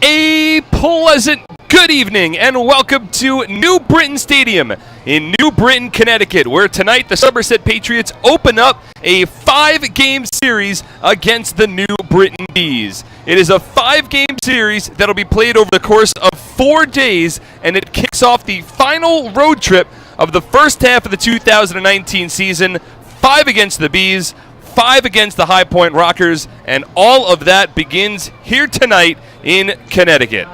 A pleasant good evening and welcome to New Britain Stadium in New Britain, Connecticut, where tonight the Somerset Patriots open up a 5-game series against the New Britain Bees. It is a 5-game series that'll be played over the course of 4 days, and it kicks off the final road trip of the first half of the 2019 season. 5 against the Bees, 5 against the High Point Rockers, and all of that begins here tonight in Connecticut.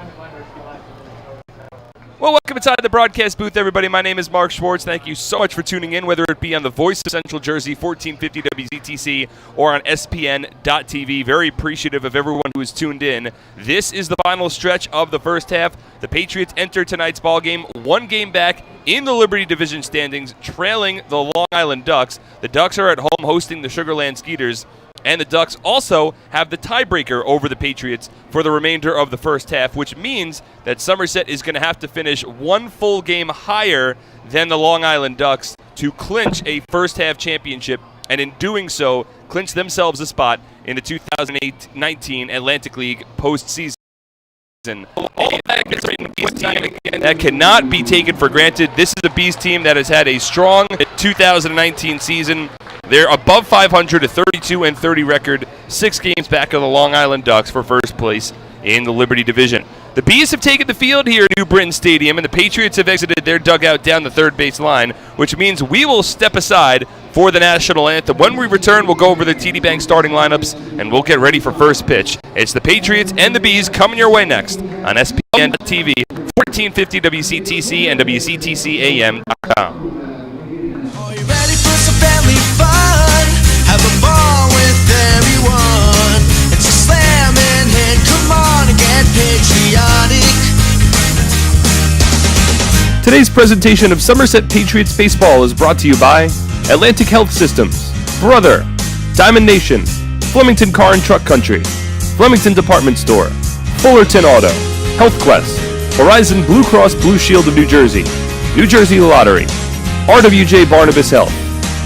Well, welcome inside the broadcast booth, everybody. My name is Mark Schwartz. Thank you so much for tuning in, whether it be on the Voice of Central Jersey, 1450 WZTC, or on SPN.TV. Very appreciative of everyone who is tuned in. This is the final stretch of the first half. The Patriots enter tonight's ball game 1 game back in the Liberty Division standings, trailing the Long Island Ducks. The Ducks are at home hosting the Sugarland Skeeters, and the Ducks also have the tiebreaker over the Patriots for the remainder of the first half, which means that Somerset is going to have to finish 1 full game higher than the Long Island Ducks to clinch a first-half championship, and in doing so, clinch themselves a spot in the 2018-19 Atlantic League postseason. All that cannot be taken for granted. This is a Bees team that has had a strong 2019 season. They're above 500, a 32-30 record, 6 games back of the Long Island Ducks for first place in the Liberty Division. The Bees have taken the field here at New Britain Stadium, and the Patriots have exited their dugout down the third base line, which means we will step aside for the national anthem. When we return, we'll go over the TD Bank starting lineups, and we'll get ready for first pitch. It's the Patriots and the Bees coming your way next on SPN.TV, 1450 WCTC, and WCTCAM.com. Are you ready for some family fun? Have a ball with everyone. It's a slamming hit. Come on and get patriotic. Today's presentation of Somerset Patriots baseball is brought to you by Atlantic Health Systems, Brother, Diamond Nation, Flemington Car and Truck Country, Flemington Department Store, Fullerton Auto, Health Quest, Horizon Blue Cross Blue Shield of New Jersey Lottery, RWJ Barnabas Health,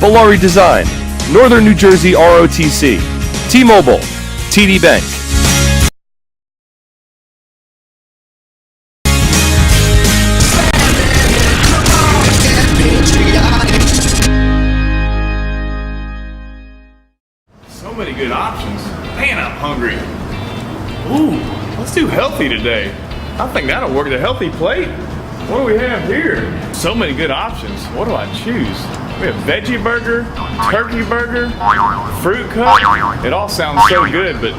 Valari Design, Northern New Jersey ROTC, T-Mobile, TD Bank. So many good options. Man, I'm hungry. Ooh, let's do healthy today. I think that'll work. The healthy plate. What do we have here? So many good options. What do I choose? We have veggie burger, turkey burger, fruit cup. It all sounds so good, but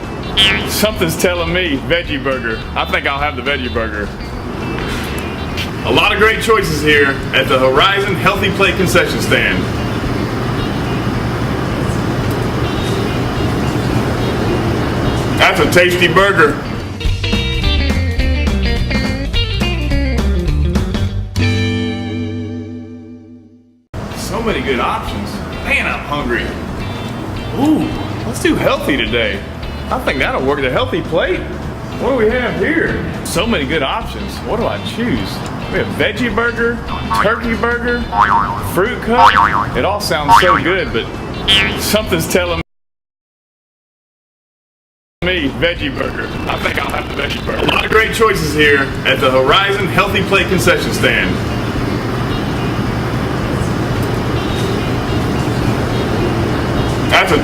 something's telling me veggie burger. I think I'll have the veggie burger. A lot of great choices here at the Horizon Healthy Plate concession stand. That's a tasty burger. So many good options. Man, I'm hungry. Ooh, let's do healthy today. I think that'll work. The healthy plate. What do we have here? So many good options. What do I choose? We have veggie burger, turkey burger, fruit cup. It all sounds so good, but something's telling me veggie burger. I think I'll have the veggie burger. A lot of great choices here at the Horizon Healthy Plate concession stand. That's a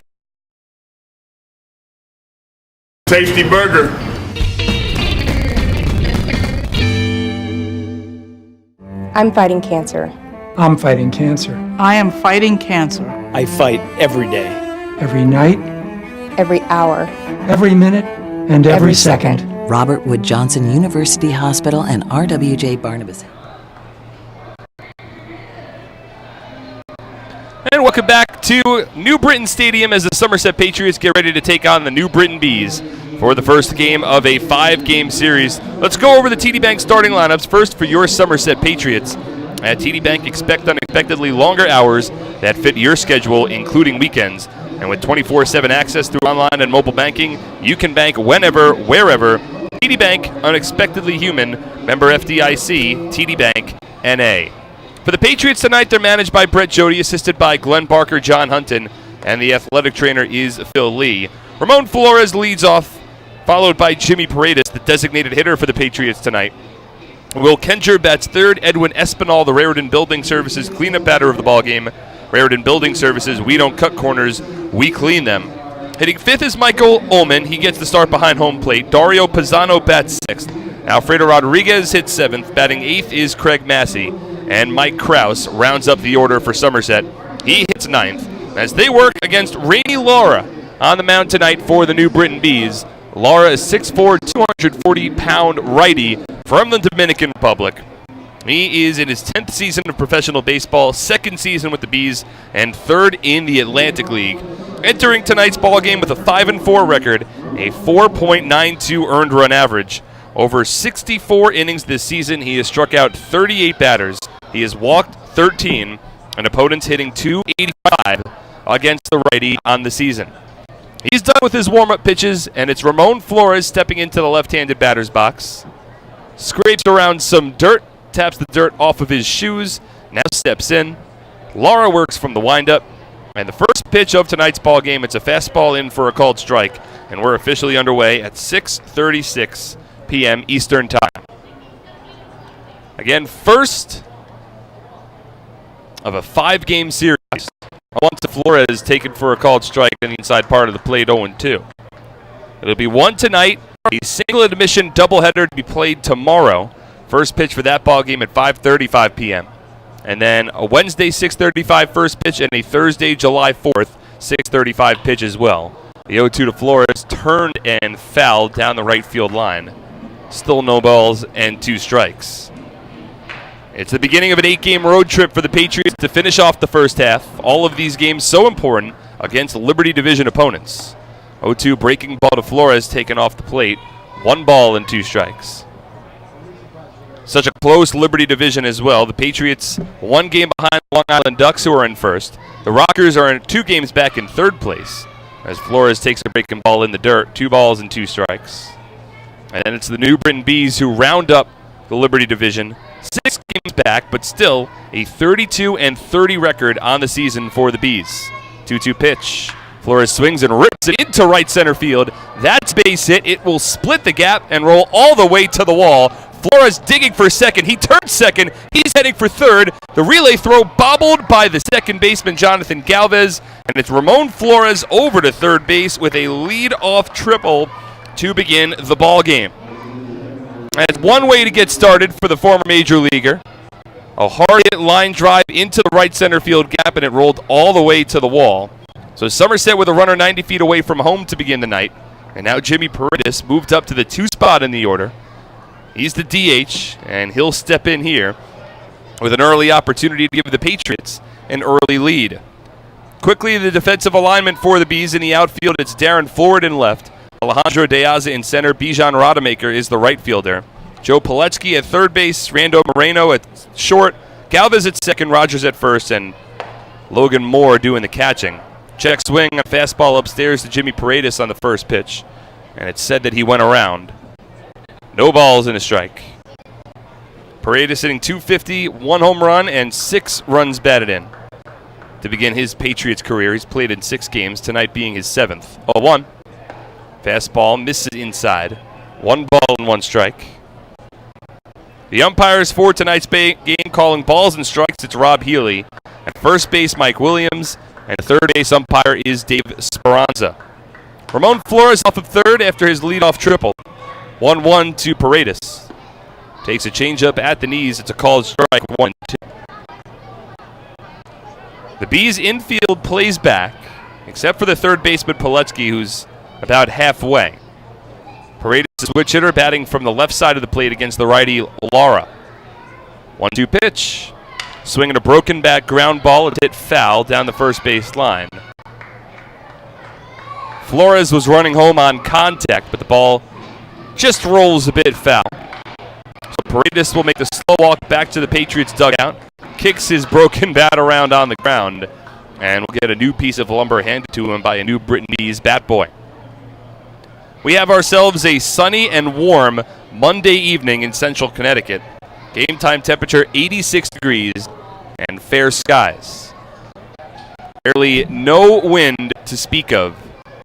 tasty burger. I'm fighting cancer. I'm fighting cancer. I am fighting cancer. I fight every day. Every night, Every hour. every minute, and every second. Robert Wood Johnson University Hospital and RWJ Barnabas. And welcome back to New Britain Stadium as the Somerset Patriots get ready to take on the New Britain Bees for the first game of a 5-game series. Let's go over the TD Bank starting lineups. First for your Somerset Patriots. At TD Bank, expect unexpectedly longer hours that fit your schedule, including weekends. And with 24/7 access through online and mobile banking, you can bank whenever, wherever. TD Bank, unexpectedly human. Member FDIC, TD Bank, NA. For the Patriots tonight, they're managed by Brett Jody, assisted by Glenn Barker, John Hunton, and the athletic trainer is Phil Lee. Ramon Flores leads off followed by Jimmy Paredes, the designated hitter for the Patriots tonight. Will Kenjer bats third. Edwin Espinal, the Raritan Building Services cleanup batter of the ballgame. Raritan Building Services, we don't cut corners, we clean them. Hitting fifth is Michael Ullman. He gets the start behind home plate. Dario Pisano bats sixth. Alfredo Rodriguez hits seventh. Batting eighth is Craig Massey. And Mike Krause rounds up the order for Somerset. He hits ninth as they work against Rainey Laura on the mound tonight for the New Britain Bees. Laura is 6'4", 240-pound righty from the Dominican Republic. He is in his 10th season of professional baseball, second season with the Bees, and third in the Atlantic League. Entering tonight's ballgame with a 5-4 record, a 4.92 earned run average. Over 64 innings this season, he has struck out 38 batters. He has walked 13, and opponents hitting 285 against the righty on the season. He's done with his warm-up pitches, and it's Ramon Flores stepping into the left-handed batter's box. Scrapes around some dirt, taps the dirt off of his shoes, now steps in. Laura works from the windup, and the first pitch of tonight's ball game, it's a fastball in for a called strike, and we're officially underway at 6:36 p.m. Eastern Time. Again, first of a 5-game series. Once Flores taken for a called strike in the inside part of the plate, 0-2. It'll be one tonight, a single admission doubleheader to be played tomorrow. First pitch for that ball game at 5:35 p.m. And then a Wednesday 6:35 first pitch and a Thursday July 4th 6:35 pitch as well. The 0-2 to Flores turned and fouled down the right field line. Still no balls and 2 strikes. It's the beginning of an 8-game road trip for the Patriots to finish off the first half. All of these games so important against Liberty Division opponents. 0-2 breaking ball to Flores taken off the plate. 1 ball and 2 strikes. Such a close Liberty Division as well. The Patriots 1 game behind Long Island Ducks, who are in first. The Rockers are 2 games back in third place as Flores takes a breaking ball in the dirt. 2 balls and 2 strikes. And then it's the New Britain Bees who round up the Liberty Division. 6 games back, but still a 32-30 record on the season for the Bees. 2-2 pitch. Flores swings and rips it into right center field. That's base hit. It will split the gap and roll all the way to the wall. Flores digging for second. He turns second. He's heading for third. The relay throw bobbled by the second baseman, Jonathan Galvez. And it's Ramon Flores over to third base with a lead-off triple to begin the ball game. That's one way to get started for the former major leaguer. A hard hit line drive into the right center field gap, and it rolled all the way to the wall. So Somerset with a runner 90 feet away from home to begin the night. And now Jimmy Paredes moved up to the 2 spot in the order. He's the DH, and he'll step in here with an early opportunity to give the Patriots an early lead. Quickly, the defensive alignment for the Bees in the outfield. It's Darren Ford in left. Alejandro Deaza in center. Bijan Rademacher is the right fielder. Joe Pilecki at third base. Rando Moreno at short. Galvez at second. Rogers at first. And Logan Moore doing the catching. Check swing, a fastball upstairs to Jimmy Paredes on the first pitch. And it's said that he went around. No balls and a strike. Paredes hitting .250, 1 home run, and 6 runs batted in. To begin his Patriots career, he's played in 6 games, tonight being his 7th. 0-1. Fastball misses inside. 1 ball and 1 strike. The umpires for tonight's game calling balls and strikes, it's Rob Healy. At first base, Mike Williams. And the third base umpire is Dave Speranza. Ramon Flores off of third after his leadoff triple. 1-1 to Paredes. Takes a changeup at the knees. It's a called strike, 1-2. The Bees infield plays back, except for the third baseman Pilecki, who's about halfway. Paredes is a switch hitter, batting from the left side of the plate against the righty Lara. 1-2 pitch. Swinging a broken back ground ball. It's hit foul down the first base line. Flores was running home on contact, but the ball just rolls a bit foul. So Paredes will make the slow walk back to the Patriots dugout, kicks his broken bat around on the ground, and will get a new piece of lumber handed to him by a New Britain Bees bat boy. We have ourselves a sunny and warm Monday evening in central Connecticut. Game time temperature 86 degrees and fair skies. Barely no wind to speak of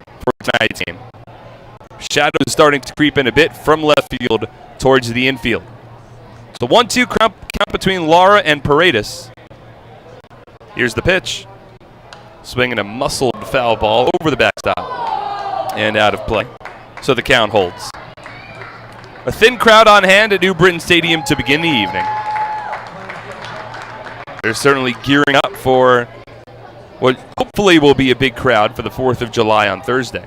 for tonight's game. Shadows starting to creep in a bit from left field towards the infield. So 1-2 count between Lara and Paredes. Here's the pitch. Swinging a muscled foul ball over the backstop and out of play. So the count holds. A thin crowd on hand at New Britain Stadium to begin the evening. They're certainly gearing up for what hopefully will be a big crowd for the 4th of July on Thursday.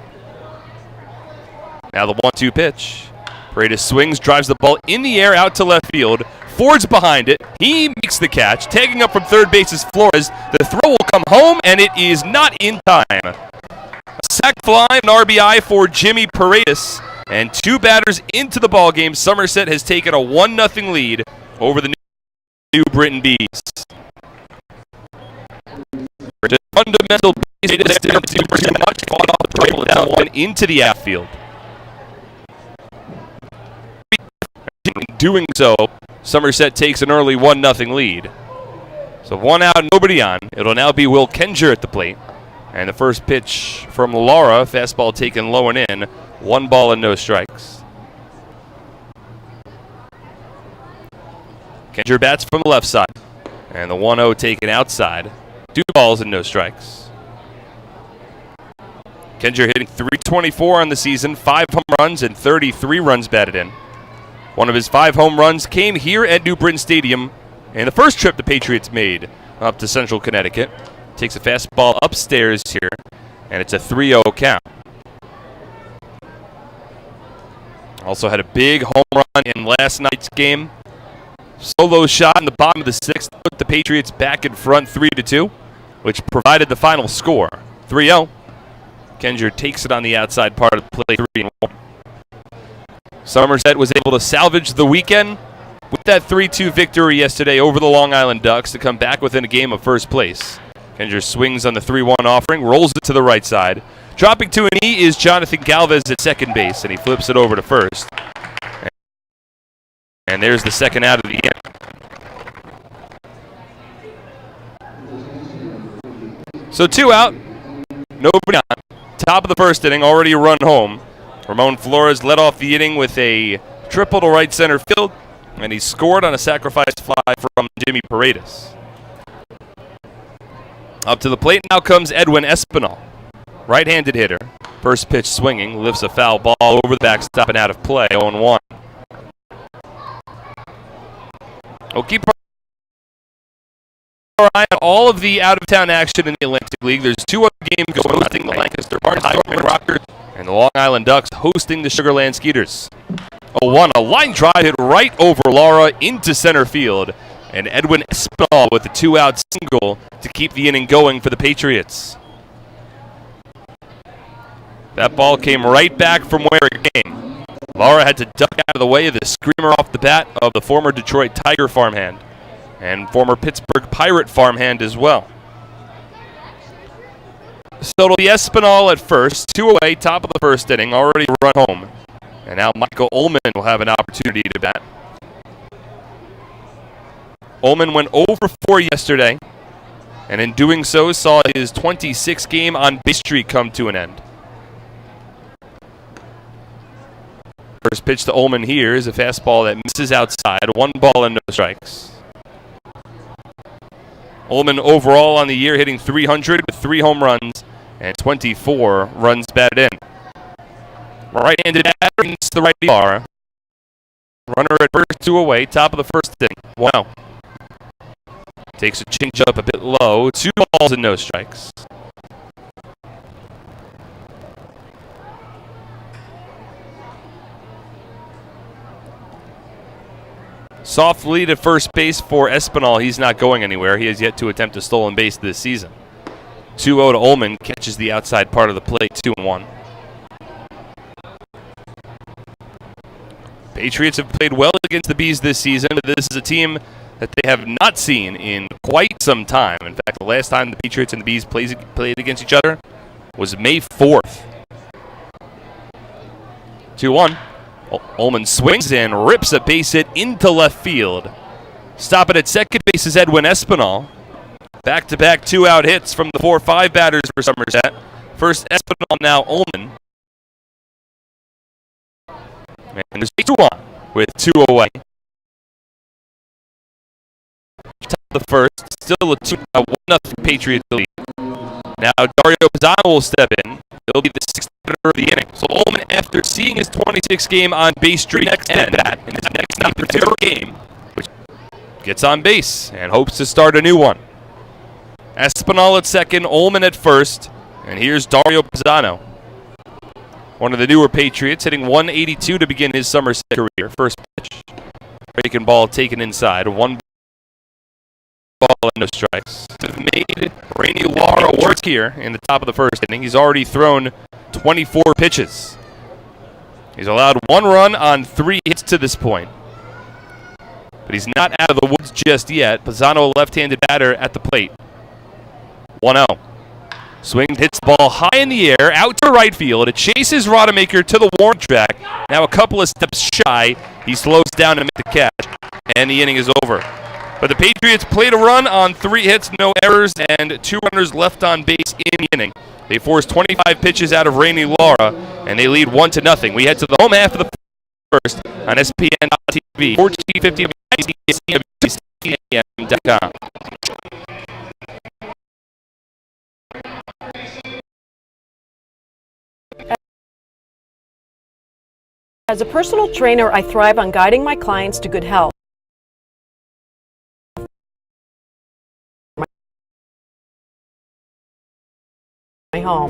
Now the 1-2 pitch. Paredes swings, drives the ball in the air out to left field. Ford's behind it. He makes the catch. Tagging up from third base is Flores. The throw will come home, and it is not in time. A sac fly, an RBI for Jimmy Paredes. And 2 batters into the ballgame. Somerset has taken a 1-0 lead over the New Britain Bees. The fundamental into the outfield. In doing so, Somerset takes an early 1-0 lead. So 1 out, nobody on. It'll now be Will Kenger at the plate. And the first pitch from Lara, fastball taken low and in. 1 ball and no strikes. Kenger bats from the left side. And the 1-0 taken outside. 2 balls and no strikes. Kenger hitting .324 on the season, 5 home runs and 33 runs batted in. One of his 5 home runs came here at New Britain Stadium in the first trip the Patriots made up to Central Connecticut. Takes a fastball upstairs here, and it's a 3-0 count. Also had a big home run in last night's game. Solo shot in the bottom of the 6th put the Patriots back in front 3-2, which provided the final score, 3-0. Kenger takes it on the outside part of the play, 3-1. Somerset was able to salvage the weekend with that 3-2 victory yesterday over the Long Island Ducks to come back within a game of first place. Kenger swings on the 3-1 offering, rolls it to the right side. Dropping to an E is Jonathan Galvez at second base, and he flips it over to first. And there's the second out of the inning. So 2 out, nobody on. Top of the first inning, already a run home. Ramon Flores led off the inning with a triple to right center field, and he scored on a sacrifice fly from Jimmy Paredes. Up to the plate now comes Edwin Espinal, right-handed hitter. First pitch swinging, lifts a foul ball over the backstop and out of play, 0-1. We'll keep our eye on all of the out-of-town action in the Atlantic League. There's 2 other games going on, the Lancaster Rockers and the Long Island Ducks hosting the Sugarland Skeeters. 0-1, a line drive hit right over Lara into center field, and Edwin Espinal with a 2-out single to keep the inning going for the Patriots. That ball came right back from where it came. Lara had to duck out of the way of the screamer off the bat of the former Detroit Tiger farmhand and former Pittsburgh Pirate farmhand as well. So it'll be Espinal at first, 2 away, top of the first inning, already run home. And now Michael Ullman will have an opportunity to bat. Ullman went 0-for-4 yesterday, and in doing so saw his 26th game on base streak come to an end. First pitch to Ullman here is a fastball that misses outside, 1 ball and no strikes. Ullman overall on the year hitting .300 with 3 home runs and 24 runs batted in. Right-handed batter against the right bar. Runner at first, 2 away, top of the first inning. 1-0. Takes a change up a bit low, 2 balls and no strikes. Soft lead at first base for Espinal. He's not going anywhere. He has yet to attempt a stolen base this season. 2-0 to Ullman, catches the outside part of the plate, 2-1. Patriots have played well against the Bees this season, but this is a team that they have not seen in quite some time. In fact, the last time the Patriots and the Bees played against each other was May 4th. 2-1. Ullman swings and rips a base hit into left field. Stopping at second base is Edwin Espinal. Back-to-back 2-out hits from the 4-5 batters for Somerset. First Espinal, now Ullman. And there's 2-1 with 2 away. Top of the first, still a 1-0 Patriots lead. Now Dario Pizzano will step in. He'll be the 6th hitter of the inning. So Ullman, after seeing his 26th game on base streak, and that in his next particular game, which gets on base and hopes to start a new one. Espinal at second, Ullman at first, and here's Dario Pizzano. One of the newer Patriots, hitting 182 to begin his Somerset career. First pitch, breaking ball taken inside. 1 ball and no strikes. Have made Rainy Lara work here in the top of the first inning. He's already thrown 24 pitches. He's allowed 1 run on 3 hits to this point. But he's not out of the woods just yet. Pizzano, a left-handed batter at the plate. 1-0. Swing, hits the ball high in the air, out to right field. It chases Rodemaker to the warning track. Now a couple of steps shy. He slows down to make the catch, and the inning is over. But the Patriots played a run on 3 hits, no errors, and 2 runners left on base in the inning. They forced 25 pitches out of Rainy Lara, and they lead 1-0. We head to the home half of the first on SPN.TV, 1450 WCCM.com. As a personal trainer, I thrive on guiding my clients to good health. My home.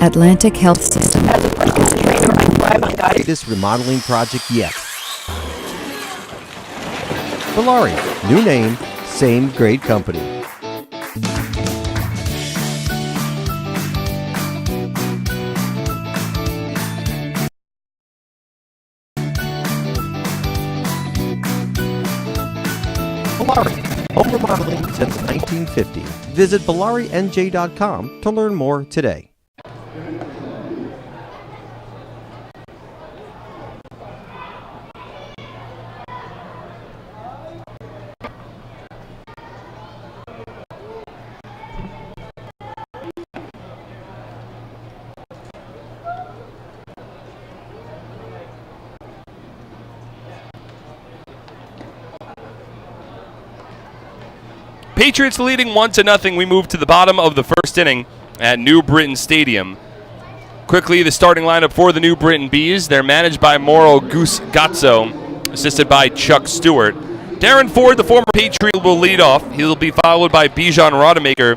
Atlantic Health System. As a personal trainer, I thrive on guiding. This remodeling project yet. Valari, new name, same great company. Valari, home remodeling since 1950. Visit ValariNJ.com to learn more today. Patriots leading 1-0. We move to the bottom of the first inning at New Britain Stadium. Quickly, the starting lineup for the New Britain Bees. They're managed by Mauro Guzzo, assisted by Chuck Stewart. Darren Ford, the former Patriot, will lead off. He'll be followed by Bijan Rodemaker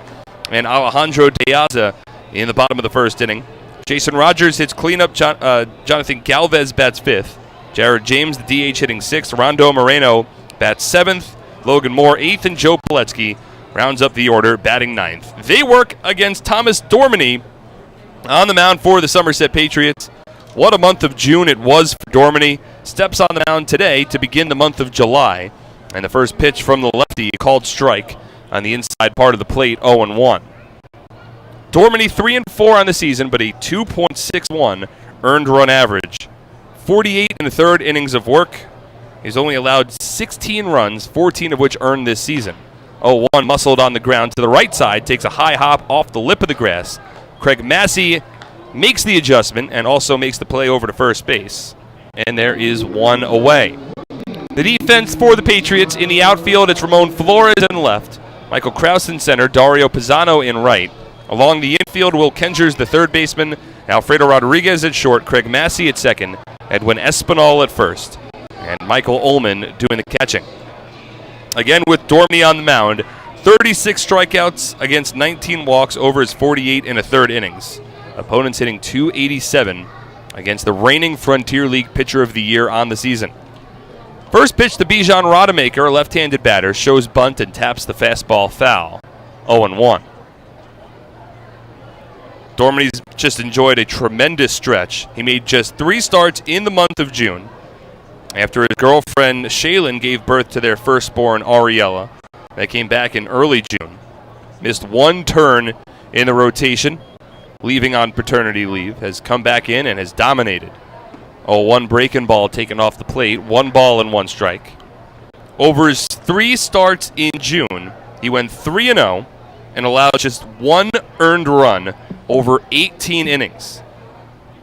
and Alejandro Deaza in the bottom of the first inning. Jason Rogers hits cleanup. Jonathan Galvez bats 5th. Jared James, the DH, hitting 6th. Rondo Moreno bats 7th. Logan Moore 8th, and Joe Pilecki rounds up the order, batting 9th. They work against Thomas Dorminey on the mound for the Somerset Patriots. What a month of June it was for Dorminey. Steps on the mound today to begin the month of July. And the first pitch from the lefty, called strike on the inside part of the plate, 0-1. Dorminey 3-4 on the season, but a 2.61 earned run average. 48 in the third innings of work. He's only allowed 16 runs, 14 of which earned this season. 0-1 muscled on the ground to the right side, takes a high hop off the lip of the grass. Craig Massey makes the adjustment and also makes the play over to first base. And there is 1 away. The defense for the Patriots in the outfield, it's Ramon Flores in left, Michael Krause in center, Dario Pizzano in right. Along the infield, Will Kengers, the third baseman, Alfredo Rodriguez at short, Craig Massey at second, Edwin Espinal at first, and Michael Ullman doing the catching. Again with Dorminey on the mound, 36 strikeouts against 19 walks over his 48 and a third innings. Opponents hitting .287 against the reigning Frontier League Pitcher of the Year on the season. First pitch to Bijan Rodemaker, a left-handed batter, shows bunt and taps the fastball foul. 0-1. Dorminey's just enjoyed a tremendous stretch. He made just 3 starts in the month of June after his girlfriend Shaylin gave birth to their firstborn Ariella. That came back in early June. Missed 1 turn in the rotation, leaving on paternity leave, has come back in and has dominated. 0-1 breaking ball taken off the plate, 1 ball and 1 strike. Over his 3 starts in June, he went 3-0 and allowed just 1 earned run over 18 innings.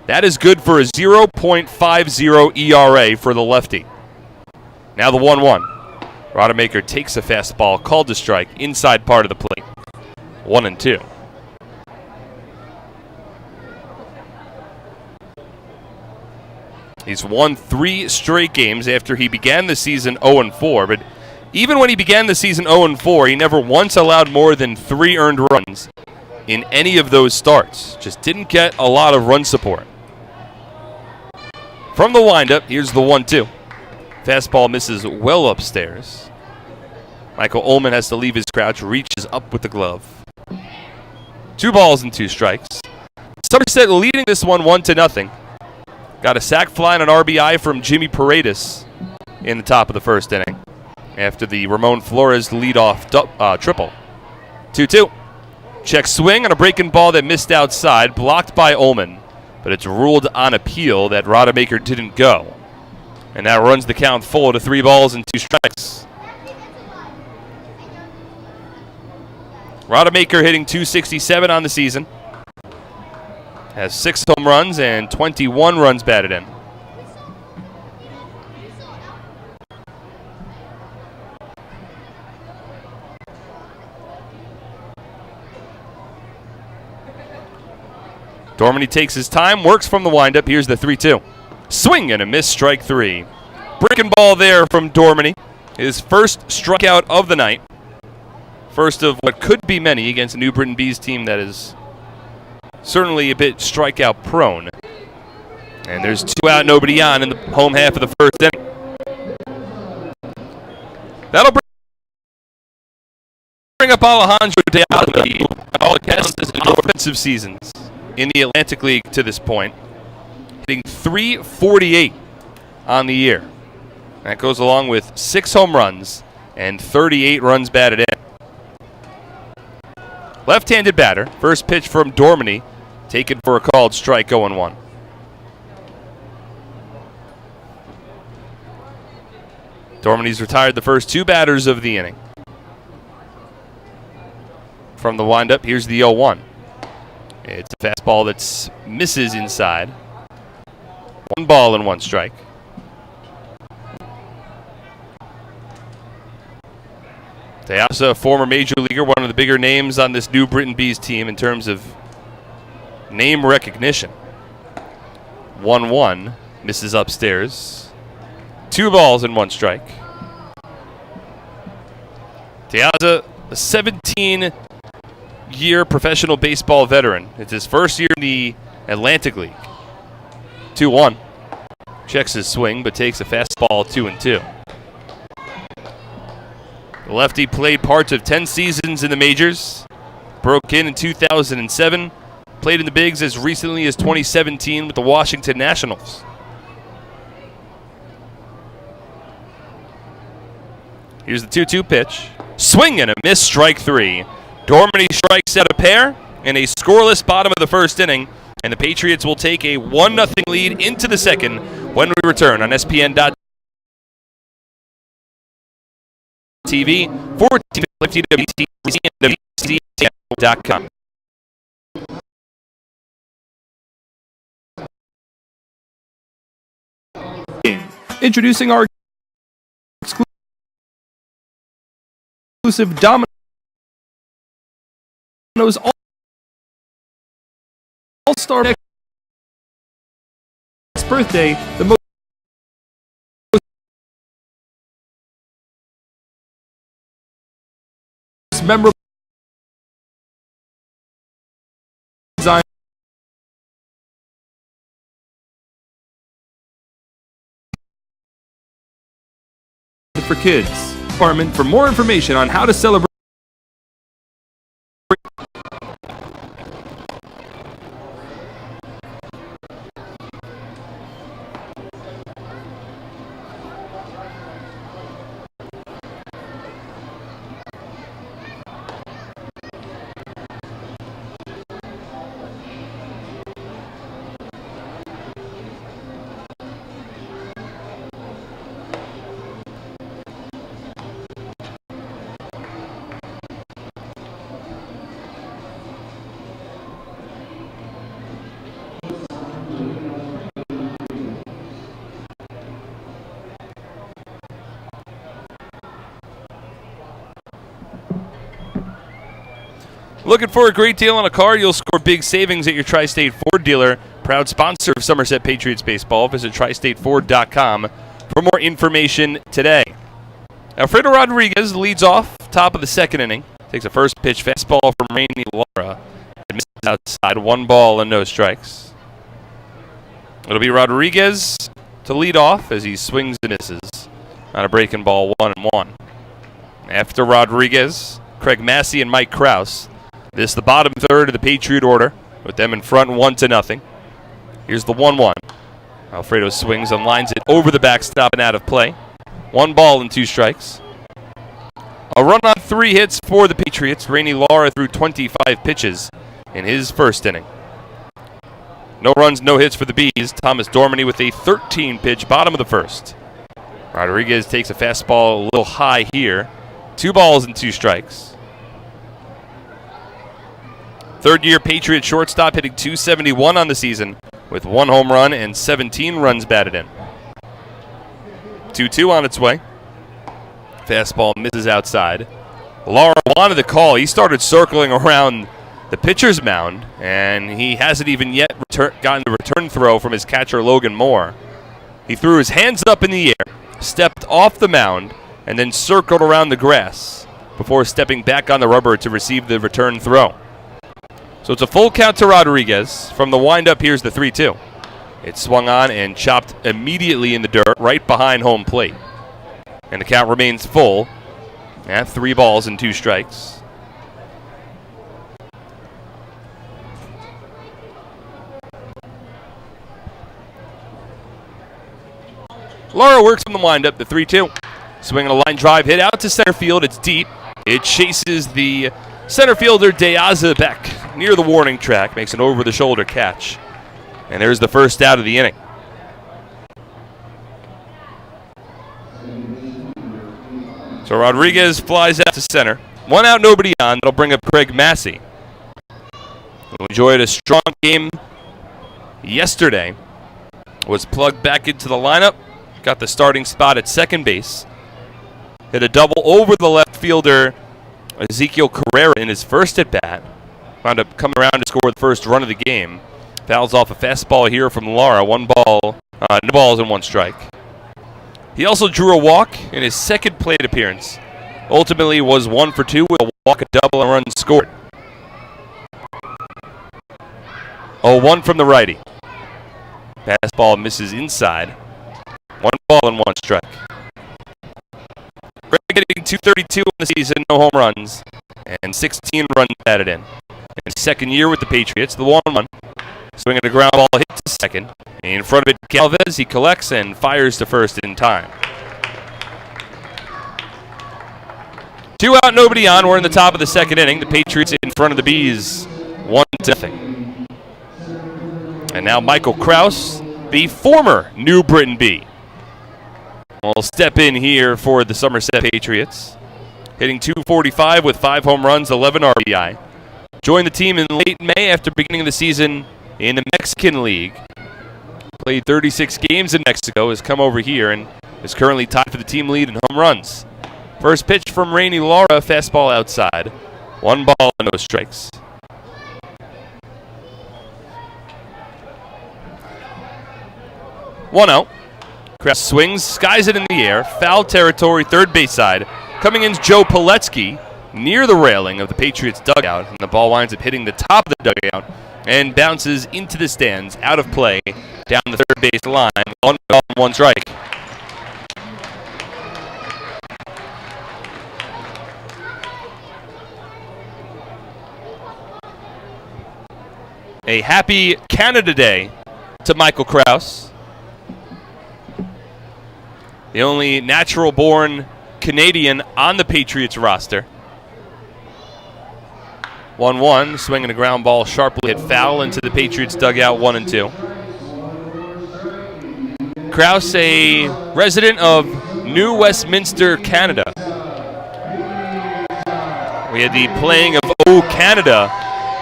That is good for a 0.50 ERA for the lefty. Now the 1-1. Rodemaker takes a fastball, called to strike, inside part of the plate. 1-2. He's won 3 straight games after he began the season 0-4, but even when he began the season 0-4, he never once allowed more than 3 earned runs in any of those starts. Just didn't get a lot of run support. From the windup, here's the 1-2. Fastball misses well upstairs. Michael Ullman has to leave his crouch, reaches up with the glove. 2 balls and 2 strikes. Somerset leading this one 1-0. Got a sac fly and an RBI from Jimmy Paredes in the top of the first inning after the Ramon Flores leadoff triple. 2-2. Check swing on a breaking ball that missed outside, blocked by Ullman, but it's ruled on appeal that Rodemaker didn't go. And that runs the count full to 3 balls and 2 strikes. Rodemaker hitting .267 on the season. Has 6 home runs and 21 runs batted in. Dorminey takes his time, works from the windup. Here's the 3-2. Swing and a miss, strike 3. Breaking ball there from Dorminey. His first strikeout of the night. First of what could be many against a New Britain Bees team that is certainly a bit strikeout prone. And there's 2 out, nobody on in the home half of the first inning. That'll bring up Alejandro de Alba. All accounts as offensive seasons in the Atlantic League to this point, hitting .348 on the year. That goes along with 6 home runs and 38 runs batted in. Left-handed batter, first pitch from Dorminey, taken for a called strike, 0-1. Dorminey's retired the first 2 batters of the inning. From the windup, here's the 0-1. It's a fastball that misses inside. 1 ball and 1 strike. Teasa, a former major leaguer, one of the bigger names on this New Britain Bees team in terms of name recognition. 1-1, misses upstairs. 2 balls and 1 strike. Teasa, a 17-year professional baseball veteran. It's his first year in the Atlantic League. 2-1. Checks his swing, but takes a fastball 2-2. The lefty played parts of 10 seasons in the majors. Broke in 2007. Played in the bigs as recently as 2017 with the Washington Nationals. Here's the 2-2 pitch. Swing and a miss, strike 3. Dorminey strikes out a pair in a scoreless bottom of the first inning, and the Patriots will take a 1-0 lead into the second when we return on SPN.TV, 1450 WTC and WTC.com. Introducing our exclusive Domino's All-Star next birthday, the most memorable design for kids. Department for more information on how to celebrate. Looking for a great deal on a car? You'll score big savings at your Tri-State Ford dealer. Proud sponsor of Somerset Patriots baseball. Visit tristateford.com for more information today. Alfredo Rodriguez leads off top of the second inning. Takes a first pitch fastball from Rainey Laura. It misses outside. 1 ball and no strikes. It'll be Rodriguez to lead off as he swings and misses on a breaking ball 1-1. After Rodriguez, Craig Massey and Mike Kraus. This is the bottom third of the Patriot order, with them in front 1-0. Here's the 1-1. Alfredo swings and lines it over the backstop and out of play. 1 ball and 2 strikes. A run on 3 hits for the Patriots. Rainey Laura threw 25 pitches in his first inning. No runs, no hits for the Bees. Thomas Dormany with a 13-pitch bottom of the first. Rodriguez takes a fastball a little high here. 2 balls and 2 strikes. Third-year Patriot shortstop hitting .271 on the season with 1 home run and 17 runs batted in. 2-2 on its way. Fastball misses outside. Lara wanted the call. He started circling around the pitcher's mound, and he hasn't even yet gotten the return throw from his catcher, Logan Moore. He threw his hands up in the air, stepped off the mound, and then circled around the grass before stepping back on the rubber to receive the return throw. So it's a full count to Rodriguez. From the windup, here's the 3-2. It swung on and chopped immediately in the dirt right behind home plate. And the count remains full at 3 balls and 2 strikes. Lara works on the windup, the 3-2. Swinging a line drive hit out to center field. It's deep. It chases the center fielder Deaza back near the warning track, makes an over-the-shoulder catch. And there's the first out of the inning. So Rodriguez flies out to center. 1 out, nobody on. That'll bring up Craig Massey, who enjoyed a strong game yesterday. Was plugged back into the lineup. Got the starting spot at second base. Hit a double over the left fielder Ezekiel Carrera in his first at-bat. Wound up coming around to score the first run of the game. Fouls off a fastball here from Lara. 1 ball, no balls and 1 strike. He also drew a walk in his second plate appearance. Ultimately was 1 for 2 with a walk, a double, and a run scored. 0-1 from the righty. Fastball misses inside. 1 ball and 1 strike. Greg getting .232 in the season, no home runs, and 16 runs batted in. In his second year with the Patriots, the 1-1. Swinging a ground ball, hit to second. In front of it, Galvez, he collects and fires to first in time. 2 out, nobody on. We're in the top of the second inning. The Patriots in front of the Bees, 1-0. And now Michael Kraus, the former New Britain Bee, will step in here for the Somerset Patriots. Hitting .245 with 5 home runs, 11 RBI. Joined the team in late May after beginning of the season in the Mexican League. Played 36 games in Mexico, has come over here, and is currently tied for the team lead in home runs. First pitch from Rainey Laura, fastball outside. 1 ball and no strikes. One out. Kraus swings, skies it in the air, foul territory, third base side. Coming in is Joe Poletsky near the railing of the Patriots dugout, and the ball winds up hitting the top of the dugout and bounces into the stands, out of play, down the third base line. 1 ball and 1 strike. A happy Canada Day to Michael Kraus, the only natural-born Canadian on the Patriots roster. 1-1, swinging a ground ball, sharply hit foul into the Patriots dugout, 1-2. Kraus, a resident of New Westminster, Canada. We had the playing of O Canada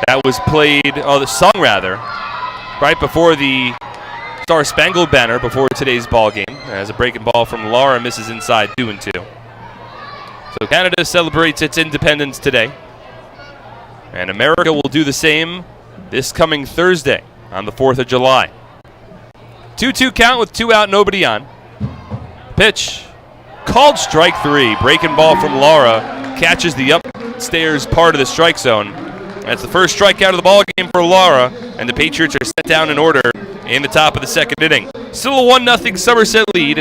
that was played, the song rather, right before the Star Spangled Banner before today's ball game, as a breaking ball from Lara misses inside, 2-2. So Canada celebrates its independence today. And America will do the same this coming Thursday on the 4th of July. 2-2 count with 2 out, nobody on. Pitch. Called strike 3. Breaking ball from Laura. Catches the upstairs part of the strike zone. That's the first strikeout of the ball game for Laura, and the Patriots are set down in order in the top of the second inning. Still a 1-0 Somerset lead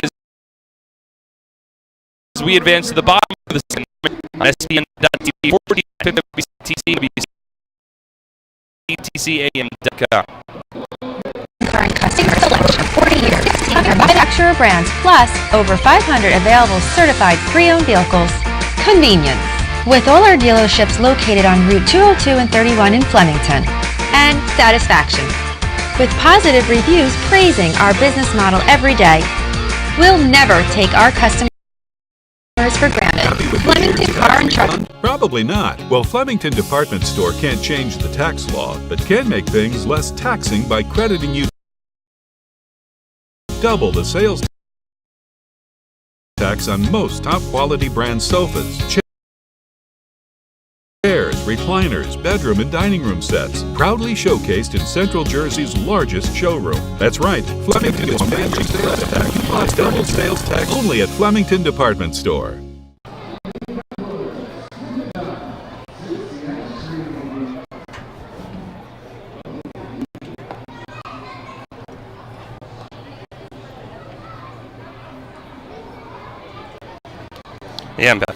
as we advance to the bottom of the second on SPN.TV, 1450 BTCAM.com. Current customer selection 40 years. Manufacturer brands plus over 500 available certified pre-owned vehicles. Convenience. With all our dealerships located on Route 202 and 31 in Flemington. And satisfaction. With positive reviews praising our business model every day. We'll never take our customers for granted. Flemington Car and Truck. Probably not. Well, Flemington Department Store can't change the tax law, but can make things less taxing by crediting you double the sales tax on most top-quality brand sofas, chairs, recliners, bedroom and dining room sets, proudly showcased in Central Jersey's largest showroom. That's right, Flemington is paying sales tax plus double sales tax only at Flemington Department Store. Yeah, I'm back.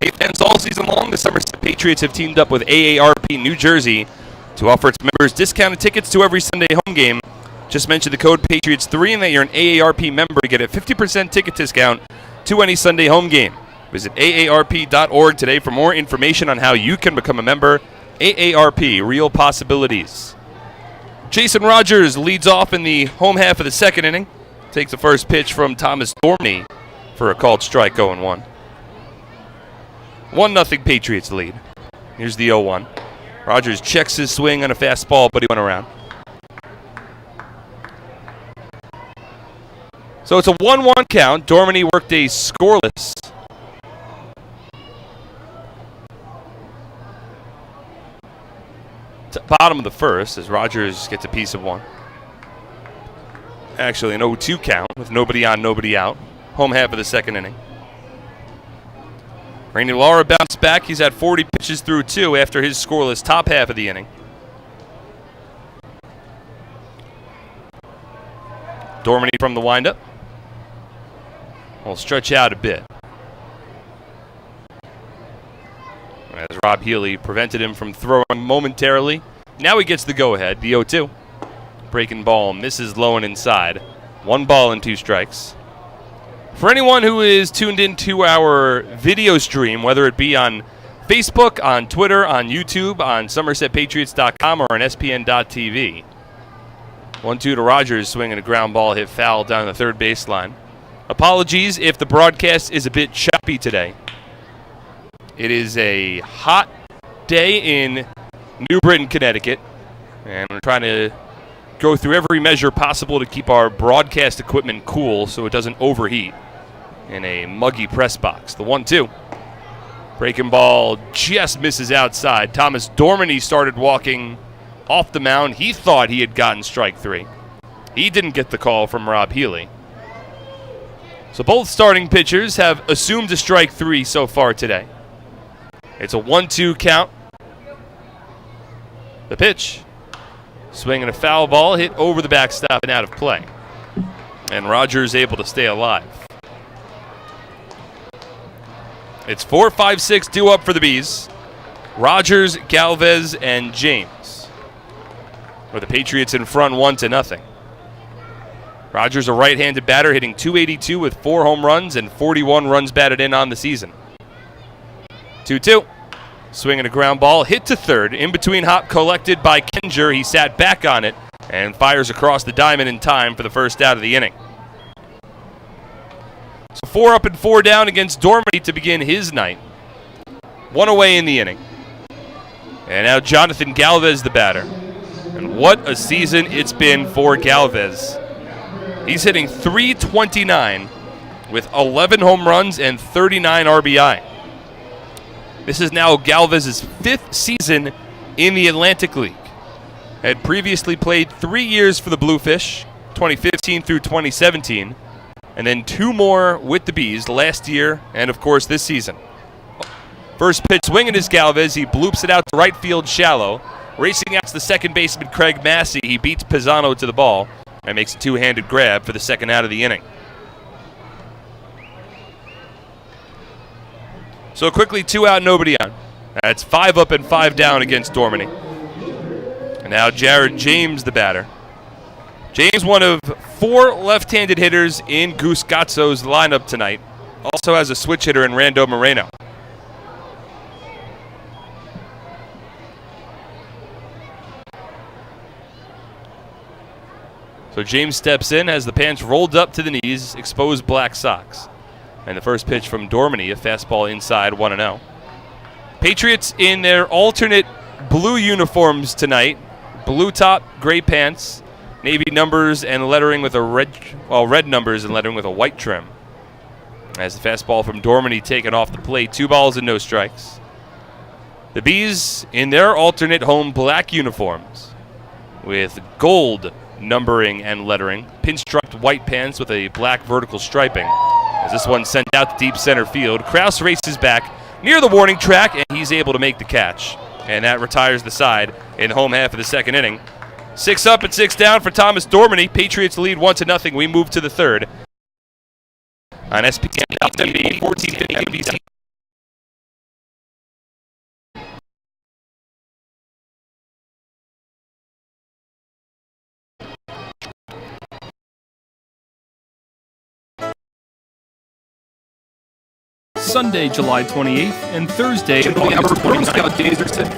Hey fans, all season long, the Somerset Patriots have teamed up with AARP New Jersey to offer its members discounted tickets to every Sunday home game. Just mention the code Patriots3 and that you're an AARP member to get a 50% ticket discount to any Sunday home game. Visit AARP.org today for more information on how you can become a member. AARP, real possibilities. Jason Rogers leads off in the home half of the second inning. Takes the first pitch from Thomas Dorney for a called strike, 0-1. 1-0 Patriots lead. Here's the 0-1. Rogers checks his swing on a fastball, but he went around. So it's a 1-1 count. Dormany worked a scoreless. Bottom of the first as Rogers gets a piece of one. Actually an 0-2 count with nobody on, nobody out. Home half of the second inning. Randy Lara bounced back. He's had 40 pitches through 2 after his scoreless top half of the inning. Dormany from the windup. Will stretch out a bit. As Rob Healy prevented him from throwing momentarily. Now he gets the go-ahead, the 0-2. Breaking ball misses low and inside. 1 ball and 2 strikes. For anyone who is tuned into our video stream, whether it be on Facebook, on Twitter, on YouTube, on SomersetPatriots.com, or on SPN.TV. 1-2 to Rogers, swinging a ground ball hit foul down the third baseline. Apologies if the broadcast is a bit choppy today. It is a hot day in New Britain, Connecticut, and we're trying to go through every measure possible to keep our broadcast equipment cool so it doesn't overheat in a muggy press box. The 1-2. Breaking ball just misses outside. Thomas Dormany started walking off the mound. He thought he had gotten strike 3. He didn't get the call from Rob Healy. So both starting pitchers have assumed a strike 3 so far today. It's a 1-2 count. The pitch. Swinging a foul ball, hit over the backstop and out of play. And Rogers able to stay alive. It's 4, 5, 6 due up for the Bees. Rogers, Galvez, and James. With the Patriots in front 1-0. Rogers, a right-handed batter, hitting .282 with 4 home runs and 41 runs batted in on the season. 2-2. Swinging a ground ball, hit to third. In between hop collected by Kenger. He sat back on it and fires across the diamond in time for the first out of the inning. So 4 up and 4 down against Dormany to begin his night. 1 away in the inning. And now Jonathan Galvez, the batter. And what a season it's been for Galvez. He's hitting .329 with 11 home runs and 39 RBI. This is now Galvez's 5th season in the Atlantic League. Had previously played 3 years for the Bluefish, 2015 through 2017, and then 2 more with the Bees last year and, of course, this season. First pitch swinging is Galvez. He bloops it out to right field shallow. Racing out to the second baseman, Craig Massey. He beats Pisano to the ball and makes a two-handed grab for the second out of the inning. So quickly, 2 out, nobody on. That's 5 up and 5 down against Dormany. And now Jared James, the batter. James, one of 4 left-handed hitters in Goose Gatso's lineup tonight. Also has a switch hitter in Rando Moreno. So James steps in, has the pants rolled up to the knees, exposed black socks. And the first pitch from Dormany, a fastball inside, 1-0. Patriots in their alternate blue uniforms tonight. Blue top, gray pants, navy numbers and lettering with a red numbers and lettering with a white trim. As the fastball from Dormany taken off the plate, 2 balls and no strikes. The Bees in their alternate home black uniforms with gold numbering and lettering, pinstriped white pants with a black vertical striping. As this one sent out to deep center field, Kraus races back near the warning track, and he's able to make the catch. And that retires the side in the home half of the second inning. 6 up and 6 down for Thomas Dormany. Patriots lead 1-0. We move to the third. On SPN 1450. Sunday, July 28th, and Thursday,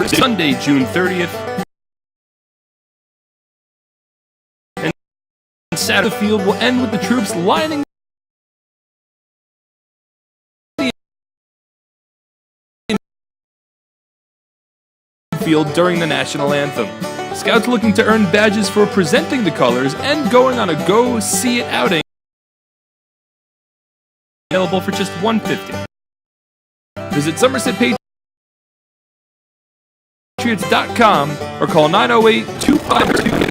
Sunday, June 30th. And Saturday, the field will end with the troops lining the field during the national anthem. Scouts looking to earn badges for presenting the colors and going on a Go See It outing. Available for just $150. Visit SomersetPatriots.com or call 908-252.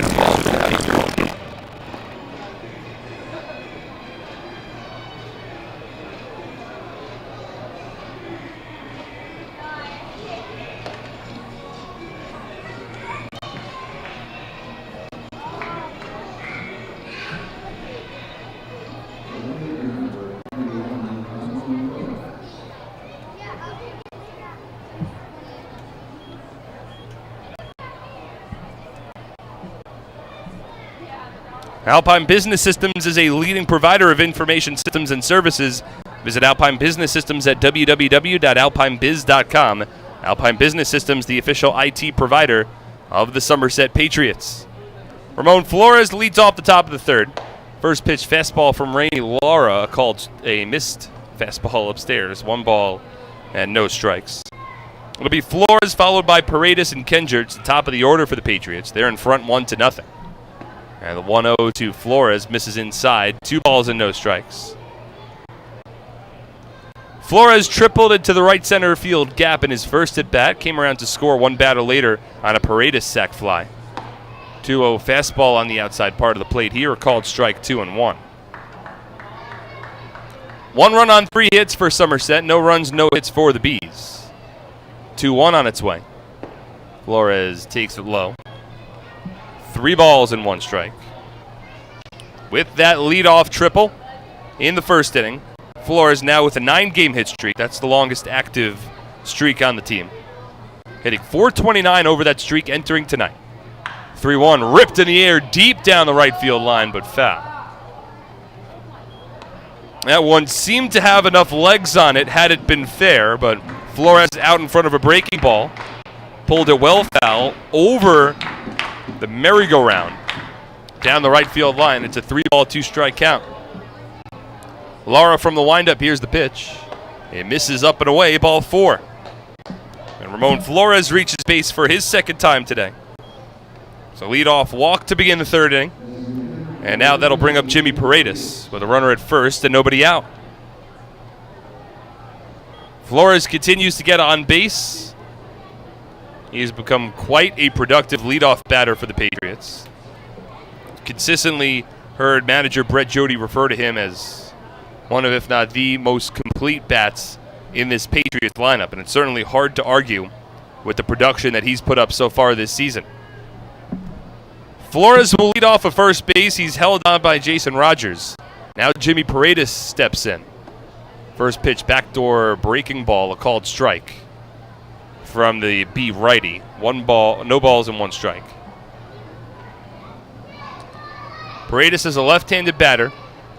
Alpine Business Systems is a leading provider of information systems and services. Visit Alpine Business Systems at www.alpinebiz.com. Alpine Business Systems, the official IT provider of the Somerset Patriots. Ramon Flores leads off the top of the third. First pitch fastball from Rainey Laura, called a missed fastball upstairs. 1 ball and no strikes. It'll be Flores followed by Paredes and Kendricks, the top of the order for the Patriots. They're in front 1-0. And the 1-0 to Flores misses inside. 2 balls and no strikes. Flores tripled into the right center field gap in his first at bat. Came around to score 1 batter later on a Paredes sac fly. 2-0 fastball on the outside part of the plate here, called strike 2 and 1. 1 run on 3 hits for Somerset. No runs, no hits for the Bees. 2-1 on its way. Flores takes it low. 3 balls and 1 strike. With that leadoff triple in the first inning, Flores now with a 9-game hit streak. That's the longest active streak on the team. Hitting .429 over that streak entering tonight. 3-1 ripped in the air deep down the right field line, but foul. That one seemed to have enough legs on it had it been fair, but Flores out in front of a breaking ball. Pulled it well foul over the merry-go-round down the right field line. It's a 3-ball, 2-strike count. Lara from the windup. Here's the pitch. It misses up and away, ball 4. And Ramon Flores reaches base for his second time today. So leadoff walk to begin the third inning. And now that'll bring up Jimmy Paredes with a runner at first and nobody out. Flores continues to get on base. He has become quite a productive leadoff batter for the Patriots. Consistently heard manager Brett Jody refer to him as one of, if not the most complete bats in this Patriots lineup, and it's certainly hard to argue with the production that he's put up so far this season. Flores will lead off of first base. He's held on by Jason Rogers. Now Jimmy Paredes steps in. First pitch, backdoor breaking ball, a called strike from the B righty. One ball, no balls and one strike. Paredes is a left-handed batter.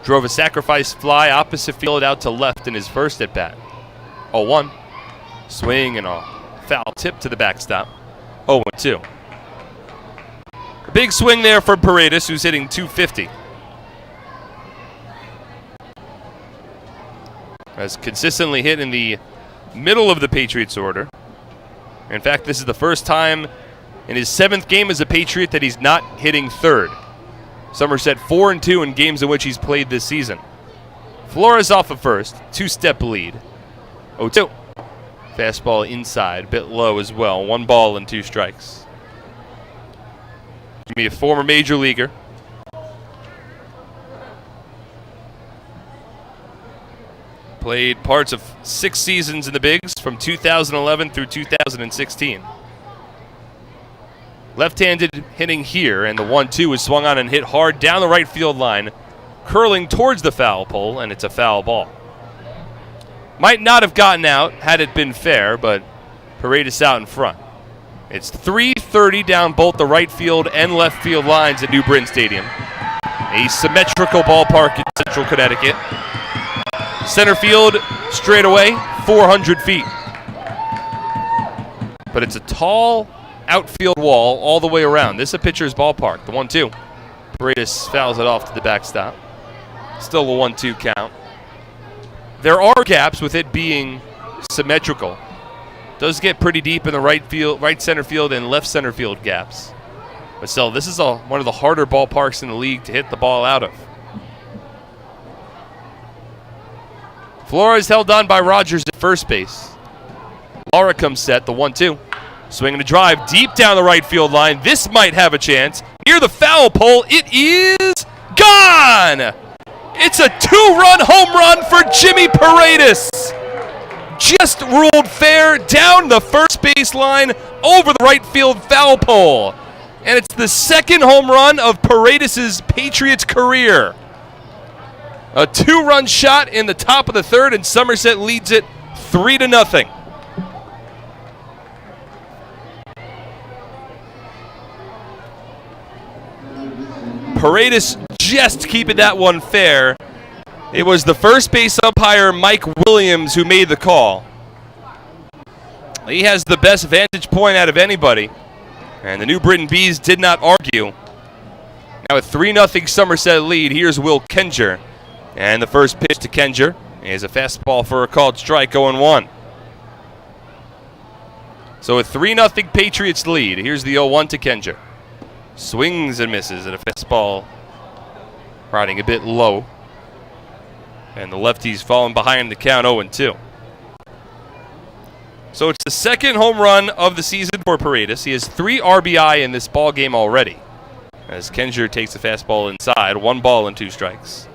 Drove a sacrifice fly opposite field out to left in his first at-bat. 0-1. Swing and a foul tip to the backstop. 0-2. A big swing there for Paredes, who's hitting .250. Has consistently hit in the middle of the Patriots order. In fact, this is the first time in his 7th game as a Patriot that he's not hitting third. Somerset 4-2 in games in which he's played this season. Flores off of first, 2-step lead. 0-2. Fastball inside, bit low as well. 1 ball and 2 strikes. Jimmy, a former major leaguer. Played parts of 6 seasons in the Bigs from 2011 through 2016. Left-handed hitting here, and the 1-2 is swung on and hit hard down the right field line, curling towards the foul pole, and it's a foul ball. Might not have gotten out had it been fair, but Paredes out in front. It's 3:30 down both the right field and left field lines at New Britain Stadium. A symmetrical ballpark in Central Connecticut. Center field, straight away, 400 feet. But it's a tall outfield wall all the way around. This is a pitcher's ballpark, the 1-2. Paredes fouls it off to the backstop. Still a 1-2 count. There are gaps with it being symmetrical. Does get pretty deep in the right center field and left center field gaps. But still, this is one of the harder ballparks in the league to hit the ball out of. Flores held on by Rogers at first base. Laura comes set, the 1-2. Swinging a drive deep down the right field line. This might have a chance. Near the foul pole, it is gone! It's a 2-run home run for Jimmy Paredes. Just ruled fair down the first base line over the right field foul pole. And it's the second home run of Paredes' Patriots career. A 2-run shot in the top of the third, and Somerset leads it 3-0. Paredes just keeping that one fair. It was the first base umpire, Mike Williams, who made the call. He has the best vantage point out of anybody, and the New Britain Bees did not argue. Now a 3-0 Somerset lead. Here's Will Kenger. And the first pitch to Kenger is a fastball for a called strike, 0-1. So a 3-0 Patriots lead. Here's the 0-1 to Kenger. Swings and misses at a fastball riding a bit low. And the lefties falling behind the count, 0-2. So it's the second home run of the season for Paredes. He has 3 RBI in this ball game already, as Kenger takes a fastball inside. 1 ball and 2 strikes.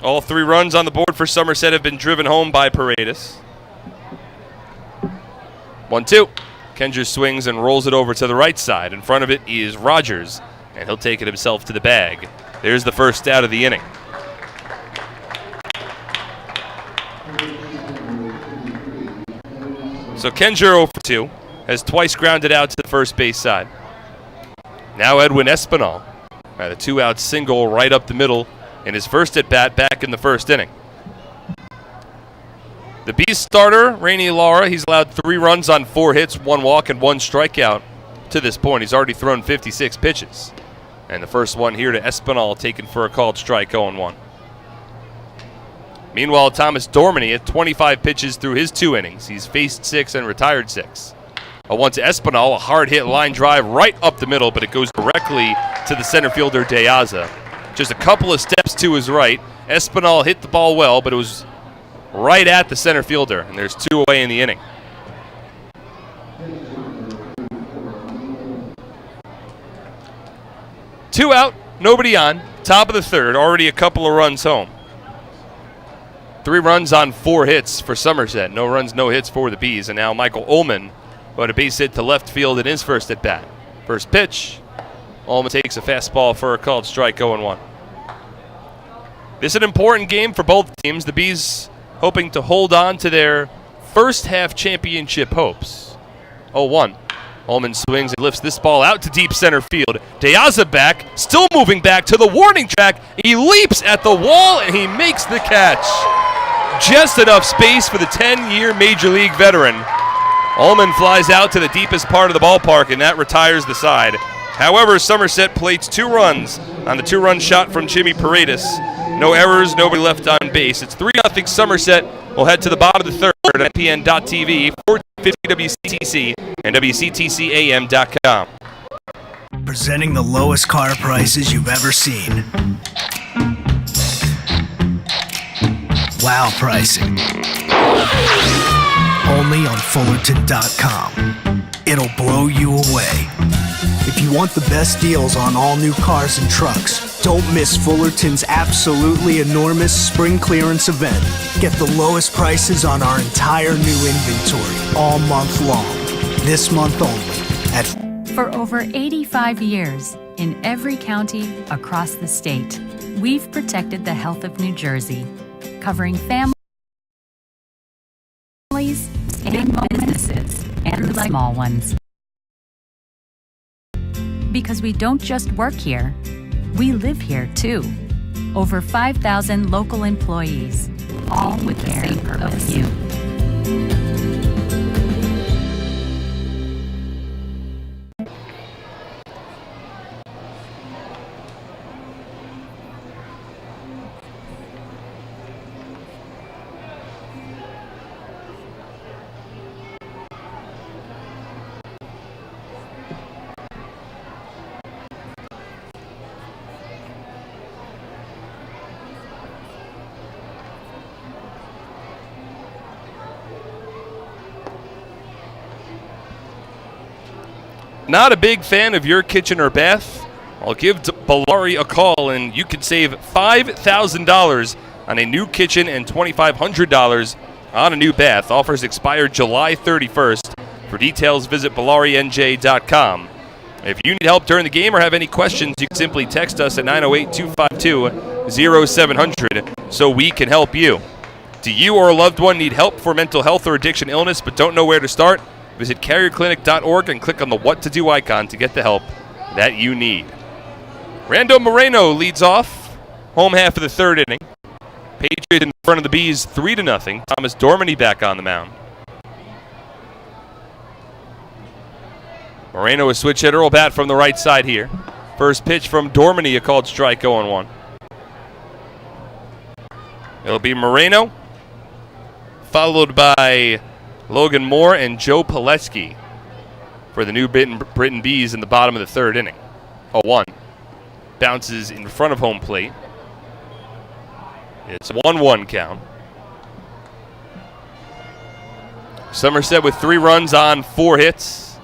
All 3 runs on the board for Somerset have been driven home by Paredes. 1-2. Kenger swings and rolls it over to the right side. In front of it is Rogers, and he'll take it himself to the bag. There's the first out of the inning. So Kenger 0 for 2, has twice grounded out to the first base side. Now Edwin Espinal had a 2-out single right up the middle in his first at-bat back in the first inning. The Bees starter, Rainey Lara, he's allowed 3 runs on 4 hits, 1 walk, and 1 strikeout to this point. He's already thrown 56 pitches. And the first one here to Espinal, taken for a called strike, 0-1. Meanwhile, Thomas Dormany at 25 pitches through his 2 innings. He's faced 6 and retired 6. A 1 to Espinal, a hard hit line drive right up the middle, but it goes directly to the center fielder, De Aza. Just a couple of steps to his right. Espinal hit the ball well, but it was right at the center fielder, and there's 2 away in the inning. Two out, nobody on. Top of the third, already a couple of runs home. 3 runs on 4 hits for Somerset. No runs, no hits for the Bees. And now Michael Ullman got a base hit to left field in his first at bat. First pitch, Ullman takes a fastball for a called strike, 0-1. This is an important game for both teams. The Bees hoping to hold on to their first half championship hopes. 0-1. Ullman swings and lifts this ball out to deep center field. De Aza back, still moving back to the warning track. He leaps at the wall and he makes the catch. Just enough space for the 10-year Major League veteran. Ullman flies out to the deepest part of the ballpark, and that retires the side. However, Somerset plates 2 runs on the 2-run shot from Jimmy Paredes. No errors, nobody left on base. It's 3-0 Somerset. We'll head to the bottom of the third at SPN.TV, 1450 WCTC, and WCTCAM.com. Presenting the lowest car prices you've ever seen. Wow pricing. Only on Fullerton.com. It'll blow you away. If you want the best deals on all new cars and trucks, don't miss Fullerton's absolutely enormous spring clearance event. Get the lowest prices on our entire new inventory all month long. This month only. For over 85 years, in every county across the state, we've protected the health of New Jersey, covering families and businesses and small ones. Because we don't just work here, we live here too. Over 5,000 local employees, all with the same purpose. You. Not a big fan of your kitchen or bath? I'll give Bellari a call and you can save $5,000 on a new kitchen and $2,500 on a new bath. Offers expire July 31st. For details, visit BellariNJ.com. If you need help during the game or have any questions, you can simply text us at 908-252-0700 so we can help you. Do you or a loved one need help for mental health or addiction illness but don't know where to start? Visit carrierclinic.org and click on the What to Do icon to get the help that you need. Rando Moreno leads off, home half of the third inning. Patriots in front of the Bees 3-0. Thomas Dormany back on the mound. Moreno a switch hitter, will bat from the right side here. First pitch from Dormany, a called strike, 0-1. It'll be Moreno, followed by Logan Moore and Joe Pilecki for the New Britain Bees in the bottom of the third inning. 0-1. Bounces in front of home plate. It's a 1-1 count. Somerset with 3 runs on 4 hits.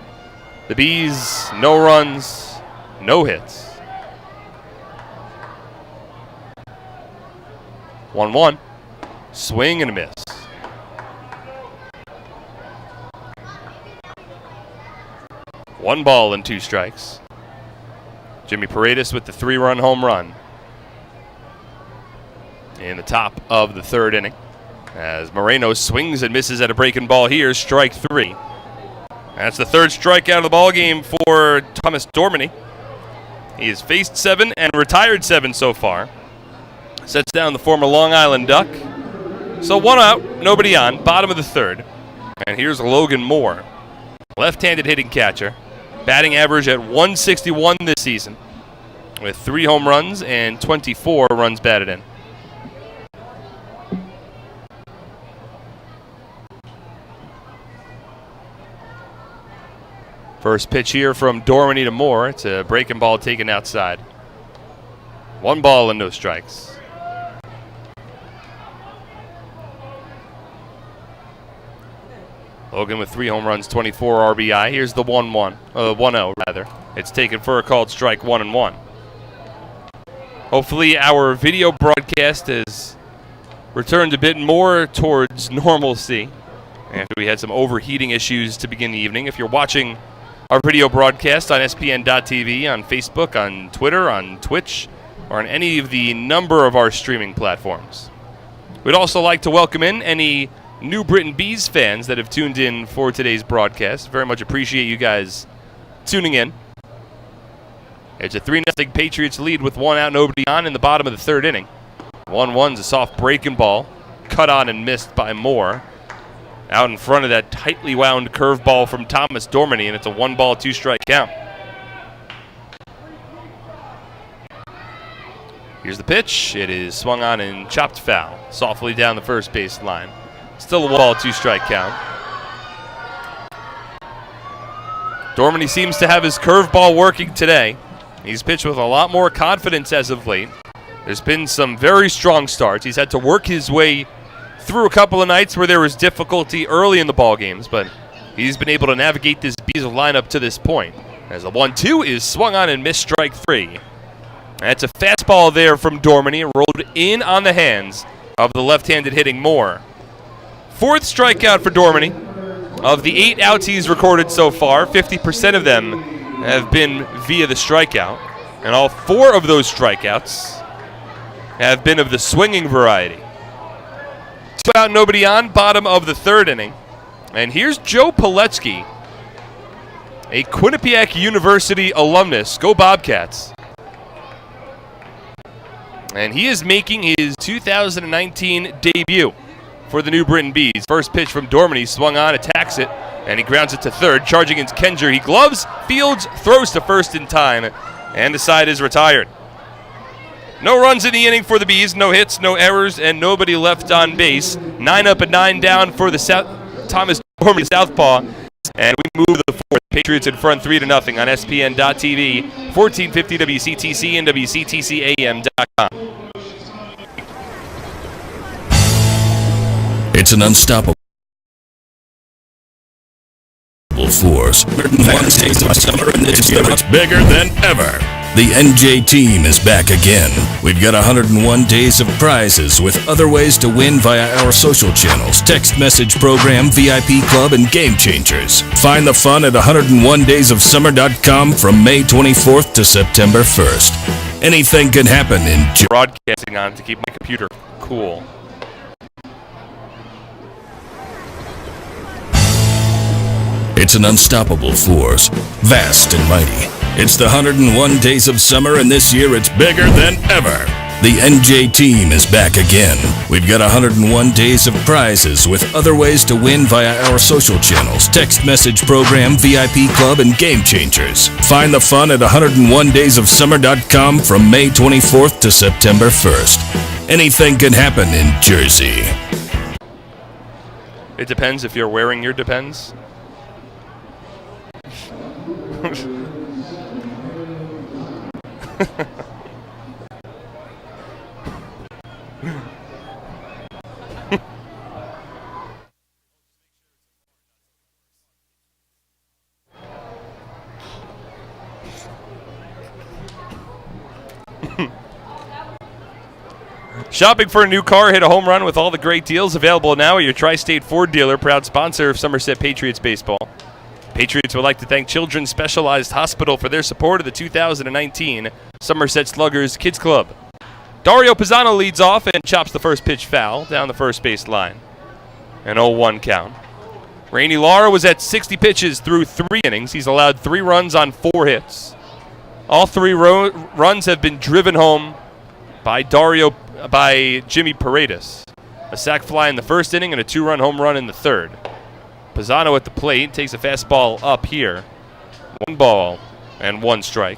The Bees, no runs, no hits. 1-1. Swing and a miss. One ball and 2 strikes. Jimmy Paredes with the 3-run home run in the top of the third inning. As Moreno swings and misses at a breaking ball here, strike 3. That's the third strikeout of the ball game for Thomas Dormany. He has faced 7 and retired 7 so far. Sets down the former Long Island Duck. So 1 out, nobody on, bottom of the third. And here's Logan Moore, left-handed hitting catcher. Batting average at .161 this season, with 3 home runs and 24 runs batted in. First pitch here from Dormany to Moore. It's a breaking ball taken outside. 1 ball and no strikes. Logan with 3 home runs, 24 RBI. Here's the 1-0 rather. It's taken for a called strike, 1-1. Hopefully our video broadcast has returned a bit more towards normalcy after we had some overheating issues to begin the evening. If you're watching our video broadcast on SPN.TV, on Facebook, on Twitter, on Twitch, or on any of the number of our streaming platforms. We'd also like to welcome in any New Britain Bees fans that have tuned in for today's broadcast. Very much appreciate you guys tuning in. It's a 3-0 Patriots lead with 1 out, nobody on in the bottom of the 3rd inning. 1-1's a soft breaking ball, cut on and missed by Moore. Out in front of that tightly wound curveball from Thomas Dormany, and it's a 1 ball, 2 strike count. Here's the pitch. It is swung on and chopped foul, softly down the first base line. Still a 1 ball, 2 strike count. Dormany seems to have his curveball working today. He's pitched with a lot more confidence as of late. There's been some very strong starts. He's had to work his way through a couple of nights where there was difficulty early in the ball games, but he's been able to navigate this Bees lineup to this point. As the 1-2 is swung on and missed, strike 3. That's a fastball there from Dormany, rolled in on the hands of the left-handed hitting Moore. 4th strikeout for Dormany. Of the 8 outs he's recorded so far, 50% of them have been via the strikeout, and all 4 of those strikeouts have been of the swinging variety. 2 out, nobody on, bottom of the 3rd inning. And here's Joe Pilecki, a Quinnipiac University alumnus. Go Bobcats. And he is making his 2019 debut for the New Britain Bees. First pitch from Dormany, swung on, attacks it, and he grounds it to 3rd. Charging against Kenger. He gloves, fields, throws to 1st in time, and the side is retired. No runs in the inning for the Bees, no hits, no errors, and nobody left on base. 9 up and 9 down for the Thomas Dormany Southpaw. And we move to the 4th. Patriots in front 3-0 on SPN.TV, 1450 WCTC and WCTCAM.com. It's an unstoppable force. It's bigger than ever. The NJ team is back again. We've got 101 days of prizes with other ways to win via our social channels, text message program, VIP club, and game changers. Find the fun at 101daysofsummer.com from May 24th to September 1st. Anything can happen in broadcasting on to keep my computer cool. It's an unstoppable force, vast and mighty. It's the 101 days of summer, and this year it's bigger than ever. The NJ team is back again. We've got 101 days of prizes with other ways to win via our social channels, text message program, VIP club, and game changers. Find the fun at 101daysofsummer.com from May 24th to September 1st. Anything can happen in Jersey. It depends if you're wearing your Depends. Shopping for a new car, hit a home run with all the great deals available now at your Tri-State Ford dealer, proud sponsor of Somerset Patriots baseball. Patriots would like to thank Children's Specialized Hospital for their support of the 2019 Somerset Sluggers Kids Club. Dario Pisano leads off and chops the first pitch foul down the first base line. An 0-1 count. Rainey Lara was at 60 pitches through 3 innings. He's allowed 3 runs on 4 hits. All 3 runs have been driven home by Jimmy Paredes. A sac fly in the first inning and a 2-run home run in the 3rd. Pisano at the plate takes a fastball up here. 1 ball and 1 strike.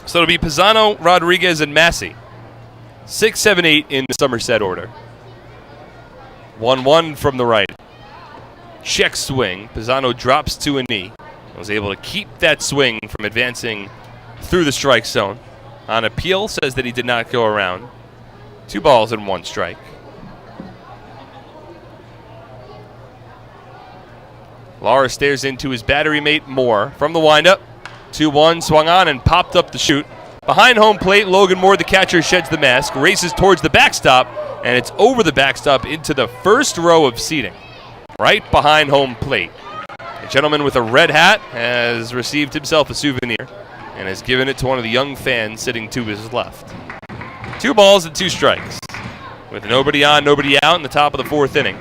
So it'll be Pisano, Rodriguez, and Massey. 6, 7, 8 in the Somerset order. 1-1 from the right. Check swing. Pisano drops to a knee. Was able to keep that swing from advancing through the strike zone. On appeal, says that he did not go around. 2 balls and 1 strike. Lara stares into his battery mate Moore from the windup. 2-1, swung on and popped up the chute. Behind home plate, Logan Moore, the catcher, sheds the mask, races towards the backstop, and it's over the backstop into the first row of seating, right behind home plate. A gentleman with a red hat has received himself a souvenir and has given it to one of the young fans sitting to his left. 2 balls and 2 strikes. With nobody on, nobody out in the top of the 4th inning.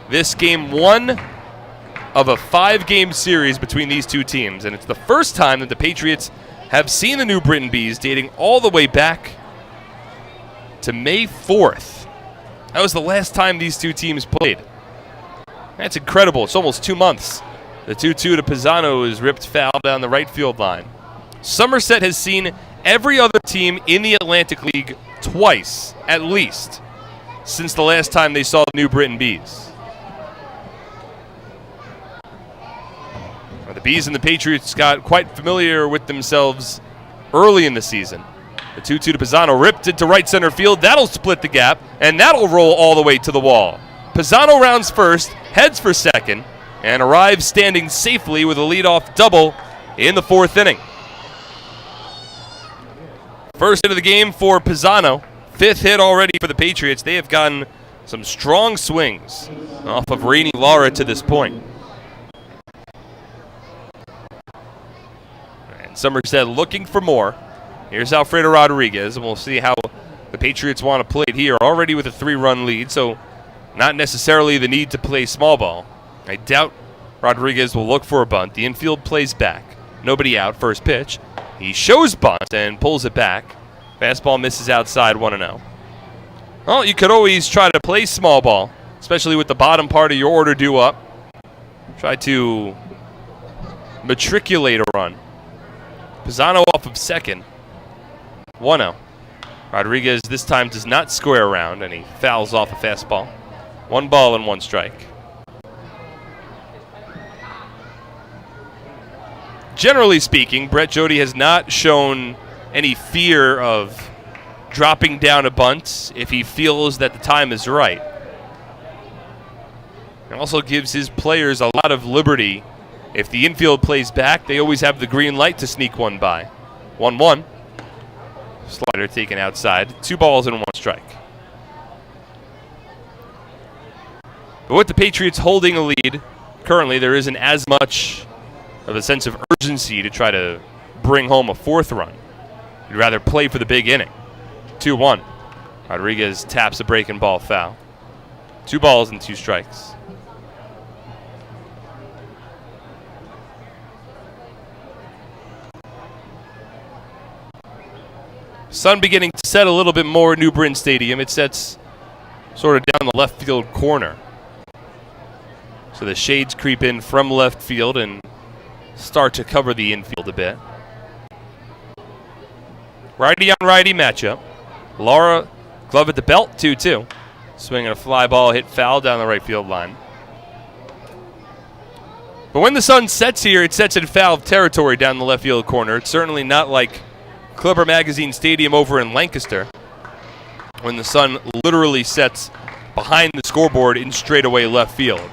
This game 1 of a 5-game series between these two teams, and it's the first time that the Patriots have seen the New Britain Bees dating all the way back to May 4th. That was the last time these two teams played. That's incredible. It's almost 2 months. The 2-2 to Pisano is ripped foul down the right field line. Somerset has seen every other team in the Atlantic League twice, at least, since the last time they saw the New Britain Bees. The Bees and the Patriots got quite familiar with themselves early in the season. The 2-2 to Pisano ripped into right center field. That'll split the gap, and that'll roll all the way to the wall. Pisano rounds first, heads for second, and arrives standing safely with a leadoff double in the 4th inning. First hit of the game for Pisano. 5th hit already for the Patriots. They have gotten some strong swings off of Rainey Lara to this point. Somerset looking for more. Here's Alfredo Rodriguez, and we'll see how the Patriots want to play it here. Already with a 3-run lead, so not necessarily the need to play small ball. I doubt Rodriguez will look for a bunt. The infield plays back. Nobody out, first pitch. He shows bunt and pulls it back. Fastball misses outside, 1-0. Well, you could always try to play small ball, especially with the bottom part of your order due up. Try to matriculate a run. Pisano off of second. 1-0. Rodriguez this time does not square around, and he fouls off a fastball. 1 ball and 1 strike. Generally speaking, Brett Jody has not shown any fear of dropping down a bunt if he feels that the time is right. It also gives his players a lot of liberty. If the infield plays back, they always have the green light to sneak one by. 1-1. Slider taken outside. 2 balls and 1 strike. But with the Patriots holding a lead, currently there isn't as much of a sense of urgency to try to bring home a 4th run. You'd rather play for the big inning. 2-1. Rodriguez taps a breaking ball foul. 2 balls and 2 strikes. Sun beginning to set a little bit more at New Britain Stadium. It sets sort of down the left field corner. So the shades creep in from left field and start to cover the infield a bit. Righty on righty matchup. Lara, glove at the belt, 2-2. Swinging a fly ball, hit foul down the right field line. But when the sun sets here, it sets in foul territory down the left field corner. It's certainly not like Clipper Magazine Stadium over in Lancaster, when the sun literally sets behind the scoreboard in straightaway left field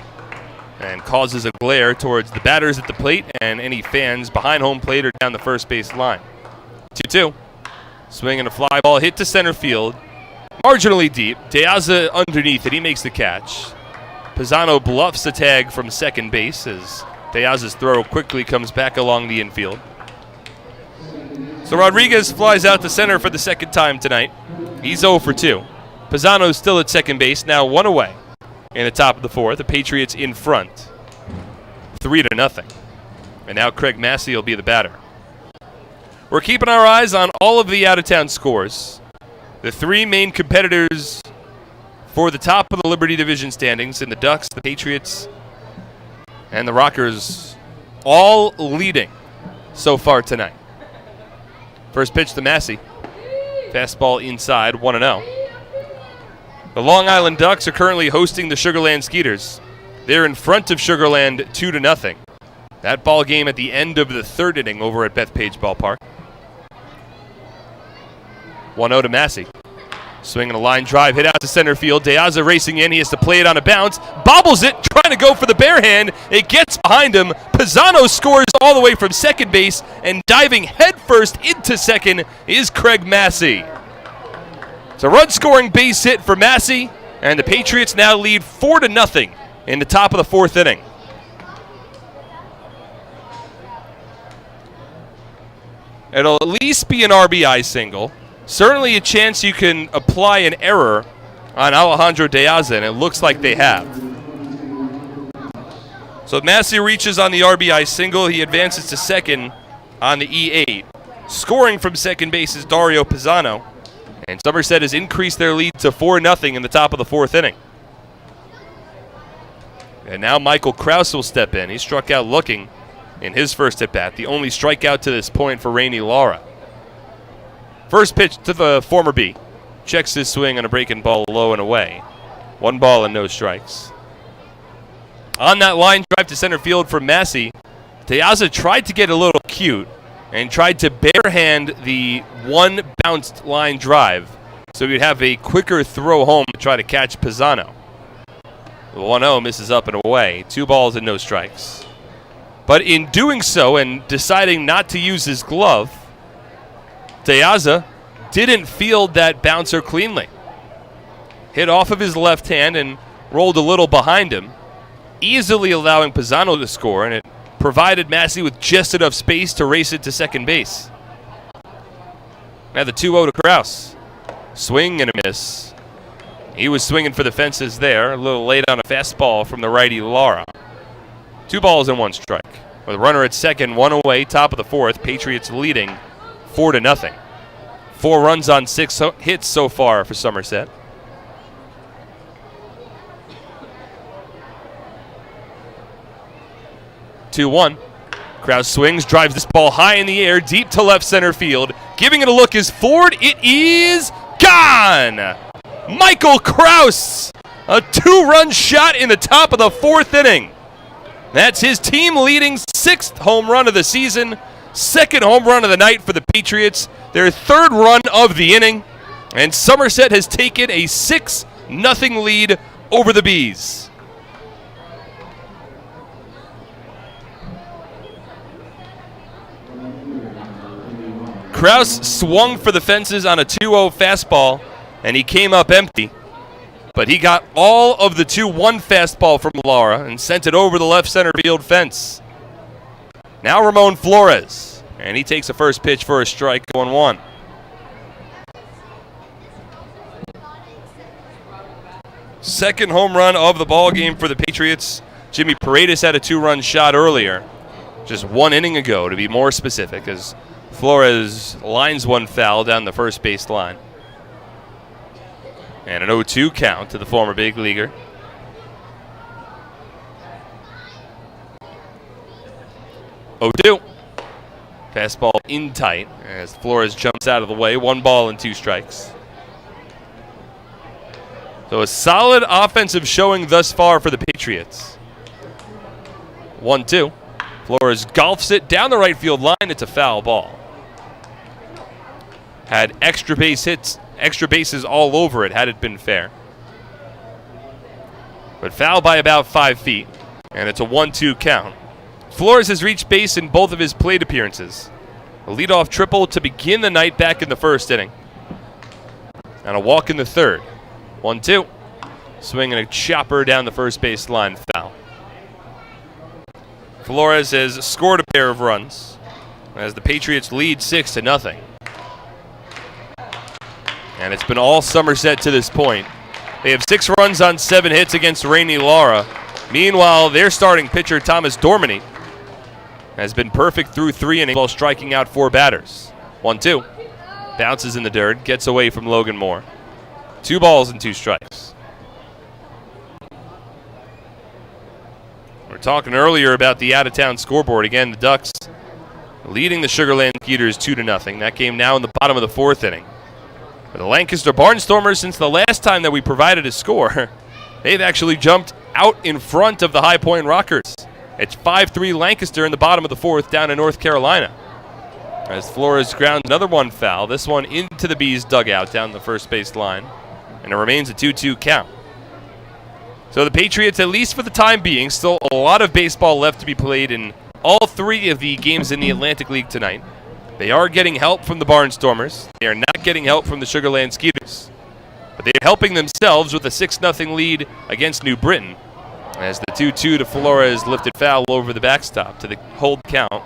and causes a glare towards the batters at the plate and any fans behind home plate or down the first base line. 2-2. Swinging a fly ball, hit to center field. Marginally deep. Deaza underneath it. He makes the catch. Pisano bluffs the tag from second base as Deaza's throw quickly comes back along the infield. So Rodriguez flies out to center for the second time tonight. He's 0 for 2. Pisano's still at second base, now 1 away in the top of the 4th. The Patriots in front, 3-0. And now Craig Massey will be the batter. We're keeping our eyes on all of the out-of-town scores. The 3 main competitors for the top of the Liberty Division standings in the Ducks, the Patriots, and the Rockers, all leading so far tonight. First pitch to Massey. Fastball inside, 1-0. The Long Island Ducks are currently hosting the Sugarland Skeeters. They're in front of Sugarland 2-0. That ball game at the end of the third inning over at Bethpage Ballpark. 1-0 to Massey. Swinging a line drive, hit out to center field. De Aza racing in. He has to play it on a bounce. Bobbles it, trying to go for the bare hand. It gets behind him. Pisano scores all the way from second base, and diving headfirst into second is Craig Massey. It's a run-scoring base hit for Massey, and the Patriots now lead 4-0 in the top of the fourth inning. It'll at least be an RBI single. Certainly a chance you can apply an error on Alejandro De Aza, and it looks like they have. So Massey reaches on the RBI single. He advances to second on the E8. Scoring from second base is Dario Pisano. And Somerset has increased their lead to 4-0 in the top of the fourth inning. And now Michael Krause will step in. He struck out looking in his first at-bat, the only strikeout to this point for Rainey Lara. First pitch to the former B. Checks his swing on a breaking ball low and away. 1 ball and no strikes. On that line drive to center field from Massey, De Aza tried to get a little cute and tried to barehand the one bounced line drive so he'd have a quicker throw home to try to catch Pisano. The 1-0 misses up and away. 2 balls and no strikes. But in doing so and deciding not to use his glove, De Aza didn't field that bouncer cleanly. Hit off of his left hand and rolled a little behind him, easily allowing Pisano to score, and it provided Massey with just enough space to race it to second base. Now the 2-0 to Krause. Swing and a miss. He was swinging for the fences there, a little late on a fastball from the righty Lara. 2 balls and 1 strike. With a runner at second, 1 away, top of the fourth, Patriots leading 4-0. 4 runs on 6 hits so far for Somerset. Two-one. Krause swings, drives this ball high in the air, deep to left center field. Giving it a look is Ford. It is gone! Michael Krause, a 2-run shot in the top of the fourth inning. That's his team-leading 6th home run of the season, 2nd home run of the night for the Patriots, their 3rd run of the inning, and Somerset has taken a 6-0 lead over the Bees. Krause swung for the fences on a 2-0 fastball, and he came up empty. But he got all of the 2-1 fastball from Lara and sent it over the left center field fence. Now Ramon Flores, and he takes the first pitch for a strike, 1-1. Second home run of the ball game for the Patriots. Jimmy Paredes had a 2-run shot earlier, just 1 inning ago to be more specific, as Flores lines one foul down the first base line. And an 0-2 count to the former big leaguer. Fastball in tight as Flores jumps out of the way. 1 ball and 2 strikes. So a solid offensive showing thus far for the Patriots. 1-2. Flores golfs it down the right field line. It's a foul ball. Had extra bases all over it had it been fair. But foul by about 5 feet, and it's a 1-2 count. Flores has reached base in both of his plate appearances. A leadoff triple to begin the night back in the first inning. And a walk in the third. 1-2. Swinging a chopper down the first base line, foul. Flores has scored a pair of runs as the Patriots lead 6-0. And it's been all Somerset to this point. They have 6 runs on 7 hits against Rainey Lara. Meanwhile, their starting pitcher, Thomas Dormany, has been perfect through 3 innings while striking out 4 batters. 1-2. Bounces in the dirt, gets away from Logan Moore. 2 balls and 2 strikes. We're talking earlier about the out-of-town scoreboard. Again, the Ducks leading the Sugarland Gators 2-0. That game now in the bottom of the 4th inning. For the Lancaster Barnstormers, since the last time that we provided a score, they've actually jumped out in front of the High Point Rockers. It's 5-3 Lancaster in the bottom of the fourth down in North Carolina. As Flores grounds another one foul, this one into the Bees dugout down the first base line. And it remains a 2-2 count. So the Patriots, at least for the time being, still a lot of baseball left to be played in all three of the games in the Atlantic League tonight. They are getting help from the Barnstormers. They are not getting help from the Sugar Land Skeeters. But they are helping themselves with a 6-0 lead against New Britain, as the 2-2 to Flores lifted foul over the backstop to the hold count.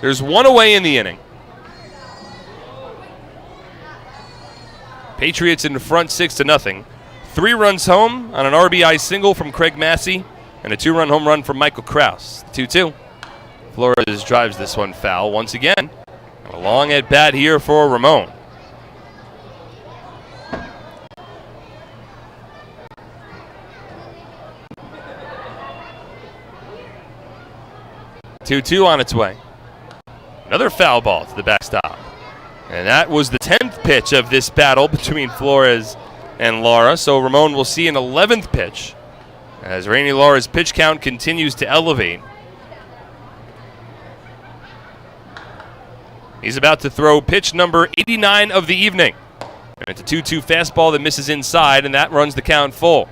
There's one away in the inning. Patriots in front 6-0. 3 runs home on an RBI single from Craig Massey and a 2-run home run from Michael Krause. 2-2. Flores drives this one foul once again. A long at bat here for Ramon. Two on its way. Another foul ball to the backstop. And that was the 10th pitch of this battle between Flores and Lara. So Ramon will see an 11th pitch as Rainey Lara's pitch count continues to elevate. He's about to throw pitch number 89 of the evening. And it's a 2-2 fastball that misses inside, and that runs the count full.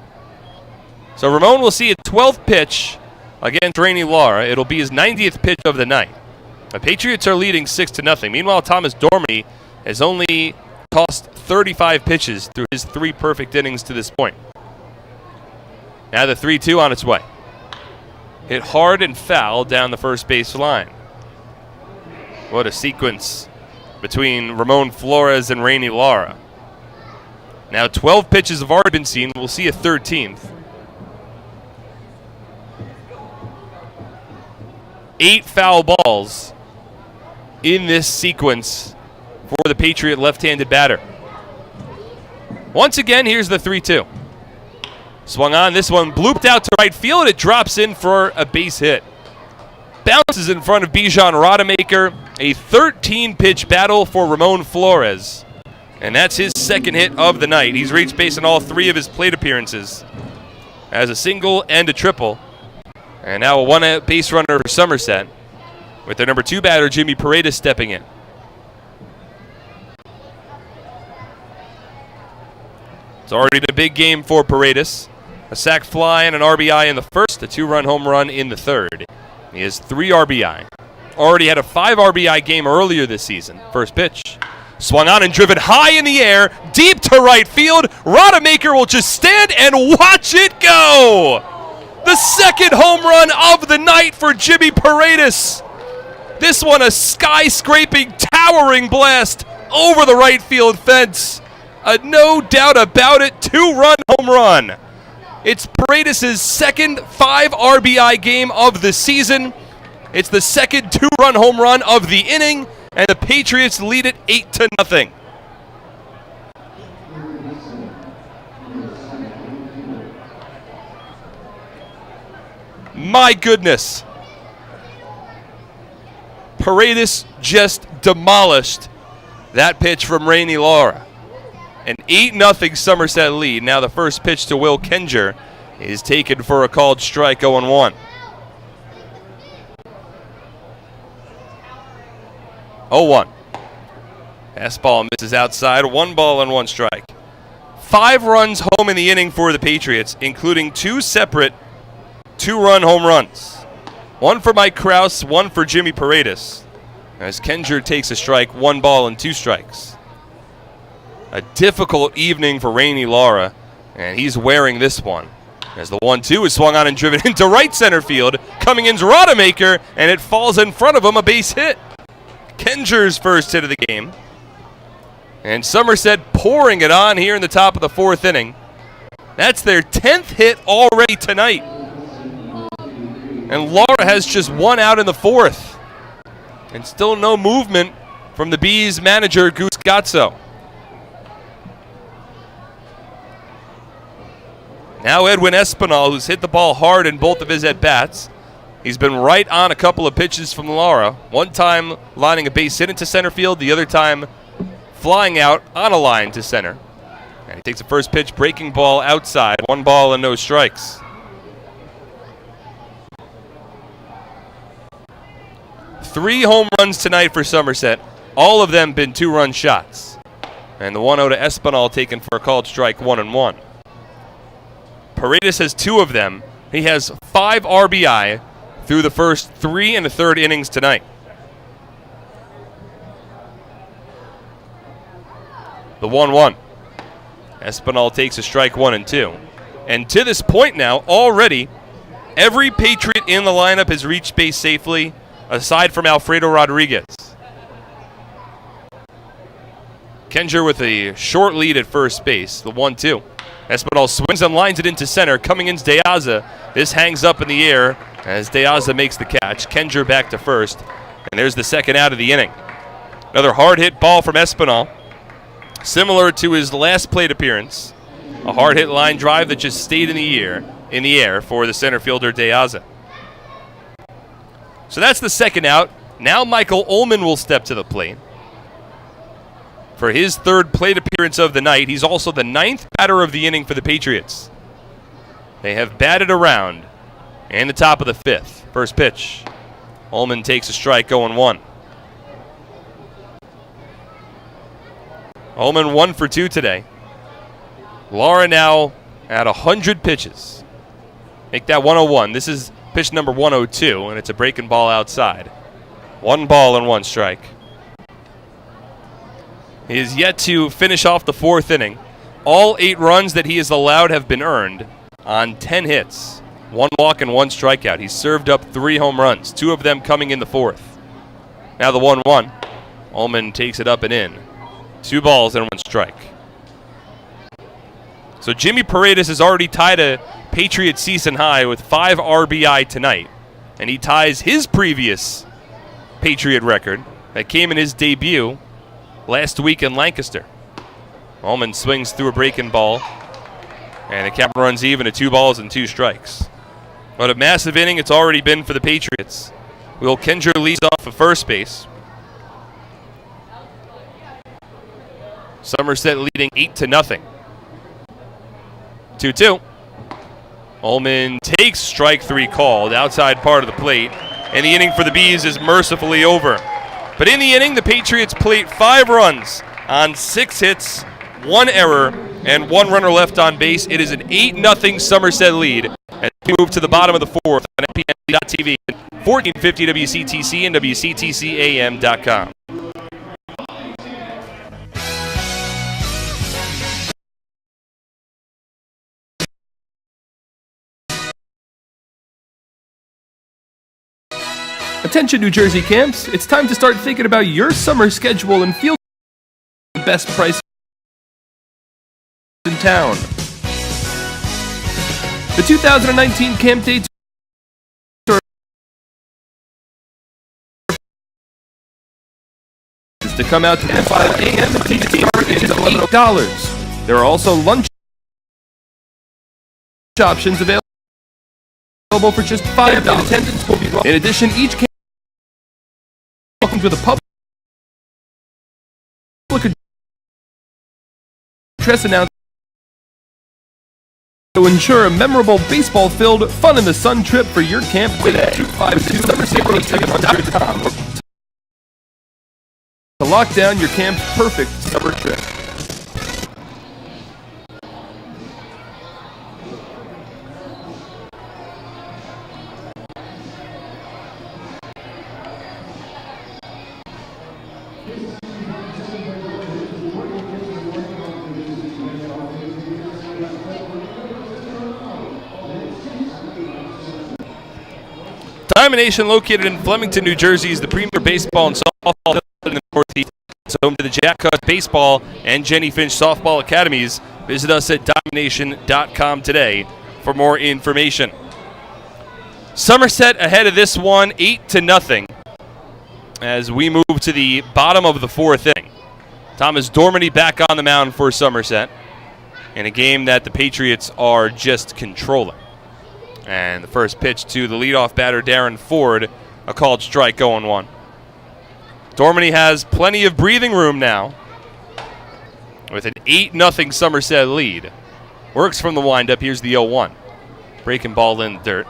So Ramon will see a 12th pitch against Rainey Lara. It'll be his 90th pitch of the night. The Patriots are leading 6-0. Meanwhile, Thomas Dormany has only tossed 35 pitches through his 3 perfect innings to this point. Now the 3-2 on its way. Hit hard and foul down the first base line. What a sequence between Ramon Flores and Rainey Lara. Now 12 pitches have already been seen. We'll see a 13th. 8 foul balls in this sequence for the Patriot left-handed batter. Once again, here's the 3-2. Swung on, this one blooped out to right field. It drops in for a base hit. Bounces in front of Bijan Rodemaker. A 13-pitch battle for Ramon Flores. And that's his second hit of the night. He's reached base in all 3 of his plate appearances. As a single and a triple. And now a 1 base runner for Somerset, with their number 2 batter, Jimmy Paredes, stepping in. It's already been a big game for Paredes. A sac fly and an RBI in the first, a 2-run home run in the third. He has 3 RBI. Already had a 5 RBI game earlier this season. First pitch. Swung on and driven high in the air, deep to right field. Rodemaker will just stand and watch it go. The second home run of the night for Jimmy Paredes. This one a skyscraping, towering blast over the right field fence. No doubt about it, 2-run home run. It's Paredes' second 5 RBI game of the season. It's the second 2-run home run of the inning, and the Patriots lead it 8-0. My goodness. Paredes just demolished that pitch from Rainey Lara. An 8-0 Somerset lead. Now the first pitch to Will Kenger is taken for a called strike, 0-1. 0-1. Fastball misses outside. 1 ball and 1 strike. 5 runs home in the inning for the Patriots, including 2 separate 2-run home runs. 1 for Mike Krause, 1 for Jimmy Paredes. As Kenger takes a strike, 1 ball and 2 strikes. A difficult evening for Rainey Lara, and he's wearing this one. As the 1-2 is swung on and driven into right center field, coming in's Rodemaker, and it falls in front of him, a base hit. Kenger's first hit of the game. And Somerset pouring it on here in the top of the 4th inning. That's their 10th hit already tonight. And Lara has just 1 out in the 4th. And still no movement from the Bees manager, Goose Gatso. Now Edwin Espinal, who's hit the ball hard in both of his at-bats. He's been right on a couple of pitches from Lara. One time lining a base hit into center field, the other time flying out on a line to center. And he takes the first pitch, breaking ball outside. 1 ball and no strikes. 3 home runs tonight for Somerset. All of them been 2-run shots. And the 1-0 to Espinal taken for a called strike, 1-1. Paredes has 2 of them. He has 5 RBI through the first 3 1/3 innings tonight. The 1-1. Espinal takes a strike, 1 and 2. And to this point now, already, every Patriot in the lineup has reached base safely, aside from Alfredo Rodriguez. Kenger with a short lead at first base, the 1-2. Espinal swings and lines it into center. Coming in De Aza. This hangs up in the air as De Aza makes the catch. Kenger back to first. And there's the second out of the inning. Another hard hit ball from Espinal. Similar to his last plate appearance. A hard hit line drive that just stayed in the air for the center fielder De Aza. So that's the second out. Now Michael Ullman will step to the plate for his 3rd plate appearance of the night. He's also the 9th batter of the inning for the Patriots. They have batted around in the top of the 5th. First pitch. Ullman takes a strike, 0-1. Ullman 1 for 2 today. Lara now at 100 pitches. Make that 101. This is pitch number 102, and it's a breaking ball outside. 1 ball and 1 strike. He is yet to finish off the 4th inning. All 8 runs that he has allowed have been earned on 10 hits. 1 walk and 1 strikeout. He's served up 3 home runs, 2 of them coming in the 4th. Now the 1-1. Ullman takes it up and in. 2 balls and 1 strike. So Jimmy Paredes has already tied a Patriot season high with 5 RBI tonight. And he ties his previous Patriot record that came in his debut last week in Lancaster. Ullman swings through a breaking ball. And the count runs even at 2 balls and 2 strikes. What a massive inning it's already been for the Patriots. Will Kenger leads off of first base. Somerset leading 8-0. 2-2. Ullman takes strike 3 called, outside part of the plate, and the inning for the Bees is mercifully over. But in the inning, the Patriots plate 5 runs on 6 hits, 1 error, and 1 runner left on base. It is an 8-0 Somerset lead as we move to the bottom of the 4th on SPN.TV, 1450 WCTC and WCTCAM.com. Attention New Jersey camps, it's time to start thinking about your summer schedule and feel the best price in town. The 2019 camp dates are to come out to 5 a.m. and teach the market is $8. There are also lunch options available for just $5. Attendance will be welcome. In addition, each camp welcomes with a public address announcement to ensure a memorable baseball-filled, fun-in-the-sun trip for your camp today. 252-SomersetPatriots.com to lock down your camp's perfect summer trip. Diamond located in Flemington, New Jersey, is the premier baseball and softball in the Northeast. It's home to the Jack Cuss Baseball and Jenny Finch Softball Academies. Visit us at diamondnation.com today for more information. Somerset ahead of this one, 8-0, as we move to the bottom of the 4th inning. Thomas Dormady back on the mound for Somerset in a game that the Patriots are just controlling. And the first pitch to the leadoff batter, Darren Ford, a called strike, 0-1. Dormady has plenty of breathing room now with an 8-0 Somerset lead. Works from the windup. Here's the 0-1. Breaking ball in the dirt.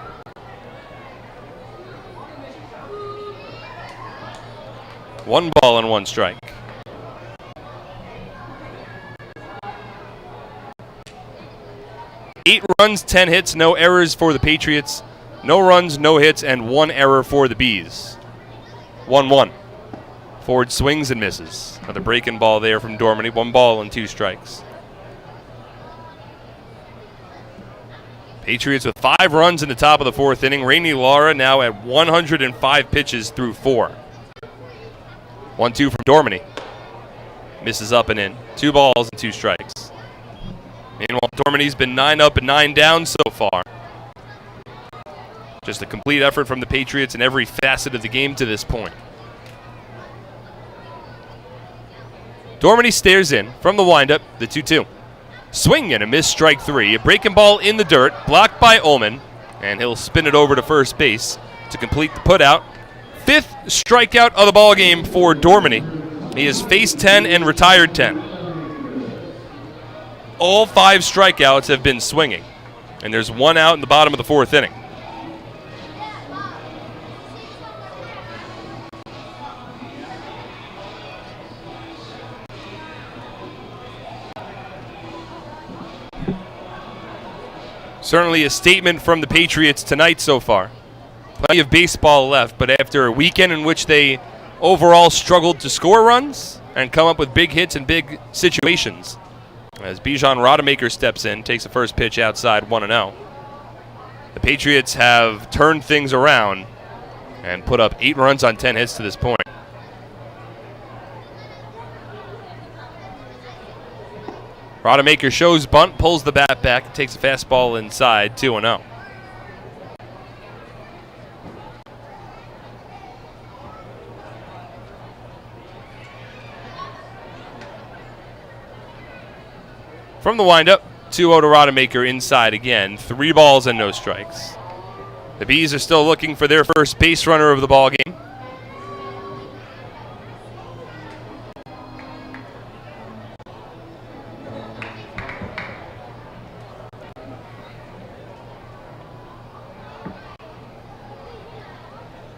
1 ball and 1 strike. Eight runs, 10 hits, no errors for the Patriots. No runs, no hits, and 1 error for the Bees. 1-1. Ford swings and misses. Another breaking ball there from Dormany. 1 ball and 2 strikes. Patriots with 5 runs in the top of the 4th inning. Rainey Lara now at 105 pitches through 4. 1-2 from Dormany. Misses up and in. 2 balls and 2 strikes. Meanwhile, Dormany's been 9 up and 9 down so far. Just a complete effort from the Patriots in every facet of the game to this point. Dormany stares in from the windup, the 2-2. Swing and a miss, strike 3. A breaking ball in the dirt, blocked by Ullman, and he'll spin it over to first base to complete the putout. 5th strikeout of the ball game for Dormany. He has faced 10 and retired 10. All 5 strikeouts have been swinging, and there's 1 out in the bottom of the 4th inning. Certainly a statement from the Patriots tonight so far. Plenty of baseball left, but after a weekend in which they overall struggled to score runs and come up with big hits in big situations, as Bijan Rodemaker steps in, takes the first pitch outside, 1-0. The Patriots have turned things around and put up 8 runs on 10 hits to this point. Rodemaker shows bunt, pulls the bat back, takes a fastball inside, 2-0. From the windup, 2-0 to Rodemaker inside again, 3 balls and no strikes. The Bees are still looking for their first base runner of the ball game.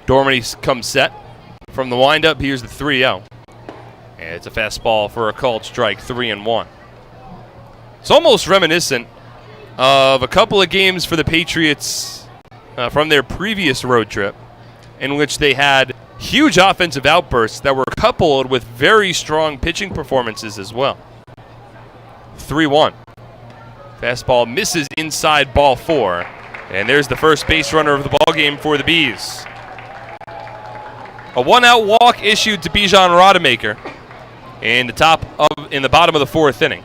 Dormany comes set. From the windup, here's the 3-0. And it's a fastball for a called strike, 3-1. It's almost reminiscent of a couple of games for the Patriots from their previous road trip, in which they had huge offensive outbursts that were coupled with very strong pitching performances as well. 3-1. Fastball misses inside, ball 4. And there's the first base runner of the ball game for the Bees. A 1-out walk issued to Bijan Rodemaker in the bottom of the 4th inning.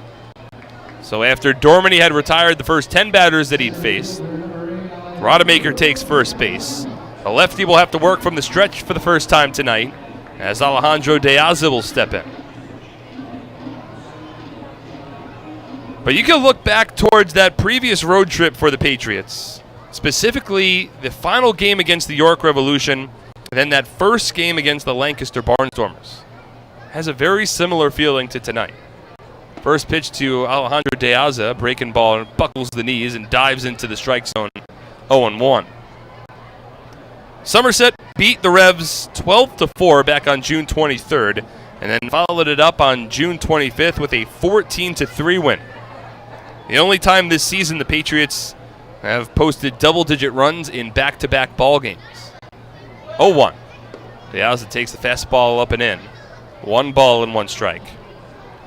So after Dormany had retired the first 10 batters that he'd faced, Rodemaker takes first base. The lefty will have to work from the stretch for the first time tonight, as Alejandro De Aza will step in. But you can look back towards that previous road trip for the Patriots, specifically the final game against the York Revolution, and then that first game against the Lancaster Barnstormers. Has a very similar feeling to tonight. First pitch to Alejandro De Aza, breaking ball, buckles the knees and dives into the strike zone, 0-1. Somerset beat the Revs 12-4 back on June 23rd, and then followed it up on June 25th with a 14-3 win. The only time this season the Patriots have posted double-digit runs in back-to-back ball games. 0-1. De Aza takes the fastball up and in. 1 ball and 1 strike.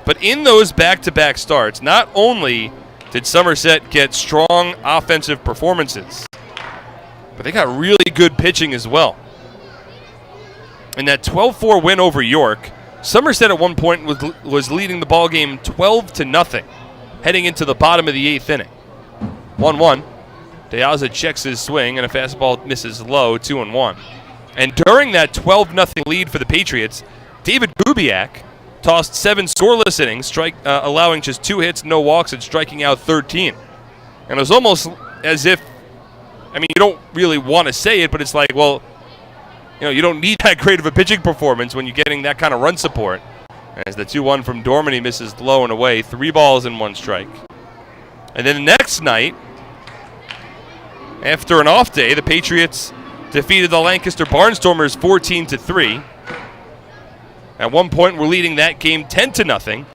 But in those back-to-back starts, not only did Somerset get strong offensive performances, but they got really good pitching as well. In that 12-4 win over York, Somerset at one point was leading the ball game 12-0, heading into the bottom of the 8th inning. 1-1. De Aza checks his swing, and a fastball misses low, 2-1. And during that 12-0 lead for the Patriots, David Kubiak tossed 7 scoreless innings, allowing just 2 hits, no walks, and striking out 13. And it was almost as if, you don't really want to say it, but it's like, well, you don't need that great of a pitching performance when you're getting that kind of run support. As the 2-1 from Dormany misses low and away, 3 balls and 1 strike. And then the next night, after an off day, the Patriots defeated the Lancaster Barnstormers 14-3. At one point, we're leading that game 10-0,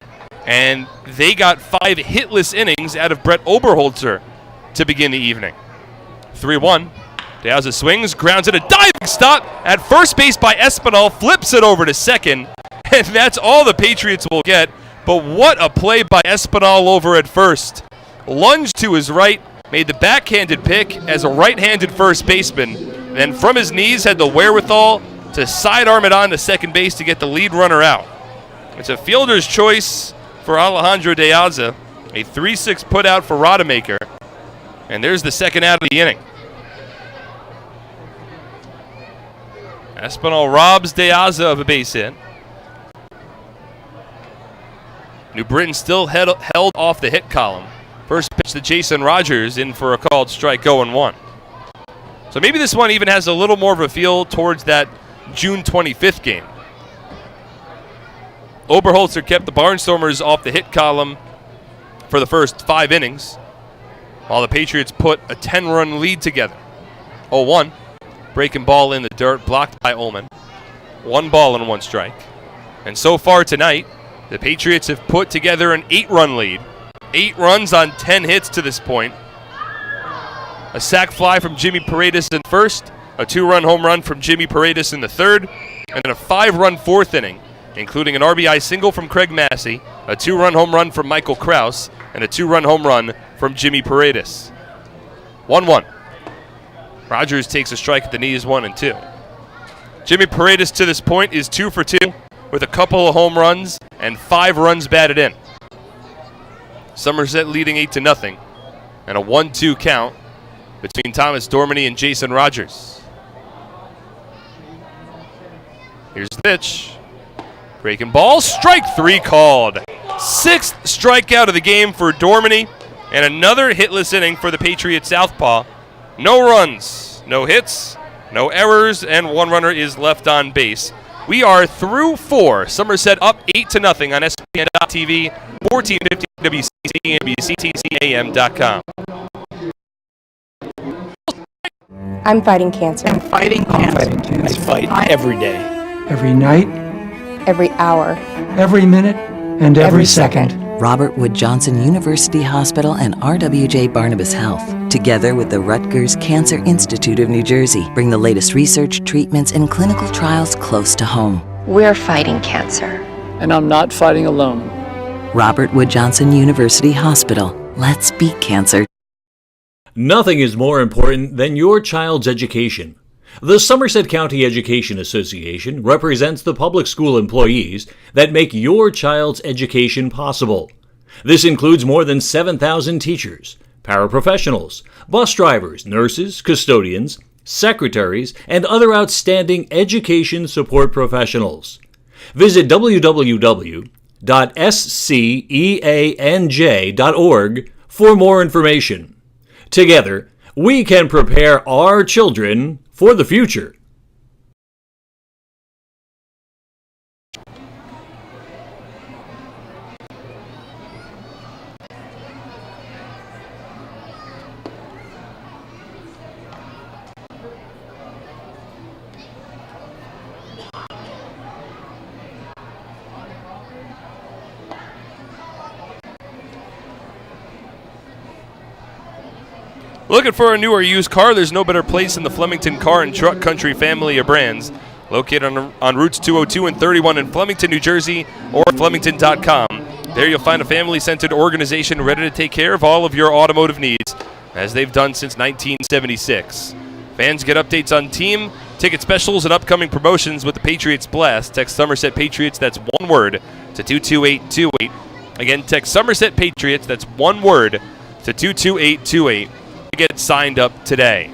and they got 5 hitless innings out of Brett Oberholzer to begin the evening. 3-1. De Aza swings, grounds it, a diving stop at first base by Espinal, flips it over to second, and that's all the Patriots will get. But what a play by Espinal over at first. Lunged to his right, made the backhanded pick as a right-handed first baseman, then from his knees had the wherewithal to sidearm it on to second base to get the lead runner out. It's a fielder's choice for Alejandro De Aza, a 3-6 putout for Rodemaker, and there's the second out of the inning. Espinal robs De Aza of a base hit. New Britain still held off the hit column. First pitch to Jason Rogers, in for a called strike, 0-1. So maybe this one even has a little more of a feel towards that June 25th game. Oberholzer kept the Barnstormers off the hit column for the first 5 innings, while the Patriots put a 10-run lead together. 0-1. Breaking ball in the dirt, blocked by Ullman. 1 ball and 1 strike. And so far tonight, the Patriots have put together an 8-run lead. 8 runs on 10 hits to this point. A sac fly from Jimmy Paredes in first, a 2-run home run from Jimmy Paredes in the third, and then a 5-run 4th inning, including an RBI single from Craig Massey, a 2-run home run from Michael Krause, and a 2-run home run from Jimmy Paredes. 1-1. Rogers takes a strike at the knees, 1-2. Jimmy Paredes to this point is 2 for 2 with a couple of home runs and 5 runs batted in. Somerset leading 8-0, and a 1-2 count between Thomas Dormany and Jason Rogers. Here's the pitch. Breaking ball, strike 3 called. 6th strikeout of the game for Dormany, and another hitless inning for the Patriots southpaw. No runs, no hits, no errors, and 1 runner is left on base. We are through 4. Somerset up 8-0 on SPN.TV, 1450 WCC and WCTCAM.com. I'm fighting cancer. I'm fighting cancer. I Fight every day. Every night, Every hour. every minute, and every second. Robert Wood Johnson University Hospital and RWJ Barnabas Health, together with the Rutgers Cancer Institute of New Jersey, bring the latest research, treatments, and clinical trials close to home. We're fighting cancer. And I'm not fighting alone. Robert Wood Johnson University Hospital. Let's beat cancer. Nothing is more important than your child's education. The Somerset County Education Association represents the public school employees that make your child's education possible. This includes more than 7,000 teachers, paraprofessionals, bus drivers, nurses, custodians, secretaries, and other outstanding education support professionals. Visit www.sceanj.org for more information. Together, we can prepare our children for the future. Looking for a new or used car? There's no better place in the Flemington Car and Truck Country family of brands. Located on routes 202 and 31 in Flemington, New Jersey, or at Flemington.com. There you'll find a family-centered organization ready to take care of all of your automotive needs, as they've done since 1976. Fans get updates on team, ticket specials, and upcoming promotions with the Patriots Blast. Text Somerset Patriots, that's one word, to 22828. Again, text Somerset Patriots, that's one word, to 22828. Get signed up today.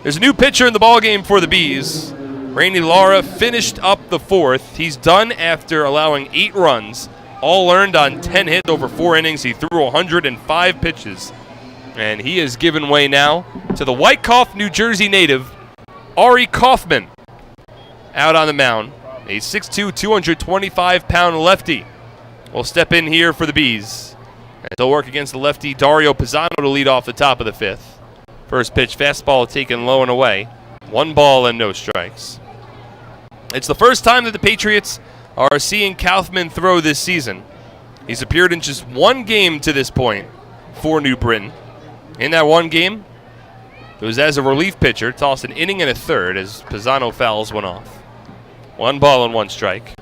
There's a new pitcher in the ballgame for the Bees. Randy Lara finished up the 4th. He's done after allowing 8 runs, all earned on 10 hits over 4 innings. He threw 105 pitches, and he is given way now to the Wyckoff, New Jersey native, Ari Kaufman, out on the mound. A 6'2", 225-pound lefty will step in here for the Bees. And they'll work against the lefty Dario Pisano to lead off the top of the 5th. First pitch, fastball taken low and away. 1 ball and no strikes. It's the first time that the Patriots are seeing Kaufman throw this season. He's appeared in just one game to this point for New Britain. In that one game, it was as a relief pitcher, tossed an inning and a third as Pisano fouls went off. 1 ball and 1 strike.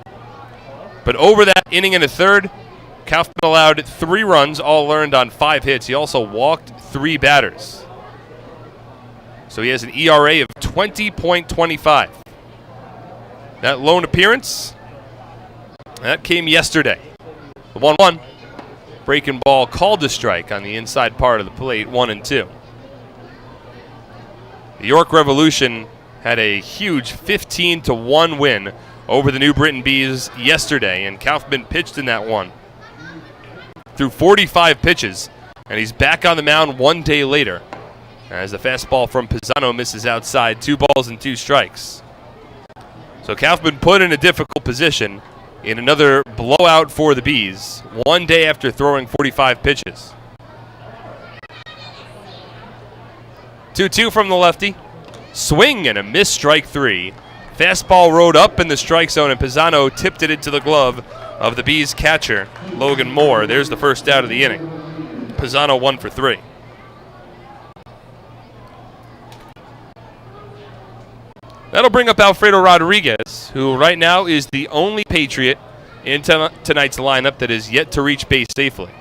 But over that inning and a third, Kaufman allowed 3 runs, all earned on 5 hits. He also walked 3 batters. So he has an ERA of 20.25. That lone appearance, that came yesterday. The 1-1. Breaking ball called to strike on the inside part of the plate, 1-2. The York Revolution had a huge 15-1 win over the New Britain Bees yesterday, and Kaufman pitched in that one. Threw 45 pitches, and he's back on the mound 1 day later as the fastball from Pisano misses outside, 2 balls and 2 strikes. So Kaufman put in a difficult position in another blowout for the Bees 1 day after throwing 45 pitches. 2-2 from the lefty. Swing and a miss, strike 3. Fastball rode up in the strike zone, and Pisano tipped it into the glove of the Bees catcher, Logan Moore. There's the first out of the inning. Pisano 1 for 3. That'll bring up Alfredo Rodriguez, who right now is the only Patriot in tonight's lineup that is yet to reach base safely.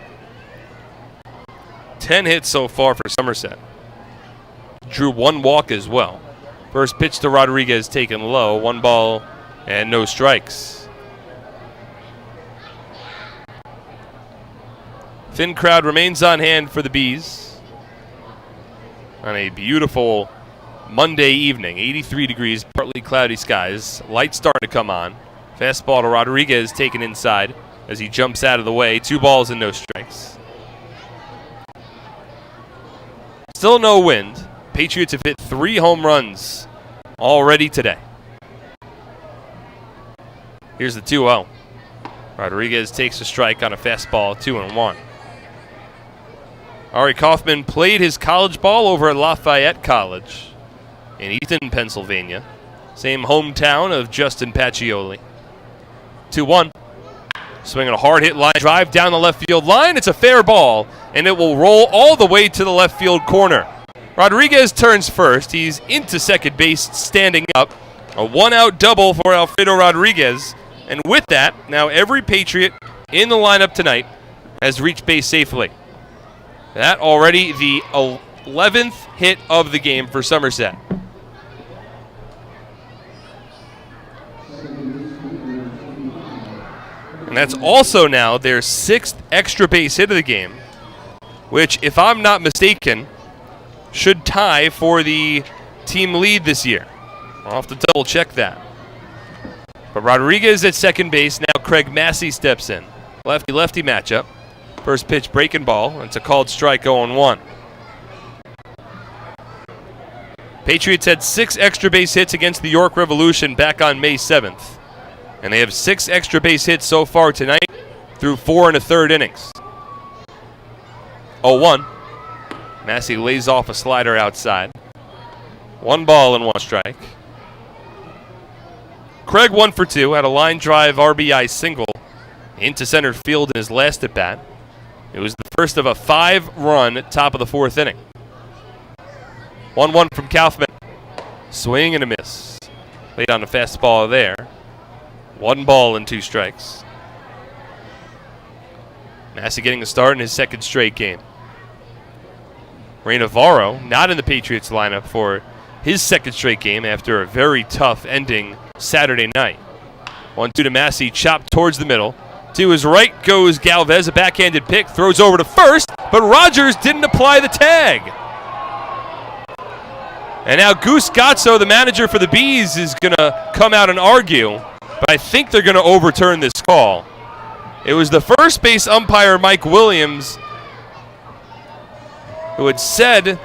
10 hits so far for Somerset. Drew 1 walk as well. First pitch to Rodriguez taken low, 1 ball and no strikes. Thin crowd remains on hand for the Bees on a beautiful Monday evening. 83 degrees, partly cloudy skies. Lights starting to come on. Fastball to Rodriguez taken inside as he jumps out of the way. 2 balls and no strikes. Still no wind. Patriots have hit 3 home runs already today. Here's the 2-0. Rodriguez takes a strike on a fastball, 2-1. Ari Kaufman played his college ball over at Lafayette College in Easton, Pennsylvania. Same hometown of Justin Pacioli. 2-1. Swinging a hard hit line drive down the left field line. It's a fair ball, and it will roll all the way to the left field corner. Rodriguez turns first. He's into second base, standing up. A 1-out double for Alfredo Rodriguez. And with that, now every Patriot in the lineup tonight has reached base safely. That already the 11th hit of the game for Somerset. And that's also now their 6th extra base hit of the game, which, if I'm not mistaken, should tie for the team lead this year. I'll have to double check that. But Rodriguez at second base. Now Craig Massey steps in. Lefty-lefty matchup. First pitch breaking ball. It's a called strike, 0-1. Patriots had 6 extra base hits against the York Revolution back on May 7th. And they have 6 extra base hits so far tonight through 4 1/3 innings. 0-1. Massey lays off a slider outside. 1 ball and 1 strike. Craig 1 for 2, had a line drive RBI single into center field in his last at bat. It was the first of a 5-run top of the 4th inning. 1-1 from Kaufman. Swing and a miss. Laid on a fastball there. 1 ball and 2 strikes. Massey getting a start in his 2nd straight game. Ray Navarro not in the Patriots lineup for his 2nd straight game after a very tough ending Saturday night. 1-2 to Massey, chopped towards the middle. To his right goes Galvez, a backhanded pick, throws over to first, but Rogers didn't apply the tag. And now Goose Gazzo, the manager for the Bees, is going to come out and argue, but I think they're going to overturn this call. It was the first base umpire, Mike Williams, who had said,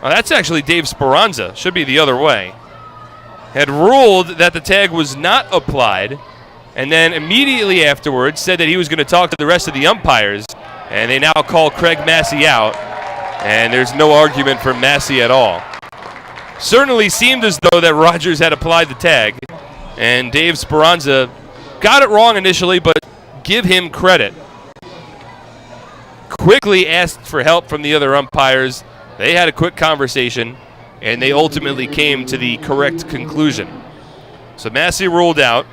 oh, that's actually Dave Speranza, should be the other way, had ruled that the tag was not applied, and then immediately afterwards said that he was going to talk to the rest of the umpires, and they now call Craig Massey out, and there's no argument for Massey at all. Certainly seemed as though that Rogers had applied the tag, and Dave Speranza got it wrong initially, but give him credit. Quickly asked for help from the other umpires. They had a quick conversation, and they ultimately came to the correct conclusion. So Massey ruled out.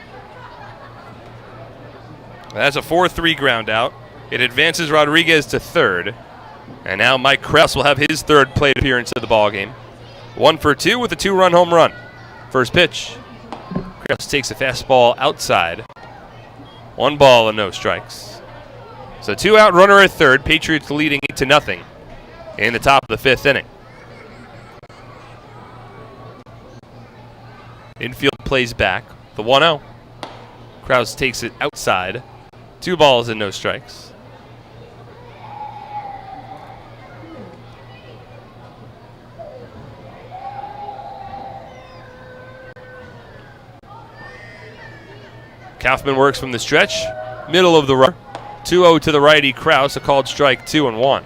That's a 4-3 ground out. It advances Rodriguez to third. And now Mike Krause will have his third plate appearance of the ballgame. 1 for 2 with a 2-run home run. First pitch. Krause takes a fastball outside. 1 ball and no strikes. So 2-out runner at third. Patriots leading 8-0 in the top of the 5th inning. Infield plays back. The 1-0. Krause takes it outside. 2 balls and no strikes. Kaufman works from the stretch. Middle of the run. 2-0 to the righty Krause. A called strike, 2-1.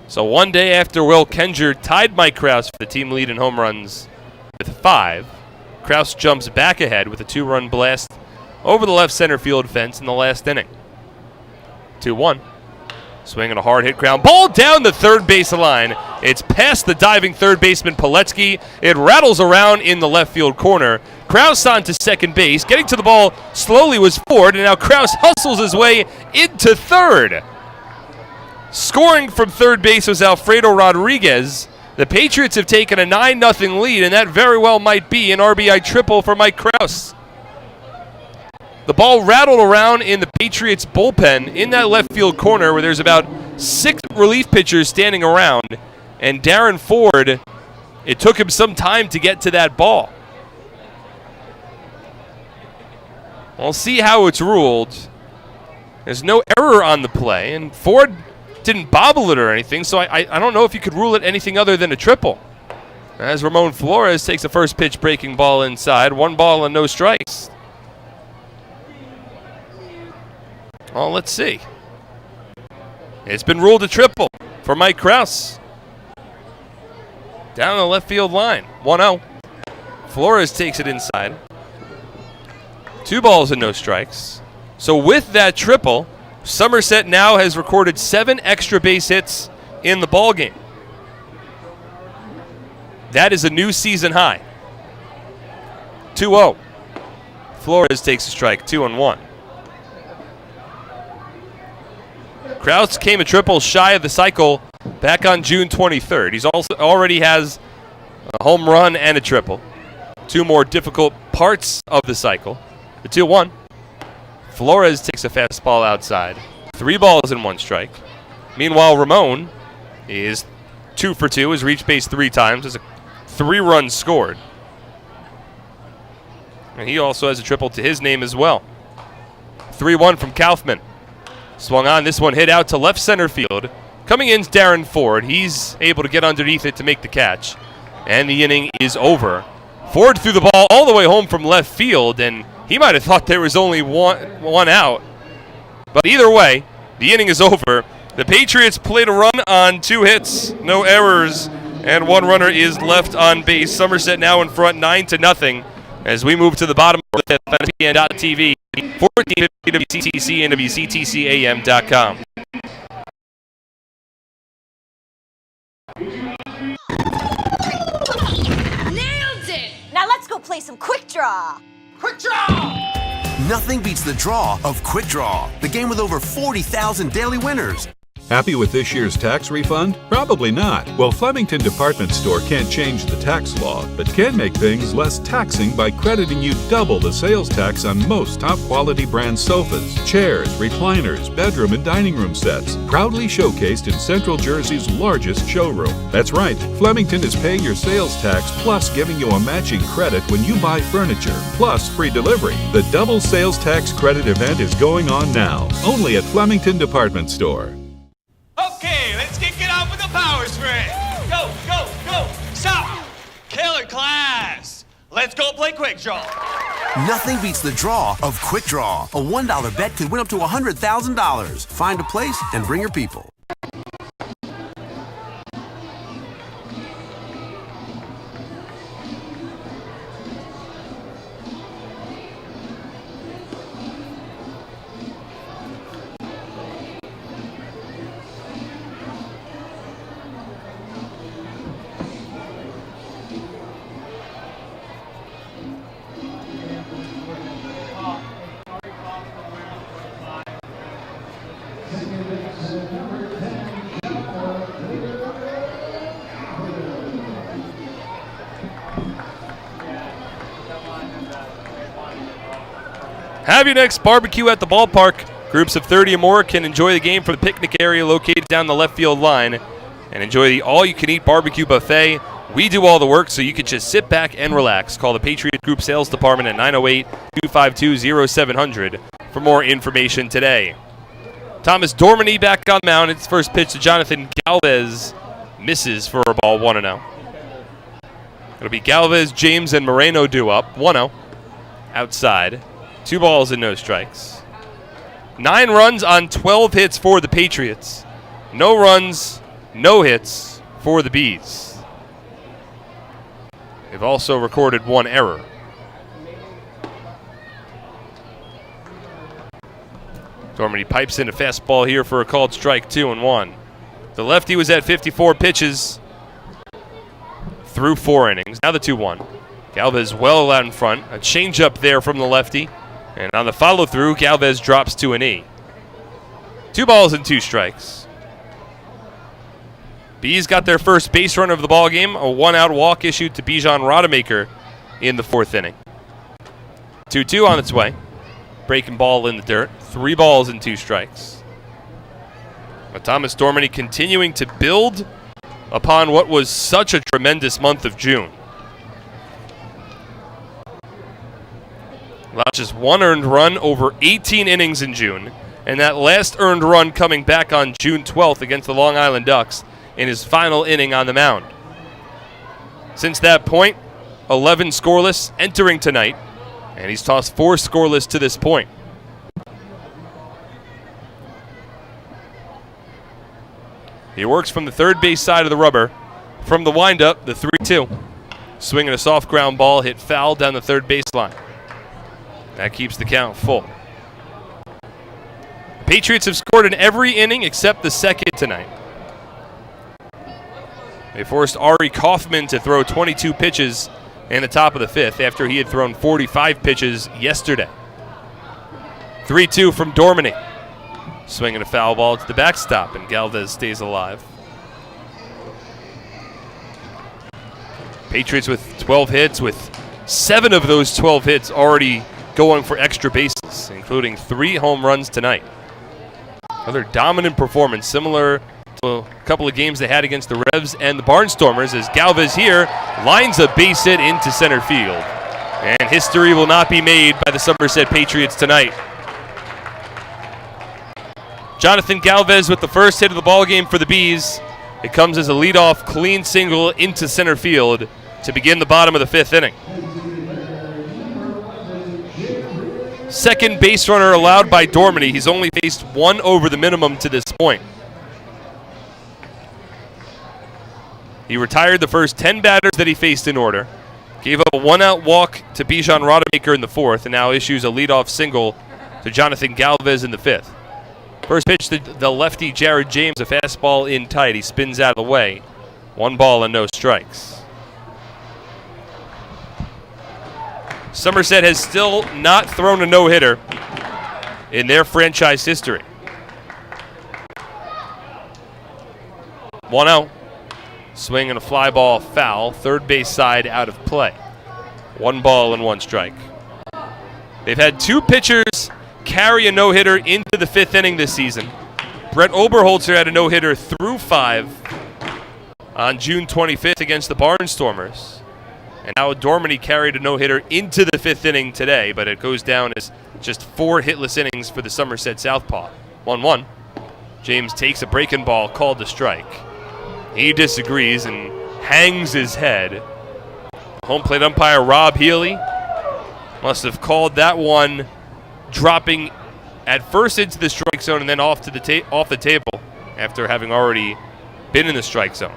So one day after Will Kenger tied Mike Krause for the team lead in home runs with 5, Krause jumps back ahead with a 2-run blast over the left center field fence in the last inning. 2-1. Swinging a hard hit ground ball down the third base line. It's past the diving third baseman Pilecki. It rattles around in the left field corner. Krause on to second base. Getting to the ball slowly was Ford, and now Krause hustles his way into third. Scoring from third base was Alfredo Rodriguez. The Patriots have taken a 9-0 lead, and that very well might be an RBI triple for Mike Krause. The ball rattled around in the Patriots bullpen in that left field corner where there's about 6 relief pitchers standing around. And Darren Ford, it took him some time to get to that ball. We'll see how it's ruled. There's no error on the play, and Ford didn't bobble it or anything, so I don't know if you could rule it anything other than a triple. As Ramon Flores takes the first pitch breaking ball inside, 1 ball and no strikes. Well, let's see. It's been ruled a triple for Mike Krause. Down the left field line, 1-0. Flores takes it inside. 2 balls and no strikes. So with that triple, Somerset now has recorded 7 extra base hits in the ballgame. That is a new season high. 2-0. Flores takes a strike, 2-1. Krause came a triple shy of the cycle back on June 23rd. He's also already has a home run and a triple. 2 more difficult parts of the cycle. The 2-1. Flores takes a fastball outside. 3 balls and 1 strike. Meanwhile, Ramon is 2 for 2, has reached base 3 times, has 3 runs scored. And he also has a triple to his name as well. 3-1 from Kaufman. Swung on, this one hit out to left center field. Coming in is Darren Ford. He's able to get underneath it to make the catch. And the inning is over. Ford threw the ball all the way home from left field, and he might have thought there was only one out. But either way, the inning is over. The Patriots played a run on 2 hits, no errors, and 1 runner is left on base. Somerset now in front 9-0 as we move to the bottom of the fifth on ESPN.TV, 1450 WCTC and WCTCAM.com. Nailed it! Now let's go play some Quick Draw. Quick Draw! Nothing beats the draw of Quick Draw, the game with over 40,000 daily winners. Happy with this year's tax refund? Probably not. Well, Flemington Department Store can't change the tax law, but can make things less taxing by crediting you double the sales tax on most top-quality brand sofas, chairs, recliners, bedroom and dining room sets, proudly showcased in Central Jersey's largest showroom. That's right, Flemington is paying your sales tax plus giving you a matching credit when you buy furniture, plus free delivery. The double sales tax credit event is going on now, only at Flemington Department Store. Okay, let's kick it off with a power sprint. Go, go, go. Stop. Killer class. Let's go play Quick Draw. Nothing beats the draw of Quick Draw. A $1 bet could win up to $100,000. Find a place and bring your people. Have your next barbecue at the ballpark. Groups of 30 or more can enjoy the game from the picnic area located down the left field line and enjoy the all-you-can-eat barbecue buffet. We do all the work, so you can just sit back and relax. Call the Patriot Group Sales Department at 908-252-0700 for more information today. Thomas Dormany back on the mound. It's first pitch to Jonathan Galvez. Misses for a ball, 1-0. It'll be Galvez, James, and Moreno due up. 1-0. Outside. 2 balls and no strikes. 9 runs on 12 hits for the Patriots. No runs, no hits for the Bees. They've also recorded 1 error. Dormany pipes in a fastball here for a called strike, 2-1. The lefty was at 54 pitches through 4 innings. Now the 2-1. Galvez well out in front. A changeup there from the lefty. And on the follow-through, Galvez drops to an E. 2 balls and 2 strikes. Bees got their first base run of the ballgame. A 1-out walk issued to Bijan Rodemaker in the 4th inning. 2-2 on its way. Breaking ball in the dirt. 3 balls and 2 strikes. But Thomas Dormany continuing to build upon what was such a tremendous month of June. Allowed just 1 earned run over 18 innings in June, and that last earned run coming back on June 12th against the Long Island Ducks in his final inning on the mound. Since that point, 11 scoreless entering tonight, and he's tossed 4 scoreless to this point. He works from the third base side of the rubber. From the windup, the 3-2. Swinging a soft ground ball, hit foul down the third baseline. That keeps the count full. The Patriots have scored in every inning except the second tonight. They forced Ari Kaufman to throw 22 pitches in the top of the 5th after he had thrown 45 pitches yesterday. 3-2 from Dormany. Swinging a foul ball to the backstop, and Galvez stays alive. Patriots with 12 hits, with 7 of those 12 hits already going for extra bases, including 3 home runs tonight. Another dominant performance, similar to a couple of games they had against the Revs and the Barnstormers, as Galvez here lines a base hit into center field. And history will not be made by the Somerset Patriots tonight. Jonathan Galvez with the first hit of the ballgame for the Bees. It comes as a leadoff clean single into center field to begin the bottom of the 5th inning. Second base runner allowed by Dormany. He's only faced 1 over the minimum to this point. He retired the first 10 batters that he faced in order. Gave up a 1-out walk to Bijan Rodemaker in the 4th, and now issues a leadoff single to Jonathan Galvez in the 5th. First pitch to the lefty Jared James, a fastball in tight. He spins out of the way. 1 ball and no strikes. Somerset has still not thrown a no-hitter in their franchise history. 1-0. Swing and a fly ball foul. Third base side out of play. 1 ball and 1 strike. They've had 2 pitchers carry a no-hitter into the 5th inning this season. Brett Oberholzer had a no-hitter through 5 on June 25th against the Barnstormers. And now Dormany carried a no-hitter into the 5th inning today, but it goes down as just 4 hitless innings for the Somerset Southpaw. 1-1. James takes a breaking ball, called to strike. He disagrees and hangs his head. Home plate umpire Rob Healy must have called that one dropping at first into the strike zone and then off the table after having already been in the strike zone.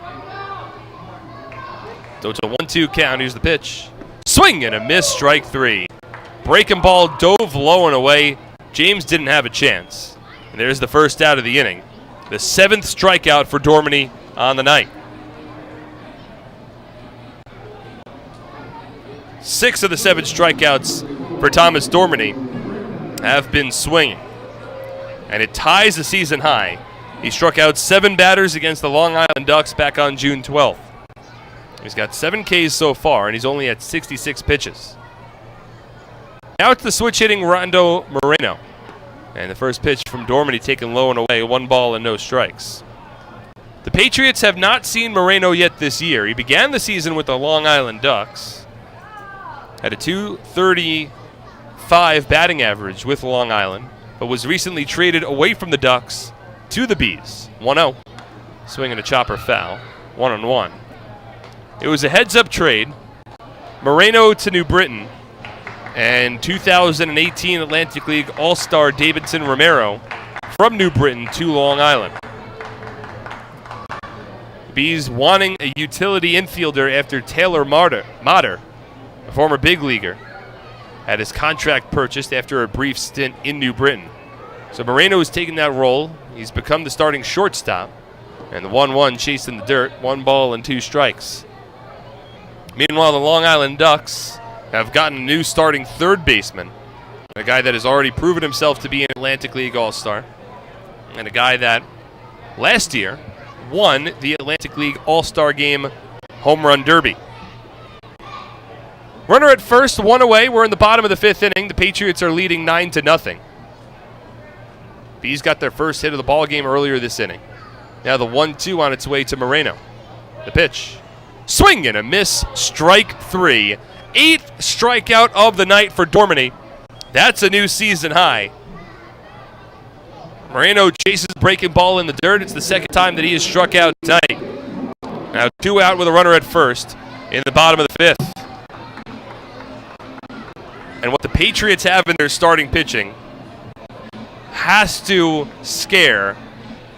So it's a 1-2 count. Here's the pitch. Swing and a miss, strike 3. Breaking ball dove low and away. James didn't have a chance. And there's the first out of the inning. The 7th strikeout for Dormany on the night. 6 of the 7 strikeouts for Thomas Dormany have been swinging. and it ties the season high. He struck out 7 batters against the Long Island Ducks back on June 12th. He's got 7 Ks so far, and he's only at 66 pitches. Now it's the switch-hitting Rondo Moreno. And the first pitch from Dormady taken low and away, 1 ball and no strikes. The Patriots have not seen Moreno yet this year. He began the season with the Long Island Ducks. Had a .235 batting average with Long Island, but was recently traded away from the Ducks to the Bees. 1-0. Swinging a chopper foul. 1-1. It was a heads-up trade. Moreno to New Britain. And 2018 Atlantic League All-Star Davidson Romero from New Britain to Long Island. Bees wanting a utility infielder after Taylor Mater, a former big leaguer, had his contract purchased after a brief stint in New Britain. So Moreno has taken that role. He's become the starting shortstop. And the 1-1 chasing the dirt, 1 ball and 2 strikes. Meanwhile, the Long Island Ducks have gotten a new starting third baseman, a guy that has already proven himself to be an Atlantic League All-Star, and a guy that last year won the Atlantic League All-Star Game Home Run Derby. Runner at first, 1 away. We're in the bottom of the 5th inning. The Patriots are leading 9-0. Bees got their first hit of the ball game earlier this inning. Now the 1-2 on its way to Moreno. The pitch. Swing and a miss. Strike 3. 8th strikeout of the night for Dormady. That's a new season high. Moreno chases breaking ball in the dirt. It's the second time that he has struck out tonight. Now 2 out with a runner at first in the bottom of the 5th. And what the Patriots have in their starting pitching has to scare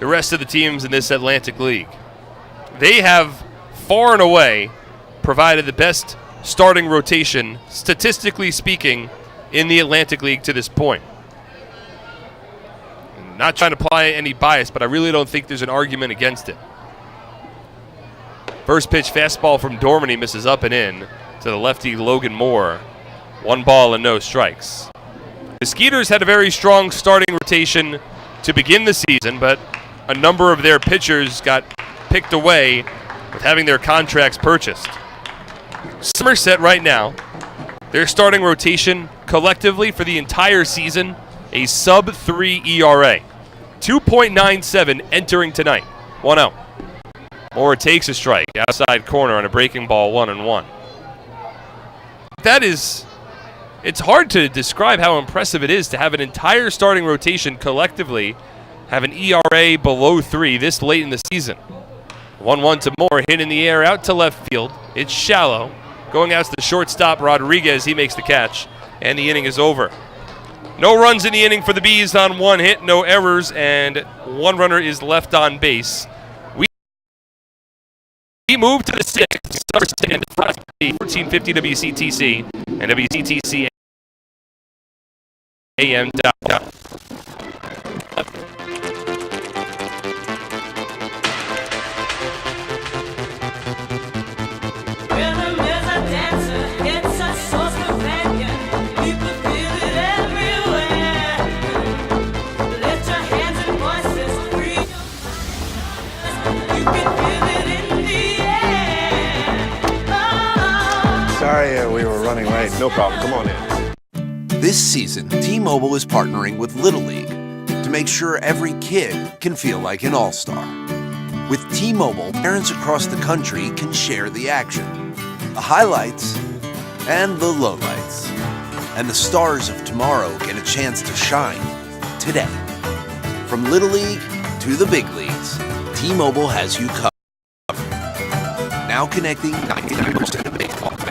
the rest of the teams in this Atlantic League. They have far and away provided the best starting rotation, statistically speaking, in the Atlantic League to this point. I'm not trying to apply any bias, but I really don't think there's an argument against it. First pitch fastball from Dormady misses up and in to the lefty Logan Moore. 1 ball and no strikes. The Skeeters had a very strong starting rotation to begin the season, but a number of their pitchers got picked away with having their contracts purchased. Somerset right now, their starting rotation collectively for the entire season, a sub-3 ERA. 2.97 entering tonight. 1-0. Moore takes a strike, outside corner on a breaking ball, 1-1. It's hard to describe how impressive it is to have an entire starting rotation collectively have an ERA below 3 this late in the season. 1-1 to Moore, hit in the air out to left field. It's shallow. Going out to the shortstop, Rodriguez. He makes the catch, and the inning is over. No runs in the inning for the Bees on 1 hit, no errors, and 1 runner is left on base. We move to the 6th. Somerset and 1450 WCTC and WCTC AM.com. Sorry, we were running late. No problem. Come on in. This season, T-Mobile is partnering with Little League to make sure every kid can feel like an all-star. With T-Mobile, parents across the country can share the action, the highlights, and the lowlights. And the stars of tomorrow get a chance to shine today. From Little League to the big leagues, T-Mobile has you covered. Now connecting 99% of baseball fans.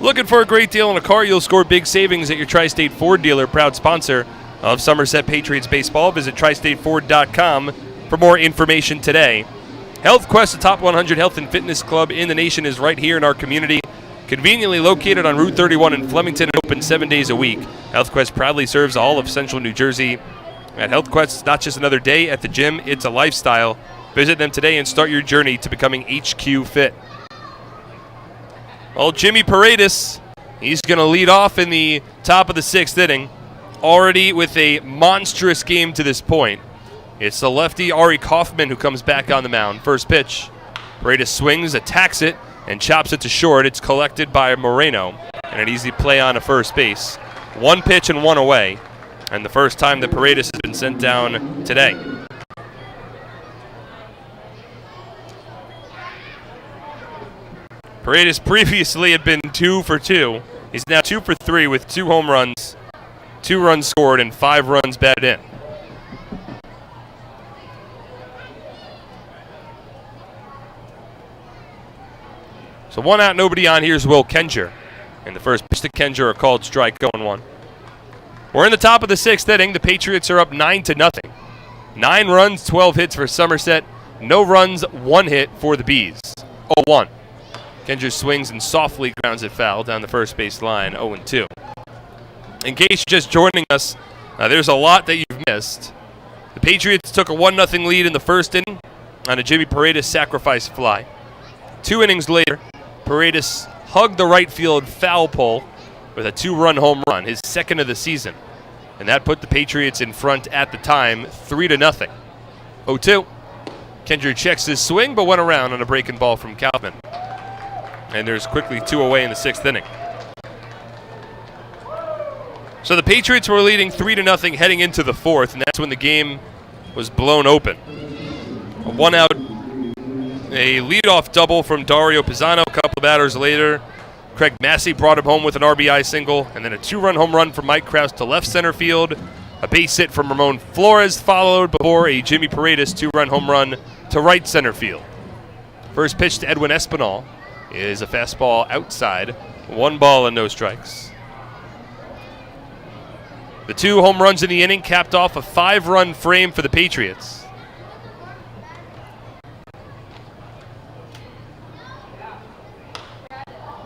Looking for a great deal on a car? You'll score big savings at your Tri-State Ford dealer, proud sponsor of Somerset Patriots baseball. Visit tristateford.com for more information today. HealthQuest, the top 100 health and fitness club in the nation, is right here in our community. Conveniently located on Route 31 in Flemington and open 7 days a week, HealthQuest proudly serves all of central New Jersey. At HealthQuest, it's not just another day at the gym, it's a lifestyle. Visit them today and start your journey to becoming HQ Fit. Well, Jimmy Paredes, he's going to lead off in the top of the 6th inning, already with a monstrous game to this point. It's the lefty Ari Kaufman who comes back on the mound. First pitch, Paredes swings, attacks it, and chops it to short. It's collected by Moreno, and an easy play on to first base. 1 pitch and 1 away, and the first time that Paredes has been sent down today. Paredes previously had been 2 for 2. He's now 2 for 3 with 2 home runs, 2 runs scored, and 5 runs batted in. So 1 out, nobody on. Here's Will Kenger. And the first pitch to Kenger, a called strike, going 1. We're in the top of the 6th inning. The Patriots are up 9-0. 9 runs, 12 hits for Somerset. No runs, 1 hit for the Bees. 0-1. Kenger swings and softly grounds it foul down the first base line, 0-2. In case you're just joining us, there's a lot that you've missed. The Patriots took a 1-0 lead in the first inning on a Jimmy Paredes sacrifice fly. 2 innings later, Paredes hugged the right field foul pole with a 2-run home run, his 2nd of the season. And that put the Patriots in front at the time, 3-0. 0-2. Kenger checks his swing, but went around on a breaking ball from Kaufman. And there's quickly 2 away in the 6th inning. So the Patriots were leading 3-0 heading into the 4th, and that's when the game was blown open. A 1-out, a leadoff double from Dario Pisano. A couple of batters later, Craig Massey brought him home with an RBI single, and then a 2-run home run from Mike Krause to left center field. A base hit from Ramon Flores followed before a Jimmy Paredes 2-run home run to right center field. First pitch to Edwin Espinal is a fastball outside. 1 ball and no strikes. The 2 home runs in the inning capped off a 5-run frame for the Patriots.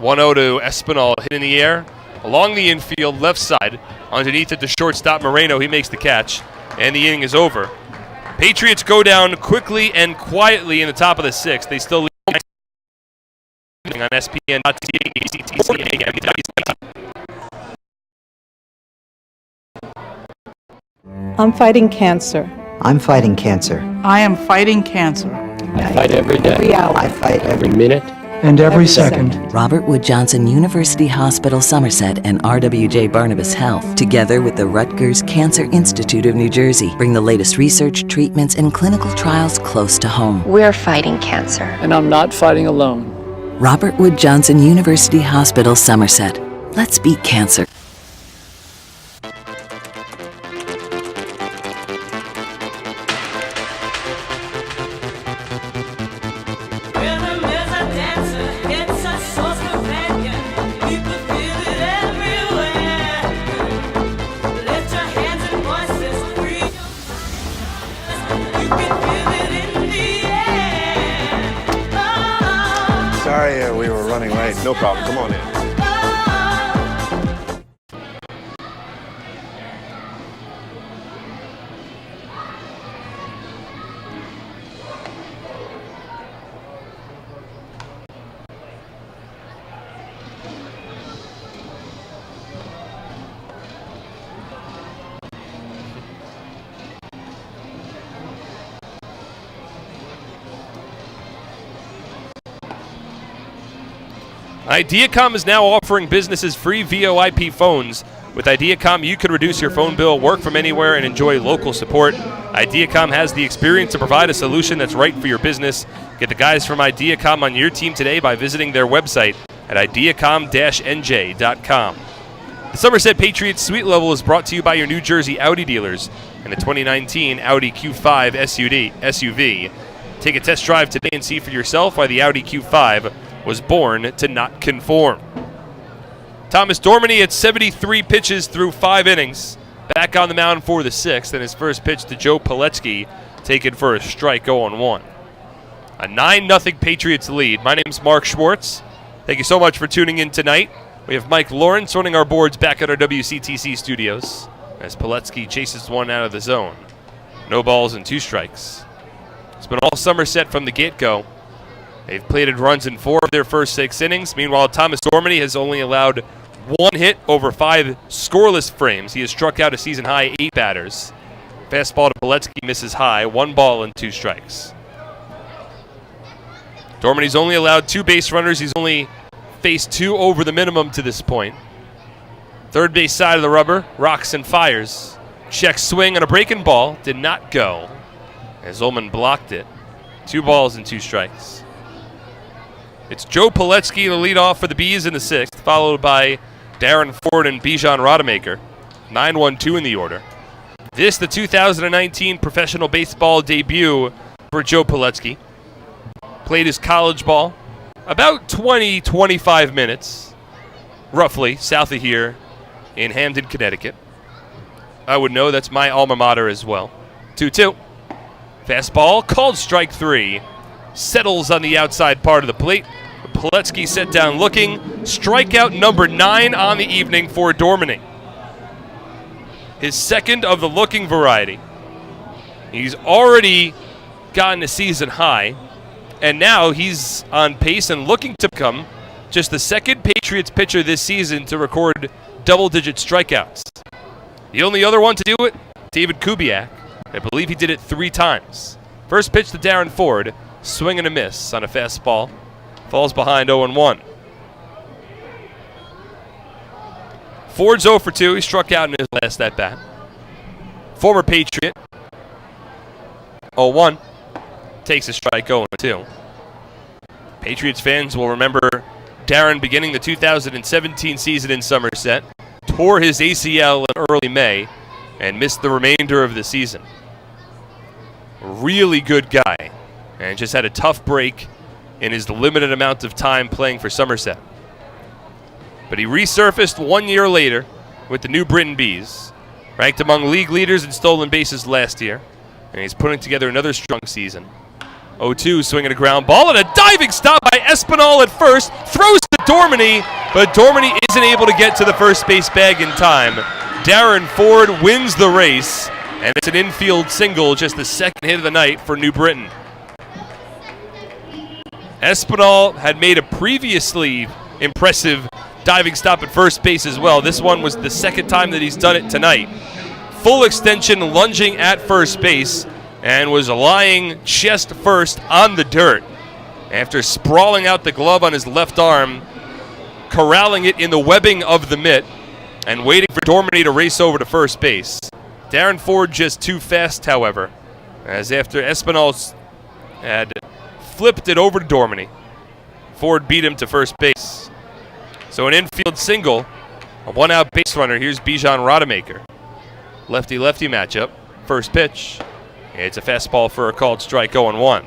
(1-0) to Espinal, hit in the air along the infield left side. Underneath it, the shortstop Moreno, he makes the catch, and the inning is over. Patriots go down quickly and quietly in the top of the 6th. They still lead on SPN.TV. I'm fighting cancer. I'm fighting cancer. I am fighting cancer. I fight every day. Every hour. I fight every minute. And every second. Robert Wood Johnson University Hospital Somerset and RWJ Barnabas Health, together with the Rutgers Cancer Institute of New Jersey, bring the latest research, treatments, and clinical trials close to home. We're fighting cancer. And I'm not fighting alone. Robert Wood Johnson University Hospital Somerset. Let's beat cancer. Sorry, we were running late. No problem. Come on in. Ideacom is now offering businesses free VoIP phones. With Ideacom, you can reduce your phone bill, work from anywhere, and enjoy local support. Ideacom has the experience to provide a solution that's right for your business. Get the guys from Ideacom on your team today by visiting their website at ideacom-nj.com. The Somerset Patriots Suite Level is brought to you by your New Jersey Audi dealers and the 2019 Audi Q5 SUV. Take a test drive today and see for yourself why the Audi Q5 was born to not conform. Thomas Dormany at 73 pitches through 5 innings. back on the mound for the 6th, and his first pitch to Joe Pilecki, taken for a strike, 0-1. A 9-0 Patriots lead. My name's Mark Schwartz. Thank you so much for tuning in tonight. We have Mike Lawrence running our boards back at our WCTC studios as Pilecki chases one out of the zone. No balls and 2 strikes. It's been all Somerset from the get-go. They've plated runs in 4 of their first 6 innings. Meanwhile, Thomas Dormady has only allowed 1 hit over 5 scoreless frames. He has struck out a season-high 8 batters. Fastball to Pilecki misses high. 1 ball and 2 strikes. Dormady's only allowed 2 base runners. He's only faced 2 over the minimum to this point. Third base side of the rubber, rocks and fires. Check swing on a breaking ball, did not go, as Ullman blocked it. 2 balls and 2 strikes. It's Joe Pilecki, the leadoff for the Bees in the 6th, followed by Darren Ford and Bijan Rademacher. 9-1-2 in the order. This, the 2019 professional baseball debut for Joe Pilecki. Played his college ball about 20-25 minutes, roughly, south of here in Hamden, Connecticut. I would know, that's my alma mater as well. 2-2. Fastball, called strike 3. Settles on the outside part of the plate. Pilecki set down looking. Strikeout number 9 on the evening for Dormady. His second of the looking variety. He's already gotten a season high, and now he's on pace and looking to become just the second Patriots pitcher this season to record double-digit strikeouts. The only other one to do it, David Kubiak. I believe he did it 3 times. First pitch to Darren Ford, swing and a miss on a fastball. Falls behind 0-1. Ford's 0 for 2. He struck out in his last at-bat. Former Patriot. 0-1. Takes a strike, 0-2. Patriots fans will remember Darren beginning the 2017 season in Somerset. Tore his ACL in early May and missed the remainder of the season. Really good guy, and just had a tough break in his limited amount of time playing for Somerset. But he resurfaced 1 year later with the New Britain Bees, ranked among league leaders in stolen bases last year, and he's putting together another strong season. 0-2, swinging a ground ball, and a diving stop by Espinal at first, throws to Dormady, but Dormady isn't able to get to the first base bag in time. Darren Ford wins the race, and it's an infield single, just the second hit of the night for New Britain. Espinal had made a previously impressive diving stop at first base as well. This one was the second time that he's done it tonight. Full extension, lunging at first base, and was lying chest first on the dirt after sprawling out the glove on his left arm, corralling it in the webbing of the mitt, and waiting for Dormady to race over to first base. Darren Ford just too fast, however, as after Espinal had flipped it over to Dormady, Ford beat him to first base. So an infield single, a 1-out base runner. Here's Bijan Rademacher. Lefty-lefty matchup. First pitch. It's a fastball for a called strike, 0-1.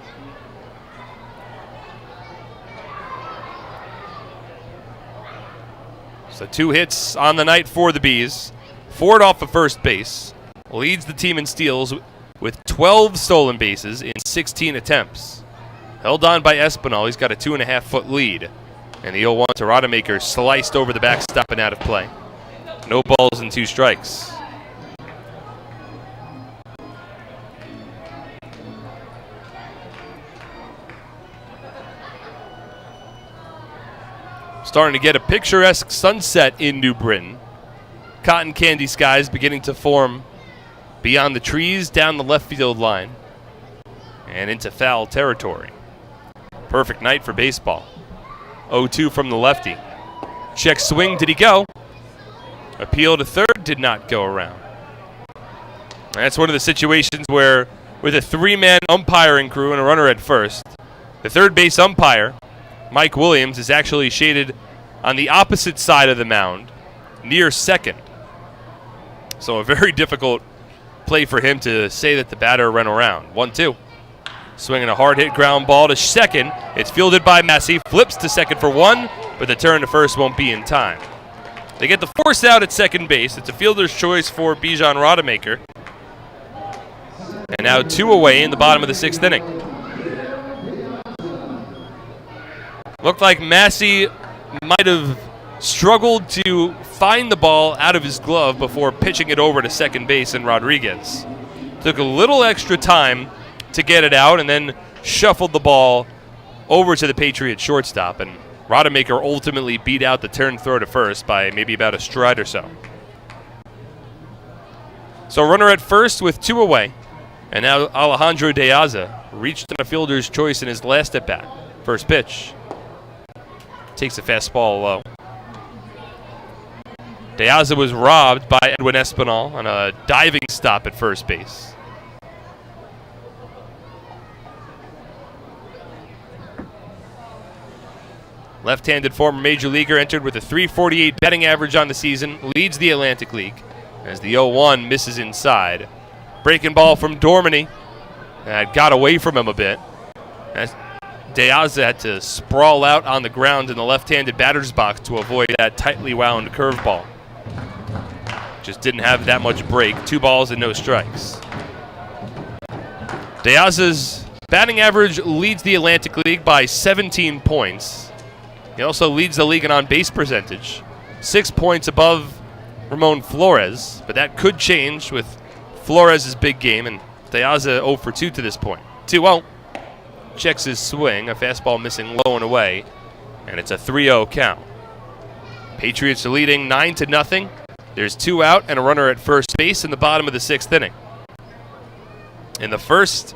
So 2 hits on the night for the Bees. Ford off of first base. Leads the team in steals with 12 stolen bases in 16 attempts. Held on by Espinal. He's got a 2.5-foot lead. And the 0-1 to Rademacher sliced over the backstop and out of play. No balls and 2 strikes. Starting to get a picturesque sunset in New Britain. Cotton candy skies beginning to form beyond the trees down the left field line and into foul territory. Perfect night for baseball. 0-2 from the lefty. Check swing, did he go? Appeal to third, did not go around. That's one of the situations where, with a 3-man umpiring crew and a runner at first, the third base umpire, Mike Williams, is actually shaded on the opposite side of the mound, near second. So a very difficult play for him to say that the batter ran around. 1-2. Swinging a hard hit ground ball to second. It's fielded by Massey. Flips to second for 1, but the turn to first won't be in time. They get the force out at second base. It's a fielder's choice for Bijan Rodemaker. And now 2 away in the bottom of the 6th inning. Looked like Massey might have struggled to find the ball out of his glove before pitching it over to second base, and Rodriguez took a little extra time to get it out and then shuffled the ball over to the Patriots shortstop, and Rodemaker ultimately beat out the turn throw to first by maybe about a stride or so. So runner at first with 2 away, and now Alejandro De Aza reached in a fielder's choice in his last at bat. First pitch. Takes a fastball low. De Aza was robbed by Edwin Espinal on a diving stop at first base. Left-handed former major leaguer entered with a .348 batting average on the season, leads the Atlantic League as the 0-1 misses inside. Breaking ball from Dorminey. Got away from him a bit. As De Aza had to sprawl out on the ground in the left-handed batter's box to avoid that tightly wound curveball. Just didn't have that much break. 2 balls and no strikes. De Aza's batting average leads the Atlantic League by 17 points. He also leads the league in on-base percentage, 6 points above Ramon Flores, but that could change with Flores' big game, and De Aza 0 for 2 to this point. 2-0. Checks his swing, a fastball missing low and away, and it's a 3-0 count. Patriots are leading 9-0. There's 2 out and a runner at first base in the bottom of the 6th inning. In the first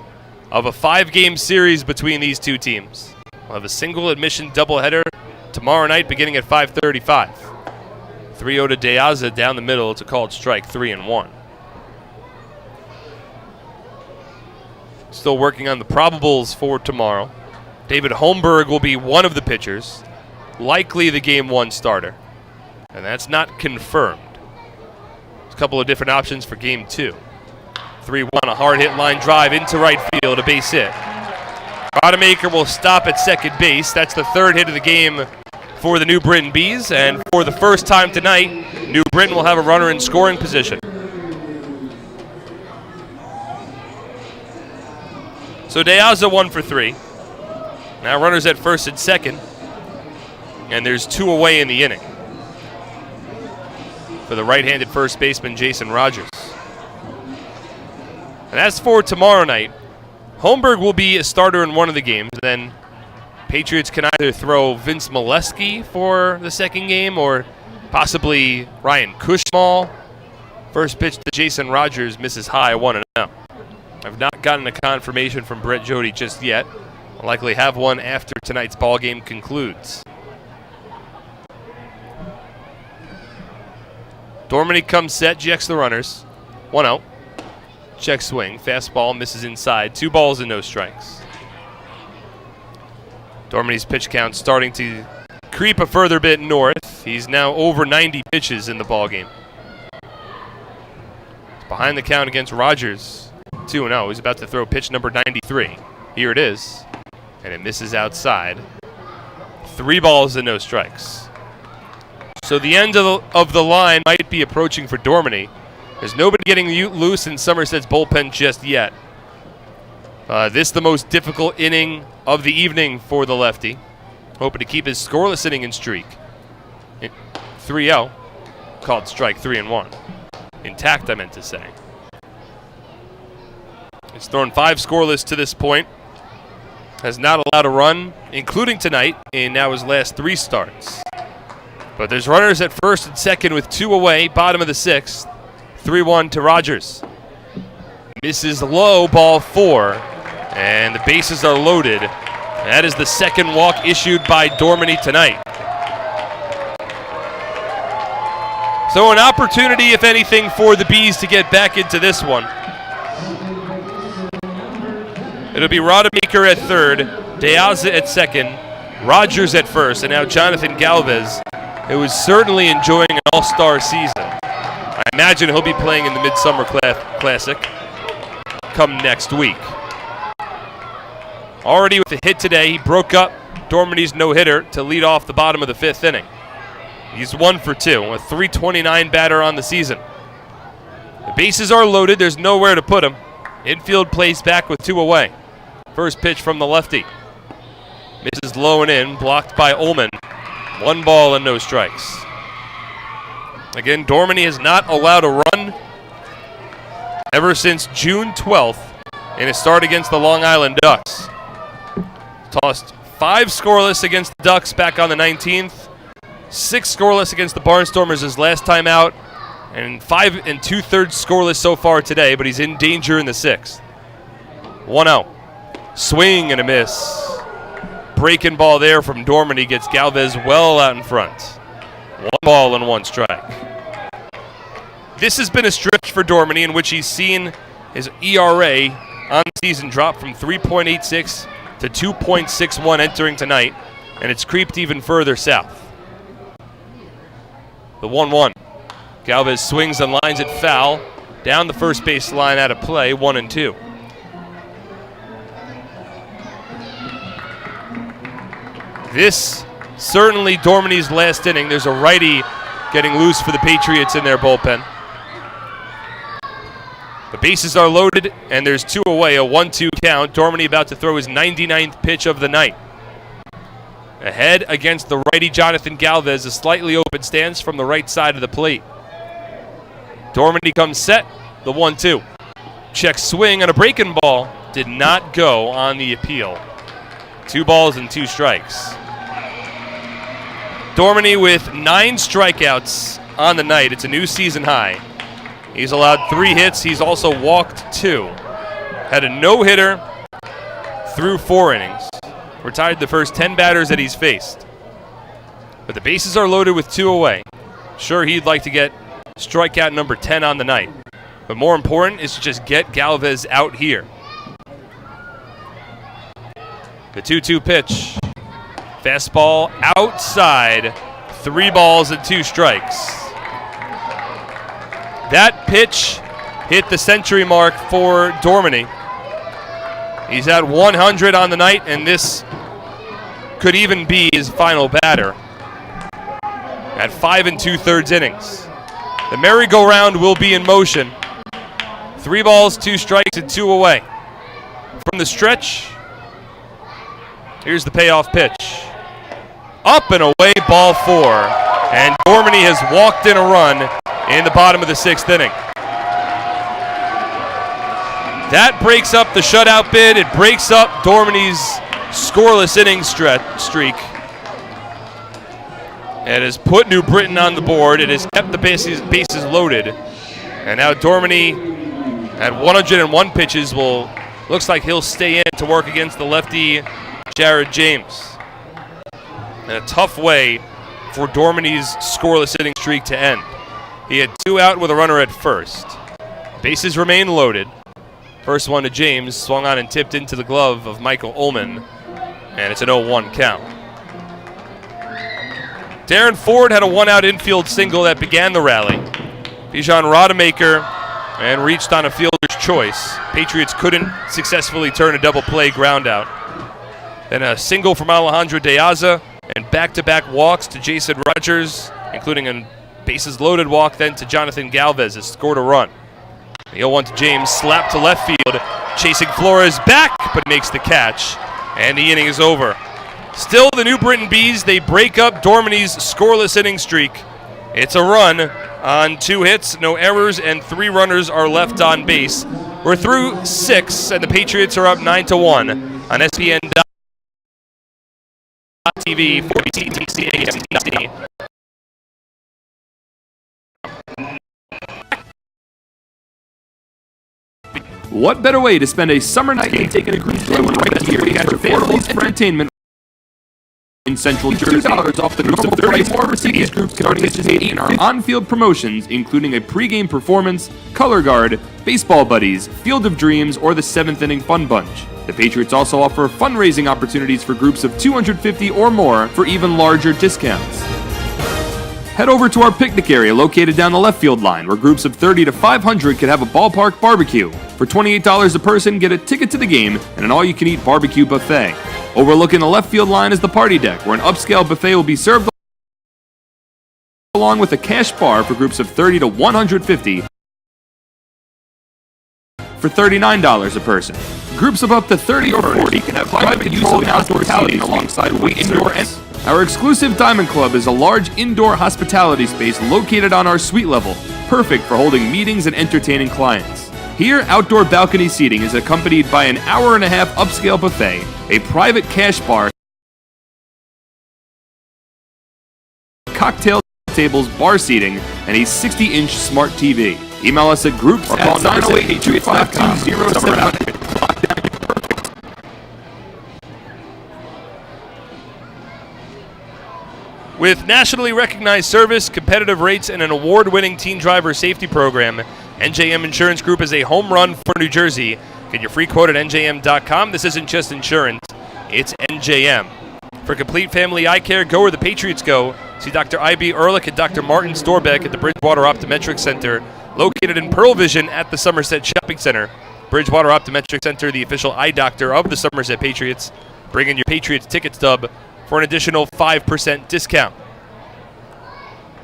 of a 5-game series between these two teams. We'll have a single admission doubleheader tomorrow night beginning at 5:35. 3-0 to De Aza down the middle. It's a called strike, 3-1. Still working on the probables for tomorrow. David Holmberg will be one of the pitchers, likely the Game 1 starter. And that's not confirmed. There's a couple of different options for Game 2. 3-1, a hard hit line drive into right field, a base hit. Rodemaker will stop at second base. That's the 3rd hit of the game for the New Britain Bees. And for the first time tonight, New Britain will have a runner in scoring position. So De Aza 1 for 3. Now runners at first and second. And there's 2 away in the inning for the right-handed first baseman Jason Rogers. And as for tomorrow night, Holmberg will be a starter in one of the games. Then Patriots can either throw Vince Molesky for the second game or possibly Ryan Kushmal. First pitch to Jason Rogers misses high, 1-0. I've not gotten a confirmation from Brett Jody just yet. I'll likely have one after tonight's ball game concludes. Dorminey comes set, checks the runners. 1-0. Check swing, fastball misses inside. 2 balls and no strikes. Dorminey's pitch count starting to creep a further bit north. He's now over 90 pitches in the ball game. It's behind the count against Rogers. 2-0. He's about to throw pitch number 93. Here it is. And it misses outside. 3 balls and no strikes. So the end of the line might be approaching for Dorminey. There's nobody getting loose in Somerset's bullpen just yet. This the most difficult inning of the evening for the lefty. Hoping to keep his scoreless inning in streak. 3-0. Called strike, 3-1. Intact, I meant to say. He's thrown 5 scoreless to this point. Has not allowed a run, including tonight, in now his last 3 starts. But there's runners at first and second with 2 away, bottom of the 6th. 3-1 to Rogers. Misses low, ball 4. And the bases are loaded. That is the second walk issued by Dorminey tonight. So an opportunity, if anything, for the Bees to get back into this one. It'll be Rodemaker at third, De Aza at second, Rogers at first, and now Jonathan Galvez, who is certainly enjoying an all-star season. I imagine he'll be playing in the Midsummer Classic come next week. Already with a hit today, he broke up Dorminey's no-hitter to lead off the bottom of the 5th inning. He's 1 for 2, a .329 batter on the season. The bases are loaded. There's nowhere to put him. Infield plays back with 2 away. First pitch from the lefty. Misses low and in, blocked by Ullman. 1 ball and no strikes. Again, Dorminey has not allowed a run ever since June 12th in his start against the Long Island Ducks. Tossed 5 scoreless against the Ducks back on the 19th. 6 scoreless against the Barnstormers his last time out. And 5 2/3 scoreless so far today, but he's in danger in the 6th. 1-0. Swing and a miss. Breaking ball there from Dorminey gets Galvez well out in front. 1 ball and 1 strike. This has been a stretch for Dorminey in which he's seen his ERA on the season drop from 3.86 to 2.61 entering tonight, and it's creeped even further south. The 1-1. Galvez swings and lines it foul. Down the first base line out of play, 1-2. This certainly Dorminey's last inning. There's a righty getting loose for the Patriots in their bullpen. The bases are loaded, and there's 2 away, a 1-2 count. Dorminey about to throw his 99th pitch of the night. Ahead against the righty Jonathan Galvez, a slightly open stance from the right side of the plate. Dorminey comes set, the 1-2. Check swing on a breaking ball. Did not go on the appeal. 2 balls and 2 strikes. Dorminey with 9 strikeouts on the night. It's a new season high. He's allowed 3 hits. He's also walked 2. Had a no-hitter through 4 innings. Retired the first 10 batters that he's faced. But the bases are loaded with 2 away. Sure, he'd like to get strikeout number 10 on the night. But more important is to just get Galvez out here. The 2-2 pitch. Fastball outside. 3 balls and 2 strikes. That pitch hit the century mark for Dorminey. He's at 100 on the night, and this could even be his final batter at 5 2/3 innings. The merry-go-round will be in motion. 3 balls, 2 strikes, and 2 away. From the stretch, here's the payoff pitch. Up and away, ball 4. And Dorminey has walked in a run in the bottom of the 6th inning. That breaks up the shutout bid. It breaks up Dorminey's scoreless inning streak. It has put New Britain on the board. It has kept the bases loaded. And now Dorminey at 101 pitches looks like he'll stay in to work against the lefty Jared James. In a tough way for Dorminey's scoreless inning streak to end. He had 2 out with a runner at first. Bases remain loaded. First one to James, swung on and tipped into the glove of Michael Ullman, and it's an 0-1 count. Darren Ford had a 1-out infield single that began the rally. Bijan Rodemaker and reached on a fielder's choice. Patriots couldn't successfully turn a double play ground out. Then a single from Alejandro De Aza, and back-to-back walks to Jason Rogers, including a bases-loaded walk then to Jonathan Galvez, has scored a run. The 0-1 to James, slapped to left field, chasing Flores back, but makes the catch, and the inning is over. Still, the New Britain Bees, they break up Dorminey's scoreless inning streak. It's a run on 2 hits, no errors, and 3 runners are left on base. We're through 6, and the Patriots are up 9-1 on SPN.TV for TTC. What better way to spend a summer night than taking a cruise to one right here? We have families for entertainment in Central Jersey. $2 off the normal price. More Mercedes groups can participate in our on-field promotions, including a pregame performance, color guard, baseball buddies, Field of Dreams, or the 7th inning fun bunch. The Patriots also offer fundraising opportunities for groups of 250 or more for even larger discounts. Head over to our picnic area located down the left field line, where groups of 30 to 500 could have a ballpark barbecue. For $28 a person, get a ticket to the game and an all-you-can-eat barbecue buffet. Overlooking the left field line is the party deck, where an upscale buffet will be served along with a cash bar for groups of 30 to 150 for $39 a person. Groups of up to 30 or 40 can have private use of outdoor seating alongside wait indoor and our exclusive Diamond Club is a large indoor hospitality space located on our suite level, perfect for holding meetings and entertaining clients. Here, outdoor balcony seating is accompanied by an hour-and-a-half upscale buffet, a private cash bar, cocktail tables, bar seating, and a 60-inch smart TV. Email us at groups or call 908-825-2077. With nationally recognized service, competitive rates, and an award-winning teen driver safety program, NJM Insurance Group is a home run for New Jersey. Get your free quote at njm.com. This isn't just insurance, it's NJM. For complete family eye care, go where the Patriots go. See Dr. I.B. Ehrlich and Dr. Martin Storbeck at the Bridgewater Optometric Center, located in Pearl Vision at the Somerset Shopping Center. Bridgewater Optometric Center, the official eye doctor of the Somerset Patriots. Bring in your Patriots ticket stub for an additional 5% discount.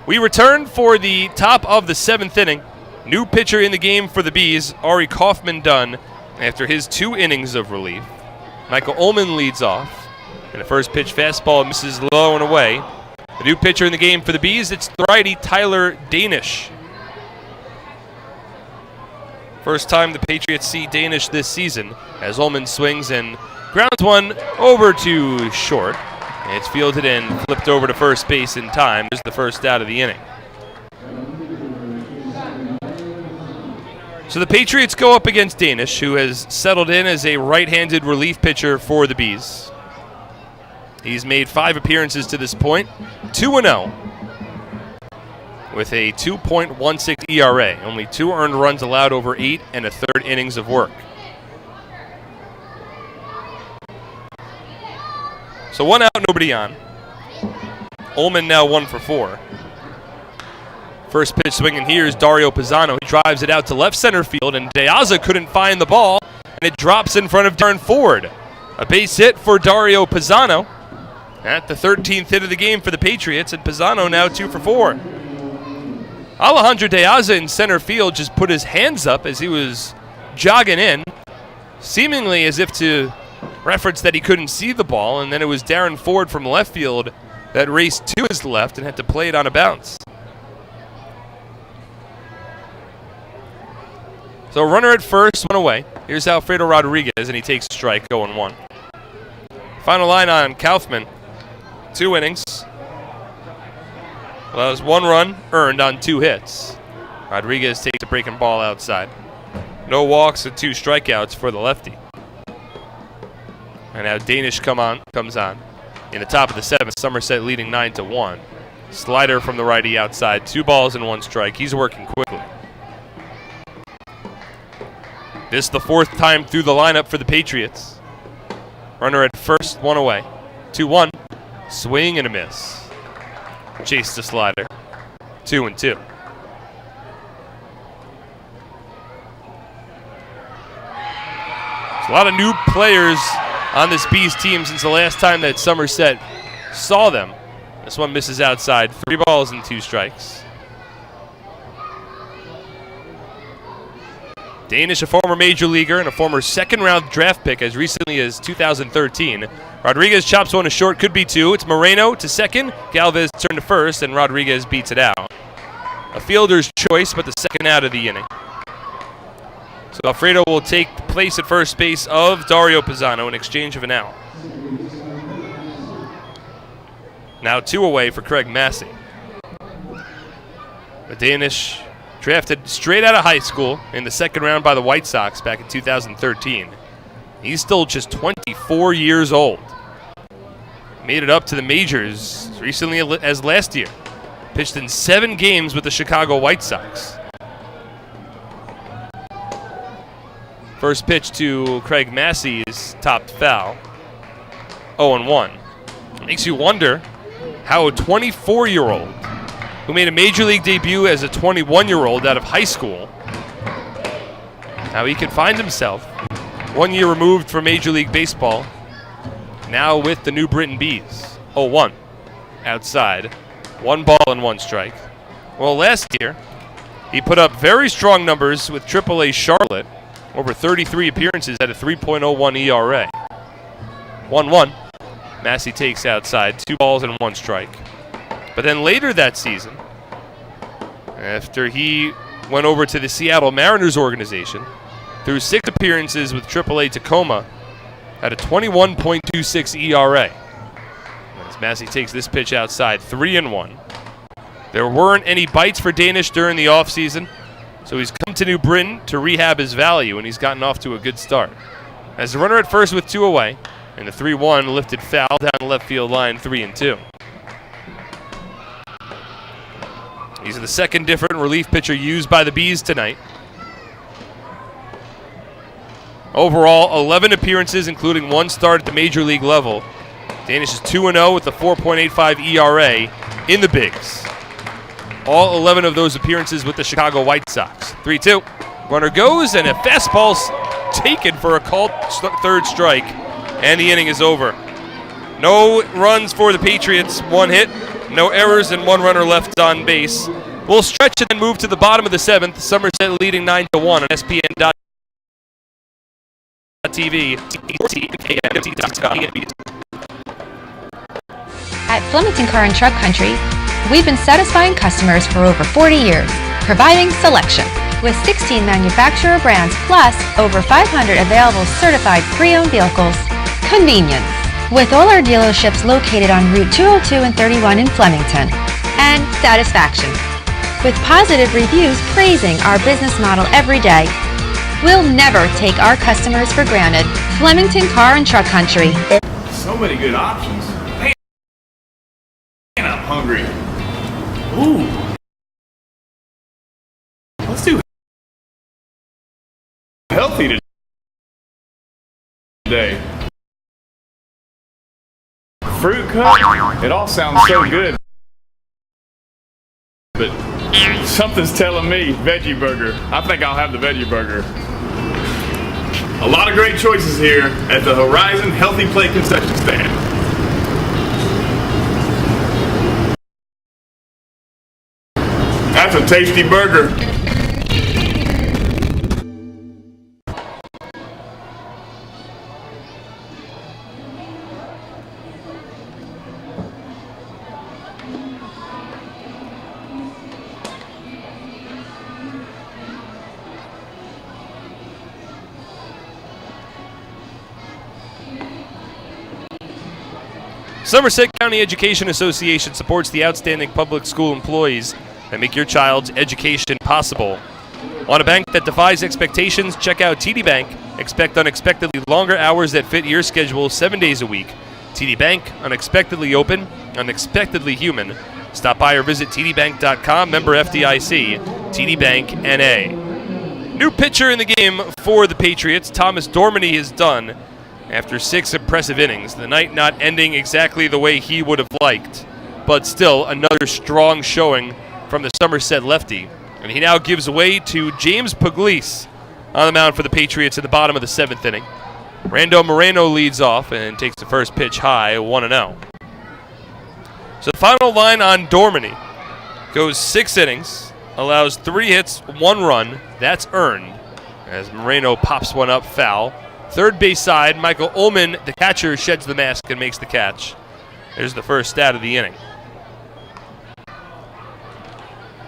We return for the top of the 7th inning. New pitcher in the game for the Bees, Ari Kaufman done after his 2 innings of relief. Michael Ullman leads off. And the first pitch fastball misses low and away. The new pitcher in the game for the Bees, it's the righty Tyler Danish. First time the Patriots see Danish this season as Ullman swings and grounds one over to short. And it's fielded and flipped over to first base in time. There's the first out of the inning. So the Patriots go up against Danish, who has settled in as a right-handed relief pitcher for the Bees. He's made 5 appearances to this point, 2-0, with a 2.16 ERA. Only 2 earned runs allowed over 8 and a third innings of work. So 1 out, nobody on. Ullman now 1 for 4. First pitch swinging here is Dario Pisano. He drives it out to left center field, and De Aza couldn't find the ball, and it drops in front of Darren Ford. A base hit for Dario Pisano at the 13th hit of the game for the Patriots, and Pisano now 2 for 4. Alejandro De Aza in center field just put his hands up as he was jogging in, seemingly as if to reference that he couldn't see the ball, and then it was Darren Ford from left field that raced to his left and had to play it on a bounce. So runner at first, 1 away. Here's Alfredo Rodriguez, and he takes a strike, 0-1. Final line on Kaufman. 2 innings. Well, that was 1 run earned on 2 hits. Rodriguez takes a breaking ball outside. No walks and 2 strikeouts for the lefty. And now Danish comes on. In the top of the 7th, Somerset leading 9-1. Slider from the righty outside. 2 balls and 1 strike. He's working quickly. This is the 4th time through the lineup for the Patriots. Runner at first, 1 away. 2-1. Swing and a miss. Chase the slider. 2-2. There's a lot of new players on this Bees team since the last time that Somerset saw them. This one misses outside. 3 balls and 2 strikes. Danish, a former major leaguer and a former second-round draft pick as recently as 2013. Rodriguez chops one to short, could be 2. It's Moreno to second, Galvez turned to first, and Rodriguez beats it out. A fielder's choice, but the second out of the inning. So Alfredo will take place at first base of Dario Pisano in exchange of an out. Now 2 away for Craig Massey. The Danish, drafted straight out of high school in the 2nd round by the White Sox back in 2013. He's still just 24 years old. Made it up to the majors recently as last year. Pitched in 7 games with the Chicago White Sox. First pitch to Craig Massey is topped foul. 0-1. Makes you wonder how a 24-year-old who made a major league debut as a 21-year-old out of high school, how he can find himself 1 year removed from Major League Baseball, now with the New Britain Bees. 0-1. Outside. 1 ball and 1 strike. Well, last year, he put up very strong numbers with AAA Charlotte. Over 33 appearances at a 3.01 ERA. 1-1. Massey takes outside, 2 balls and 1 strike. But then later that season, after he went over to the Seattle Mariners organization, through 6 appearances with AAA Tacoma, had a 21.26 ERA. As Massey takes this pitch outside, 3-1. There weren't any bites for Danish during the offseason, so he's come to New Britain to rehab his value, and he's gotten off to a good start. As the runner at first with 2 away, and the 3-1 lifted foul down the left field line, 3-2. He's the second different relief pitcher used by the Bees tonight. Overall, 11 appearances, including 1 start at the major league level. Danish is 2-0 with a 4.85 ERA in the Bigs. All 11 of those appearances with the Chicago White Sox. 3-2. Runner goes, and a fastball's taken for a called third strike, and the inning is over. No runs for the Patriots, 1 hit, no errors, and 1 runner left on base. We'll stretch and then move to the bottom of the 7th. Somerset leading 9-1 on SPN.TV. At Flemington Car and Truck Country, we've been satisfying customers for over 40 years, providing selection. With 16 manufacturer brands plus over 500 available certified pre-owned vehicles. Convenience. With all our dealerships located on Route 202 and 31 in Flemington. And satisfaction. With positive reviews praising our business model every day. We'll never take our customers for granted. Flemington Car and Truck Country. So many good options. Man, I'm hungry. Ooh. Let's do healthy today. Fruit cup? It all sounds so good. But something's telling me veggie burger. I think I'll have the veggie burger. A lot of great choices here at the Horizon Healthy Plate concession stand. That's a tasty burger. Somerset County Education Association supports the outstanding public school employees that make your child's education possible. Want a bank that defies expectations? Check out TD Bank. Expect unexpectedly longer hours that fit your schedule 7 days a week. TD Bank, unexpectedly open, unexpectedly human. Stop by or visit tdbank.com, member FDIC, TD Bank NA. New pitcher in the game for the Patriots, Thomas Dormany, is done. After 6 impressive innings, the night not ending exactly the way he would have liked, but still another strong showing from the Somerset lefty. And he now gives way to James Puglisi on the mound for the Patriots at the bottom of the 7th inning. Rando Moreno leads off and takes the first pitch high, 1-0. So the final line on Dormany goes 6 innings, allows 3 hits, 1 run. That's earned as Moreno pops one up foul. Third base side, Michael Ullman, the catcher, sheds the mask and makes the catch. There's the first stat of the inning.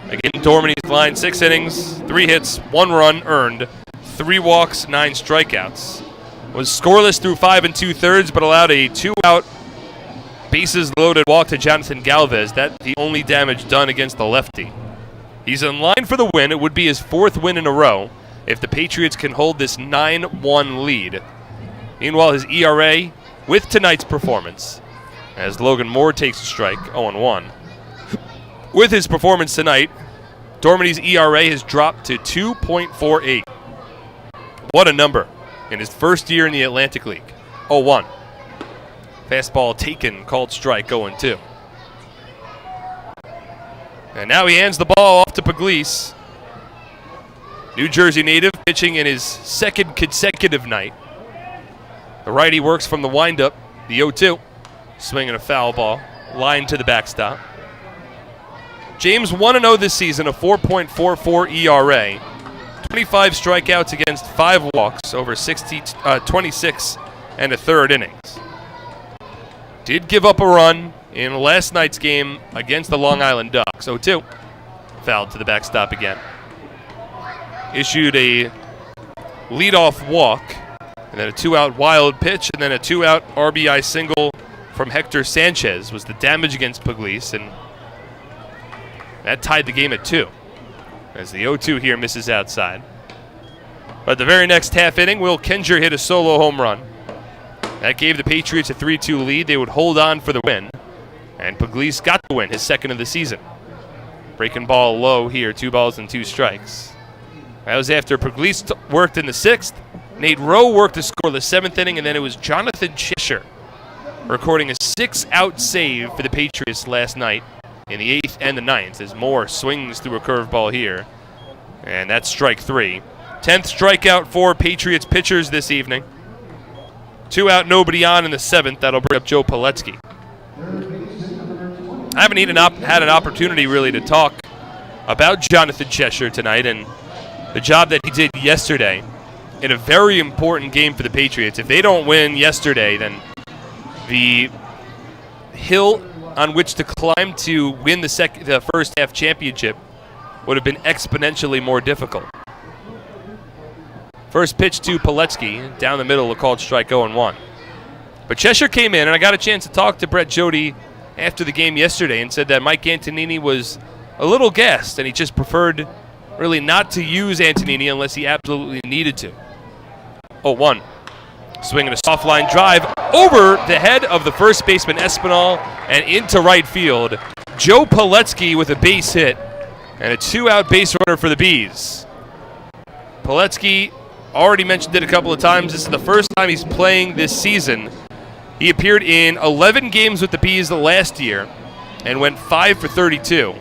Again, Dormany's line, 6 innings, 3 hits, 1 run earned, 3 walks, 9 strikeouts. Was scoreless through 5 2/3, but allowed a 2-out bases loaded walk to Jonathan Galvez. That's the only damage done against the lefty. He's in line for the win. It would be his 4th win in a row if the Patriots can hold this 9-1 lead. Meanwhile, his ERA with tonight's performance, as Logan Moore takes a strike, 0-1. With his performance tonight, Dormany's ERA has dropped to 2.48. What a number in his first year in the Atlantic League. 0-1. Fastball taken, called strike, 0-2. And now he hands the ball off to Puglisi. New Jersey native pitching in his 2nd consecutive night. The righty works from the windup, the 0-2. Swinging a foul ball, line to the backstop. James 1-0 this season, a 4.44 ERA. 25 strikeouts against 5 walks over 26 and a third innings. Did give up a run in last night's game against the Long Island Ducks. 0-2. Fouled to the backstop again. Issued a leadoff walk, and then a 2-out wild pitch, and then a 2-out RBI single from Hector Sanchez was the damage against Puglisi, and that tied the game at 2. As the 0-2 here misses outside. But the very next half inning, Will Kinger hit a solo home run. That gave the Patriots a 3-2 lead. They would hold on for the win. And Puglisi got the win, his second of the season. Breaking ball low here, 2 balls and 2 strikes. That was after Puglisi worked in the 6th. Nate Rowe worked to score the 7th inning, and then it was Jonathan Cheshire recording a 6-out save for the Patriots last night in the 8th and the 9th, as Moore swings through a curveball here. And that's strike 3. 10th strikeout for Patriots pitchers this evening. 2 out, nobody on in the 7th. That'll bring up Joe Pilecki. I haven't even had an opportunity really to talk about Jonathan Cheshire tonight and the job that he did yesterday in a very important game for the Patriots. If they don't win yesterday, then the hill on which to climb to win the first half championship would have been exponentially more difficult. First pitch to Pilecki, down the middle, a called strike 0-1. But Cheshire came in, and I got a chance to talk to Brett Jody after the game yesterday and said that Mike Antonini was a little gassed, and he just preferred really not to use Antonini unless he absolutely needed to. 0-1. Swinging a soft line drive over the head of the first baseman Espinal and into right field. Joe Pilecki with a base hit and a 2-out base runner for the Bees. Pilecki, already mentioned it a couple of times. This is the first time he's playing this season. He appeared in 11 games with the Bees last year and went 5 for 32.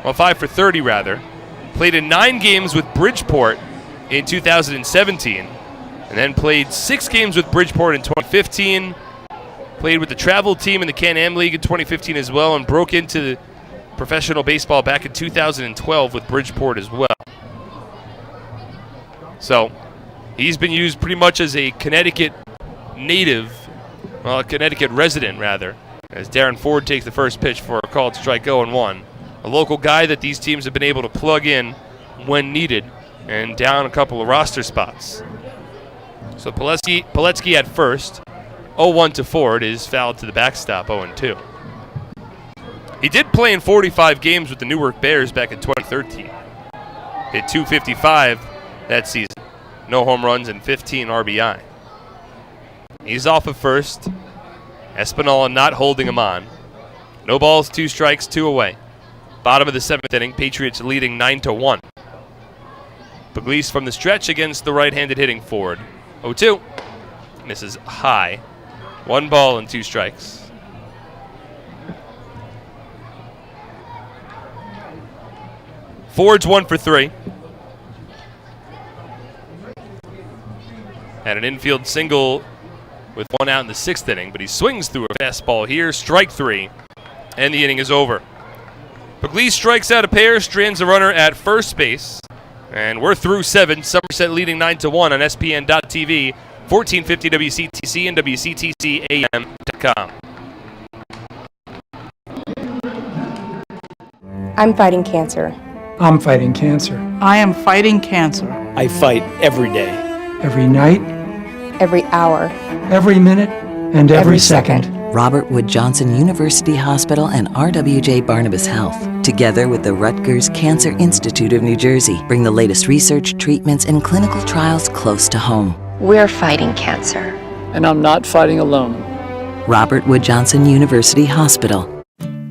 Well, 5 for 30 rather. Played in 9 games with Bridgeport in 2017. And then played 6 games with Bridgeport in 2015. Played with the travel team in the Can-Am League in 2015 as well, and broke into professional baseball back in 2012 with Bridgeport as well. So he's been used pretty much as a Connecticut native, well, a Connecticut resident rather, as Darren Ford takes the first pitch for a called strike 0-1. A local guy that these teams have been able to plug in when needed and down a couple of roster spots. So Pilecki at first. 0-1 to Ford is fouled to the backstop, 0-2. He did play in 45 games with the Newark Bears back in 2013. Hit .255 that season. No home runs and 15 RBI. He's off at first. Espinal not holding him on. No balls, 2 strikes, 2 away. Bottom of the 7th inning, Patriots leading 9-1. Puglisi from the stretch against the right-handed hitting Ford. 0-2. Misses high. 1 ball and 2 strikes. Ford's 1 for 3. Had an infield single with 1 out in the 6th inning, but he swings through a fastball here. Strike 3, and the inning is over. Puglisi strikes out a pair, strands a runner at first base, and we're through 7. Somerset leading 9-1 on SPN.TV, 1450 WCTC and WCTCAM.com. I'm fighting cancer. I'm fighting cancer. I am fighting cancer. I fight every day. Every night. Every hour. Every minute. And every second. Robert Wood Johnson University Hospital and RWJ Barnabas Health, together with the Rutgers Cancer Institute of New Jersey, bring the latest research, treatments, and clinical trials close to home. We're fighting cancer. And I'm not fighting alone. Robert Wood Johnson University Hospital.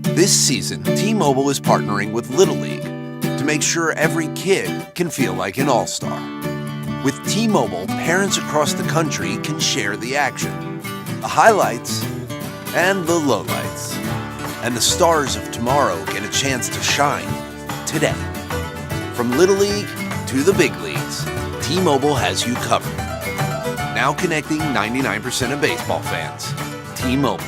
This season, T-Mobile is partnering with Little League to make sure every kid can feel like an all-star. With T-Mobile, parents across the country can share the action, the highlights, and the lowlights. And the stars of tomorrow get a chance to shine today. From Little League to the big leagues, T-Mobile has you covered. Now connecting 99% of baseball fans. T-Mobile.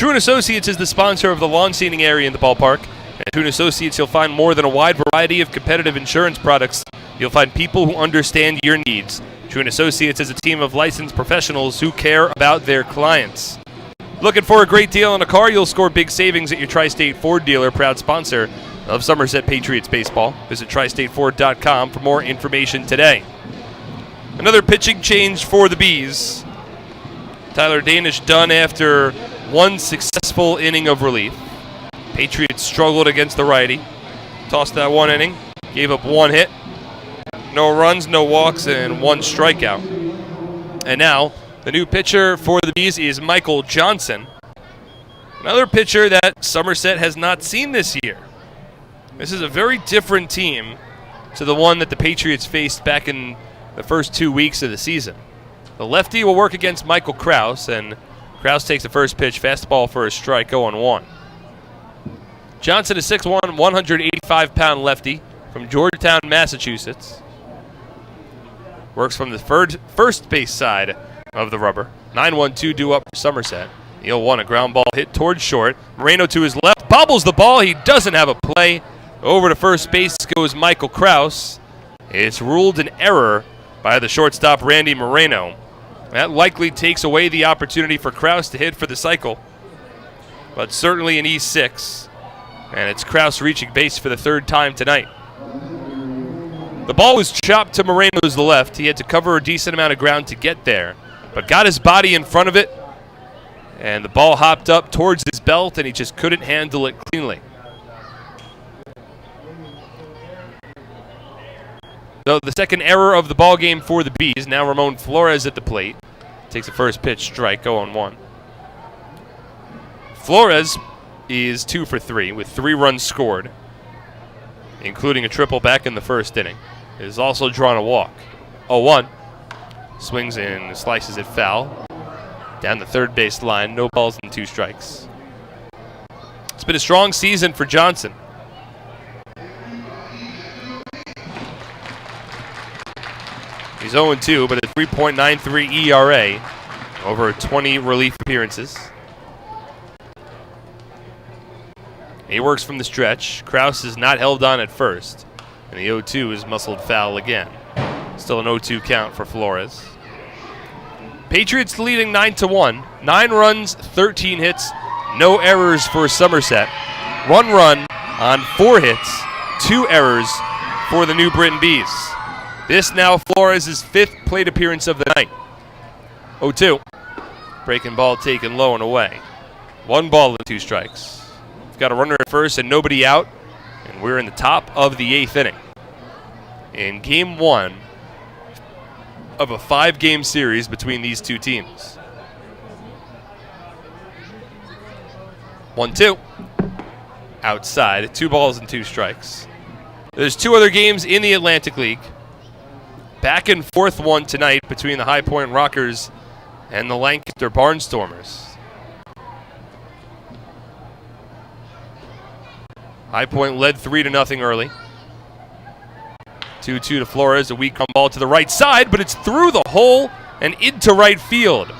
True & Associates is the sponsor of the lawn seating area in the ballpark. At True & Associates, you'll find more than a wide variety of competitive insurance products. You'll find people who understand your needs. True & Associates is a team of licensed professionals who care about their clients. Looking for a great deal on a car? You'll score big savings at your Tri-State Ford dealer, proud sponsor of Somerset Patriots baseball. Visit tristateford.com for more information today. Another pitching change for the Bees. Tyler Danish done after one successful inning of relief. Patriots struggled against the righty. Tossed that one inning. Gave up one hit. No runs, no walks, and one strikeout. And now, the new pitcher for the Bees is Michael Johnson. Another pitcher that Somerset has not seen this year. This is a very different team to the one that the Patriots faced back in the first 2 weeks of the season. The lefty will work against Michael Krause, and Krause takes the first pitch, fastball for a strike, 0-1. Johnson is 6'1", 185-pound lefty from Georgetown, Massachusetts. Works from the first base side of the rubber. 9-1-2 due up for Somerset. The 0-1, a ground ball hit towards short. Moreno to his left, bobbles the ball. He doesn't have a play. Over to first base goes Michael Krause. It's ruled an error by the shortstop, Randy Moreno. That likely takes away the opportunity for Krause to hit for the cycle. But certainly an E6. And it's Krause reaching base for the third time tonight. The ball was chopped to Moreno's left. He had to cover a decent amount of ground to get there, but got his body in front of it, and the ball hopped up towards his belt, and he just couldn't handle it cleanly. So the second error of the ball game for the Bees. Now Ramon Flores at the plate. Takes the first pitch, strike, 0-1. Flores is 2 for 3 with 3 runs scored, including a triple back in the first inning. It has also drawn a walk. 0-1. Swings and slices it foul. Down the third base line, no balls and 2 strikes. It's been a strong season for Johnson. He's 0-2, but a 3.93 ERA over 20 relief appearances. He works from the stretch. Krause is not held on at first, and the 0-2 is muscled foul again. Still an 0-2 count for Flores. Patriots leading 9-1. 9 runs, 13 hits, no errors for Somerset. 1 run on 4 hits, 2 errors for the New Britain Bees. This now Flores' 5th plate appearance of the night. 0-2. Breaking ball taken low and away. 1 ball and 2 strikes. We've got a runner at first and nobody out, and we're in the top of the 8th inning. In game 1 of a 5-game series between these two teams. 1-2. Outside, 2 balls and 2 strikes. There's 2 other games in the Atlantic League. Back and forth one tonight between the High Point Rockers and the Lancaster Barnstormers. High Point led 3-0 early. 2-2 to Flores, a weak ground ball to the right side, but it's through the hole and into right field.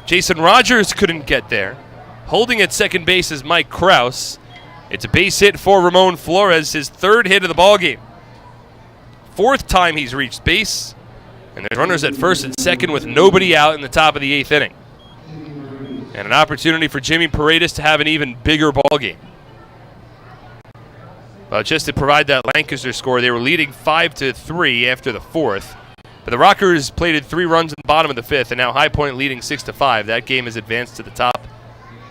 Jason Rogers couldn't get there. Holding at second base is Mike Krause. It's a base hit for Ramon Flores, his 3rd hit of the ballgame. 4th time he's reached base, and there's runners at first and second with nobody out in the top of the 8th inning. And an opportunity for Jimmy Paredes to have an even bigger ballgame. Well, just to provide that Lancaster score, they were leading 5-3 after the 4th. But the Rockers plated 3 runs in the bottom of the 5th, and now High Point leading 6-5. That game has advanced to the top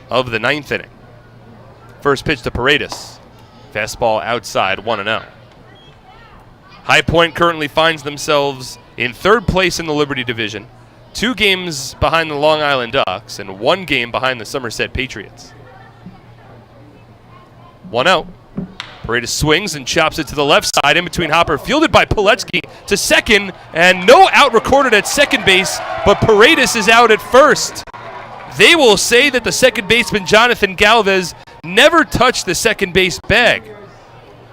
of the 9th inning. First pitch to Paredes. Fastball outside, 1-0. High Point currently finds themselves in 3rd place in the Liberty Division, 2 games behind the Long Island Ducks, and 1 game behind the Somerset Patriots. 1-0. Paredes swings and chops it to the left side in between Hopper, fielded by Pilecki to second, and no out recorded at second base, but Paredes is out at first. They will say that the second baseman, Jonathan Galvez, never touched the second base bag.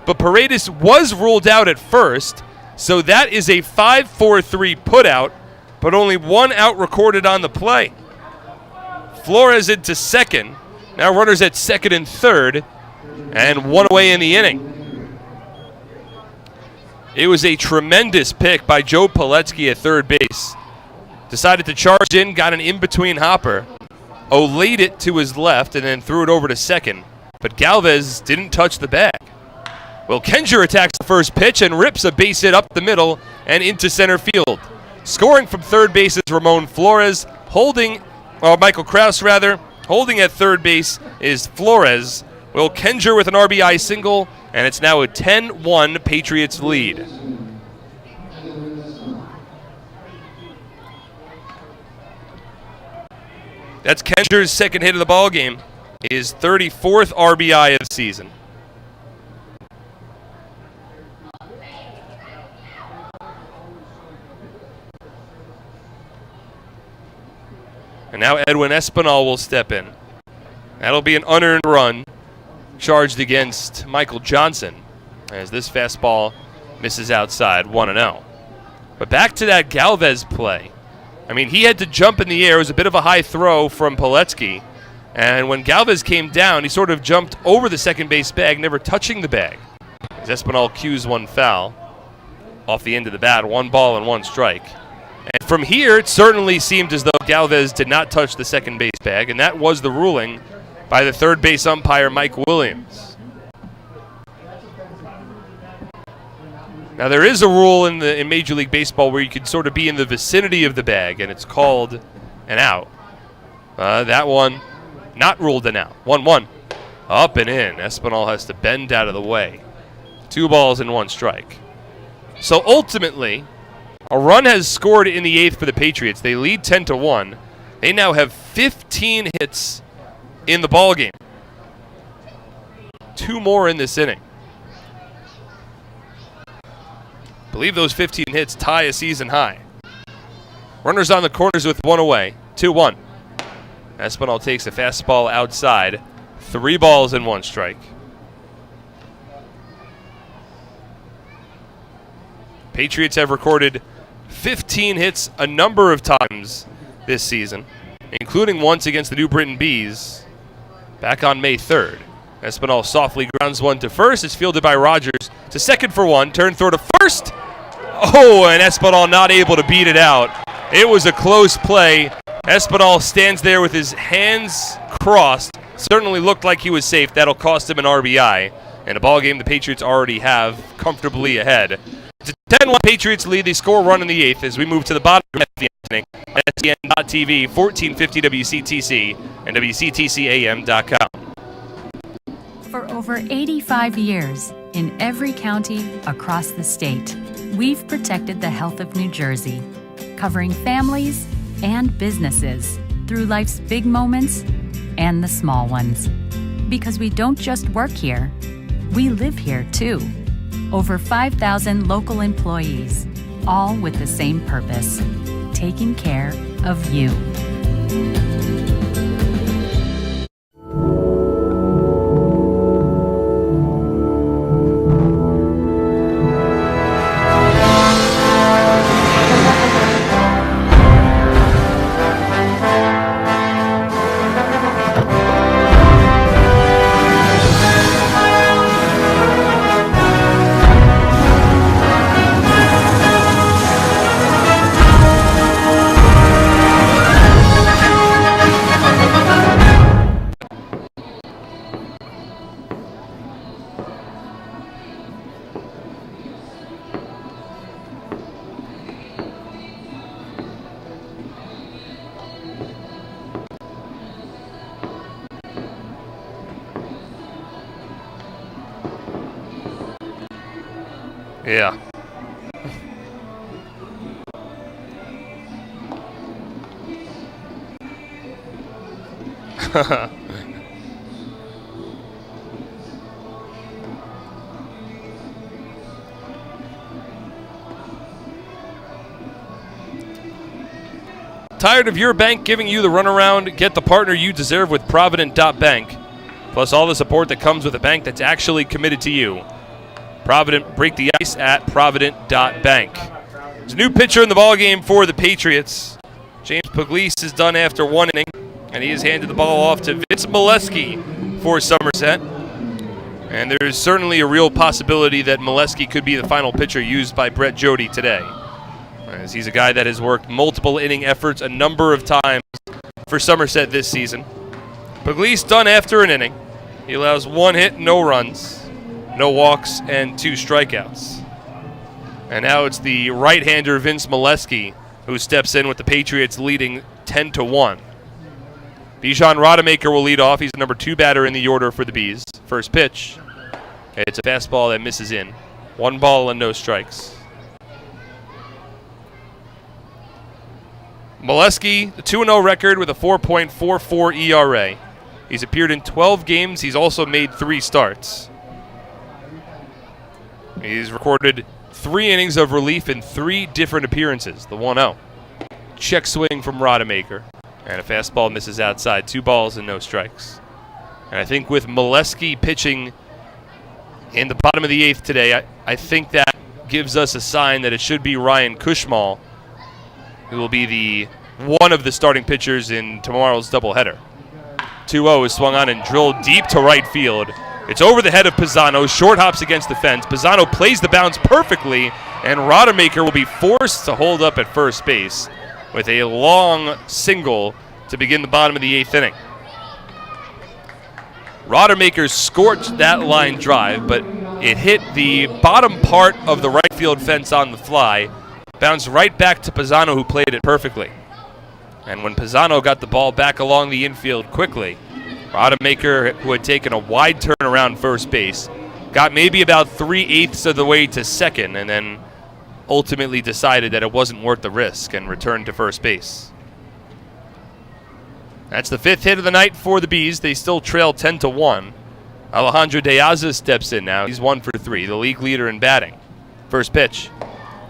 But Paredes was ruled out at first, so that is a 5-4-3 putout, but only 1 out recorded on the play. Flores into second, Now runners at second and third, and one away in the inning. It was a tremendous pick by Joe Pilecki at third base. Decided to charge in, got an in-between hopper, laid it to his left, and then threw it over to second. But Galvez didn't touch the bag. Well, Kenger attacks the first pitch and rips a base hit up the middle and into center field. Scoring from third base is Ramon Flores. Michael Krause rather. Holding at third base is Flores. Will Kenger with an RBI single, and it's now a 10-1 Patriots lead. That's Kenger's second hit of the ball game. His 34th RBI of the season. And now Edwin Espinal will step in. That'll be an unearned run charged against Michael Johnson as this fastball misses outside, 1-0. But back to that Galvez play. I mean, he had to jump in the air. It was a bit of a high throw from Pilecki. And when Galvez came down, he sort of jumped over the second base bag, never touching the bag. As Espinal cues one foul off the end of the bat, 1 ball and 1 strike. And from here, it certainly seemed as though Galvez did not touch the second base bag, and that was the ruling by the third base umpire, Mike Williams. Now, there is a rule in Major League Baseball where you can sort of be in the vicinity of the bag, and it's called an out. That one, not ruled an out. 1-1. Up and in. Espinal has to bend out of the way. 2 balls and 1 strike. So ultimately, a run has scored in the 8th for the Patriots. They lead 10-1. They now have 15 hits in the ballgame. 2 more in this inning. I believe those 15 hits tie a season high. Runners on the corners with 1 away. 2-1. Espinal takes a fastball outside. 3 balls and 1 strike. Patriots have recorded 15 hits a number of times this season, including once against the New Britain Bees back on May 3rd. Espinal softly grounds one to first. It's fielded by Rogers to second for 1. Turn throw to first. Oh, and Espinal not able to beat it out. It was a close play. Espinal stands there with his hands crossed. Certainly looked like he was safe. That'll cost him an RBI. And a ball game the Patriots already have comfortably ahead. It's a 10-1 Patriots lead. They score a run in the 8th as we move to the bottom of the inning. SPN.TV, 1450 WCTC, and WCTCAM.com. For over 85 years, in every county across the state, we've protected the health of New Jersey, covering families and businesses through life's big moments and the small ones. Because we don't just work here, we live here too. Over 5,000 local employees, all with the same purpose, taking care of you. Yeah. Tired of your bank giving you the runaround? Get the partner you deserve with Provident.bank. Plus all the support that comes with a bank that's actually committed to you. Provident, break the ice at Provident.bank. There's a new pitcher in the ballgame for the Patriots. James Puglisi is done after 1 inning. And he has handed the ball off to Vince Molesky for Somerset. And there's certainly a real possibility that Molesky could be the final pitcher used by Brett Jody today, as he's a guy that has worked multiple inning efforts a number of times for Somerset this season. Puglise done after an inning. He allows 1 hit, no runs, no walks, and 2 strikeouts. And now it's the right-hander Vince Molesky who steps in with the Patriots leading 10-1. Bijan Rodemaker will lead off. He's the number 2 batter in the order for the Bees. First pitch. It's a fastball that misses in. 1 ball and no strikes. Molesky, the 2-0 record with a 4.44 ERA. He's appeared in 12 games. He's also made 3 starts. He's recorded 3 innings of relief in 3 different appearances. The 1-0. Check swing from Rodemaker. And a fastball misses outside. 2 balls and no strikes. And I think with Molesky pitching in the bottom of the 8th today, I think that gives us a sign that it should be Ryan Kushmal who will be the one of the starting pitchers in tomorrow's doubleheader. 2-0 is swung on and drilled deep to right field. It's over the head of Pisano. Short hops against the fence. Pisano plays the bounce perfectly, and Rodemaker will be forced to hold up at first base with a long single to begin the bottom of the 8th inning. Rodemaker scorched that line drive, but it hit the bottom part of the right field fence on the fly, bounced right back to Pisano, who played it perfectly. And when Pisano got the ball back along the infield quickly, Rodemaker, who had taken a wide turn around first base, got maybe about 3/8 of the way to second, and then ultimately decided that it wasn't worth the risk and returned to first base. That's the 5th hit of the night for the Bees. They still trail 10-1. Alejandro De Aza steps in now. He's 1 for 3, the league leader in batting. First pitch,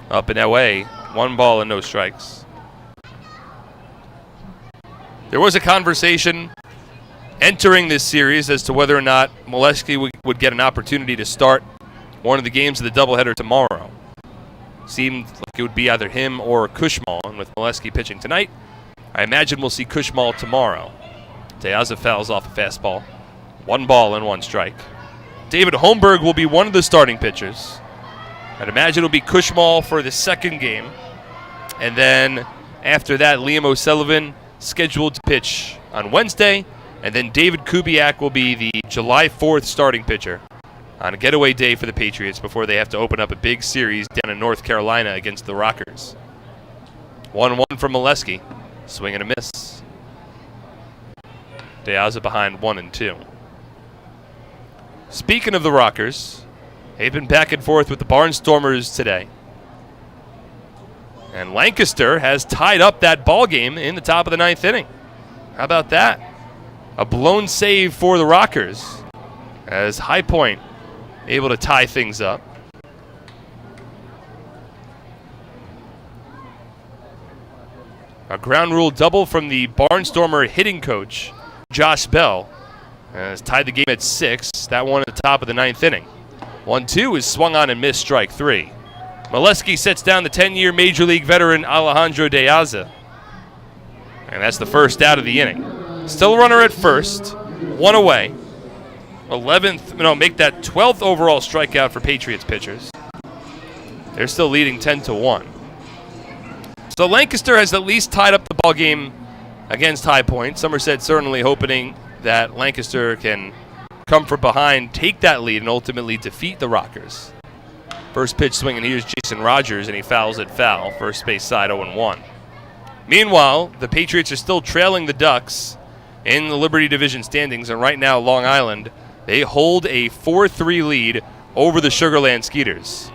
up and away, 1 ball and no strikes. There was a conversation entering this series as to whether or not Molesky would get an opportunity to start one of the games of the doubleheader tomorrow. Seemed like it would be either him or Kushmal, and with Molesky pitching tonight, I imagine we'll see Kushmal tomorrow. De Aza fouls off a fastball. 1 ball and 1 strike. David Holmberg will be one of the starting pitchers. I'd imagine it'll be Kushmal for the second game. And then after that, Liam O'Sullivan scheduled to pitch on Wednesday. And then David Kubiak will be the July 4th starting pitcher on a getaway day for the Patriots before they have to open up a big series down in North Carolina against the Rockers. 1-1 from Molesky. Swing and a miss. De Aza behind 1-2. Speaking of the Rockers, they've been back and forth with the Barnstormers today. And Lancaster has tied up that ball game in the top of the 9th inning. How about that? A blown save for the Rockers as High Point able to tie things up. A ground rule double from the Barnstormer hitting coach, Josh Bell, has tied the game at 6. That one at the top of the 9th inning. 1-2 is swung on and missed, strike 3. Molesky sets down the 10-year Major League veteran Alejandro De Aza. And that's the first out of the inning. Still a runner at first, 1 away. 11th, make that 12th overall strikeout for Patriots pitchers. They're still leading 10-1. So Lancaster has at least tied up the ball game against High Point. Somerset certainly hoping that Lancaster can come from behind, take that lead, and ultimately defeat the Rockers. First pitch swing, and here's Jason Rogers, and he fouls it foul. First base side 0-1. Meanwhile, the Patriots are still trailing the Ducks in the Liberty Division standings, and right now Long Island, they hold a 4-3 lead over the Sugarland Skeeters.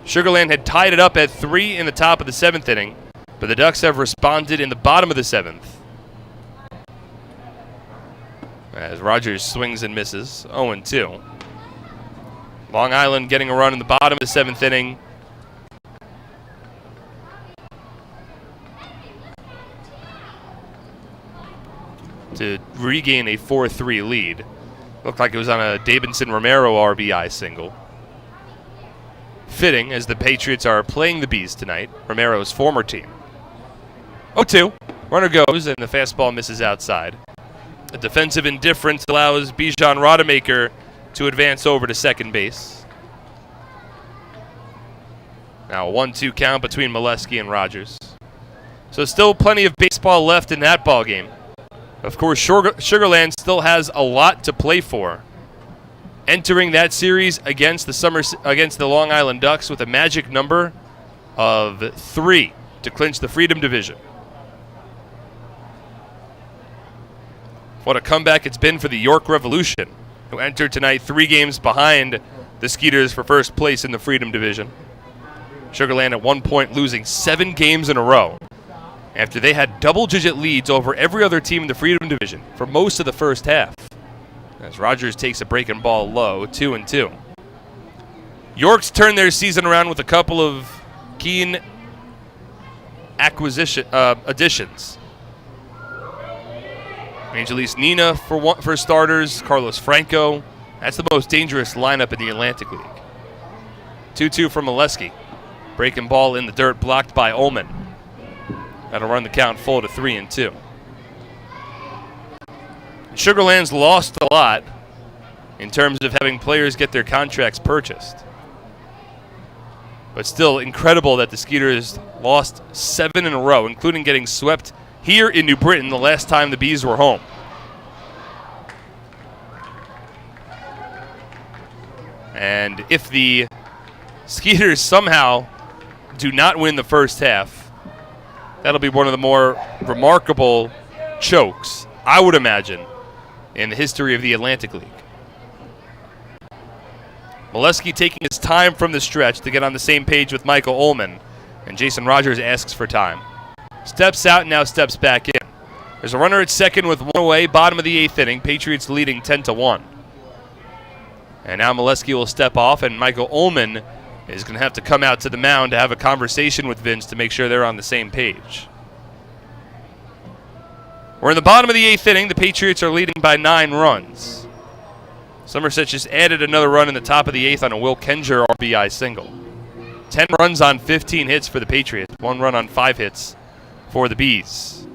Sugarland had tied it up at 3 in the top of the 7th inning, but the Ducks have responded in the bottom of the 7th. As Rogers swings and misses, 0-2. Long Island getting a run in the bottom of the 7th inning. To regain a 4-3 lead. Looked like it was on a Davidson Romero RBI single. Fitting, as the Patriots are playing the Bees tonight, Romero's former team. 0-2. Runner goes, and the fastball misses outside. A defensive indifference allows Bijan Rodemaker to advance over to second base. Now a 1-2 count between Molesky and Rogers. So still plenty of baseball left in that ball game. Of course, Sugarland still has a lot to play for. Entering that series against the Long Island Ducks with a magic number of 3 to clinch the Freedom Division. What a comeback it's been for the York Revolution, who entered tonight 3 games behind the Skeeters for first place in the Freedom Division. Sugarland at one point losing 7 games in a row after they had double-digit leads over every other team in the Freedom Division for most of the first half. As Rogers takes a breaking ball low, 2-2. York's turned their season around with a couple of keen additions. Angelis Nina for starters, Carlos Franco. That's the most dangerous lineup in the Atlantic League. 2-2 from Molesky. Breaking ball in the dirt, blocked by Ullman. That'll run the count full to 3-2. Sugarland's lost a lot in terms of having players get their contracts purchased. But still incredible that the Skeeters lost 7 in a row, including getting swept here in New Britain the last time the Bees were home. And if the Skeeters somehow do not win the first half, that'll be one of the more remarkable chokes, I would imagine, in the history of the Atlantic League. Molesky taking his time from the stretch to get on the same page with Michael Ullman, and Jason Rogers asks for time. Steps out and now steps back in. There's a runner at second with 1 away, bottom of the 8th inning. Patriots leading 10-1. And now Molesky will step off, and Michael Ullman is going to have to come out to the mound to have a conversation with Vince to make sure they're on the same page. We're in the bottom of the 8th inning. The Patriots are leading by 9 runs. Somerset just added another run in the top of the 8th on a Will Kenger RBI single. 10 runs on 15 hits for the Patriots. 1 run on 5 hits for the Bees.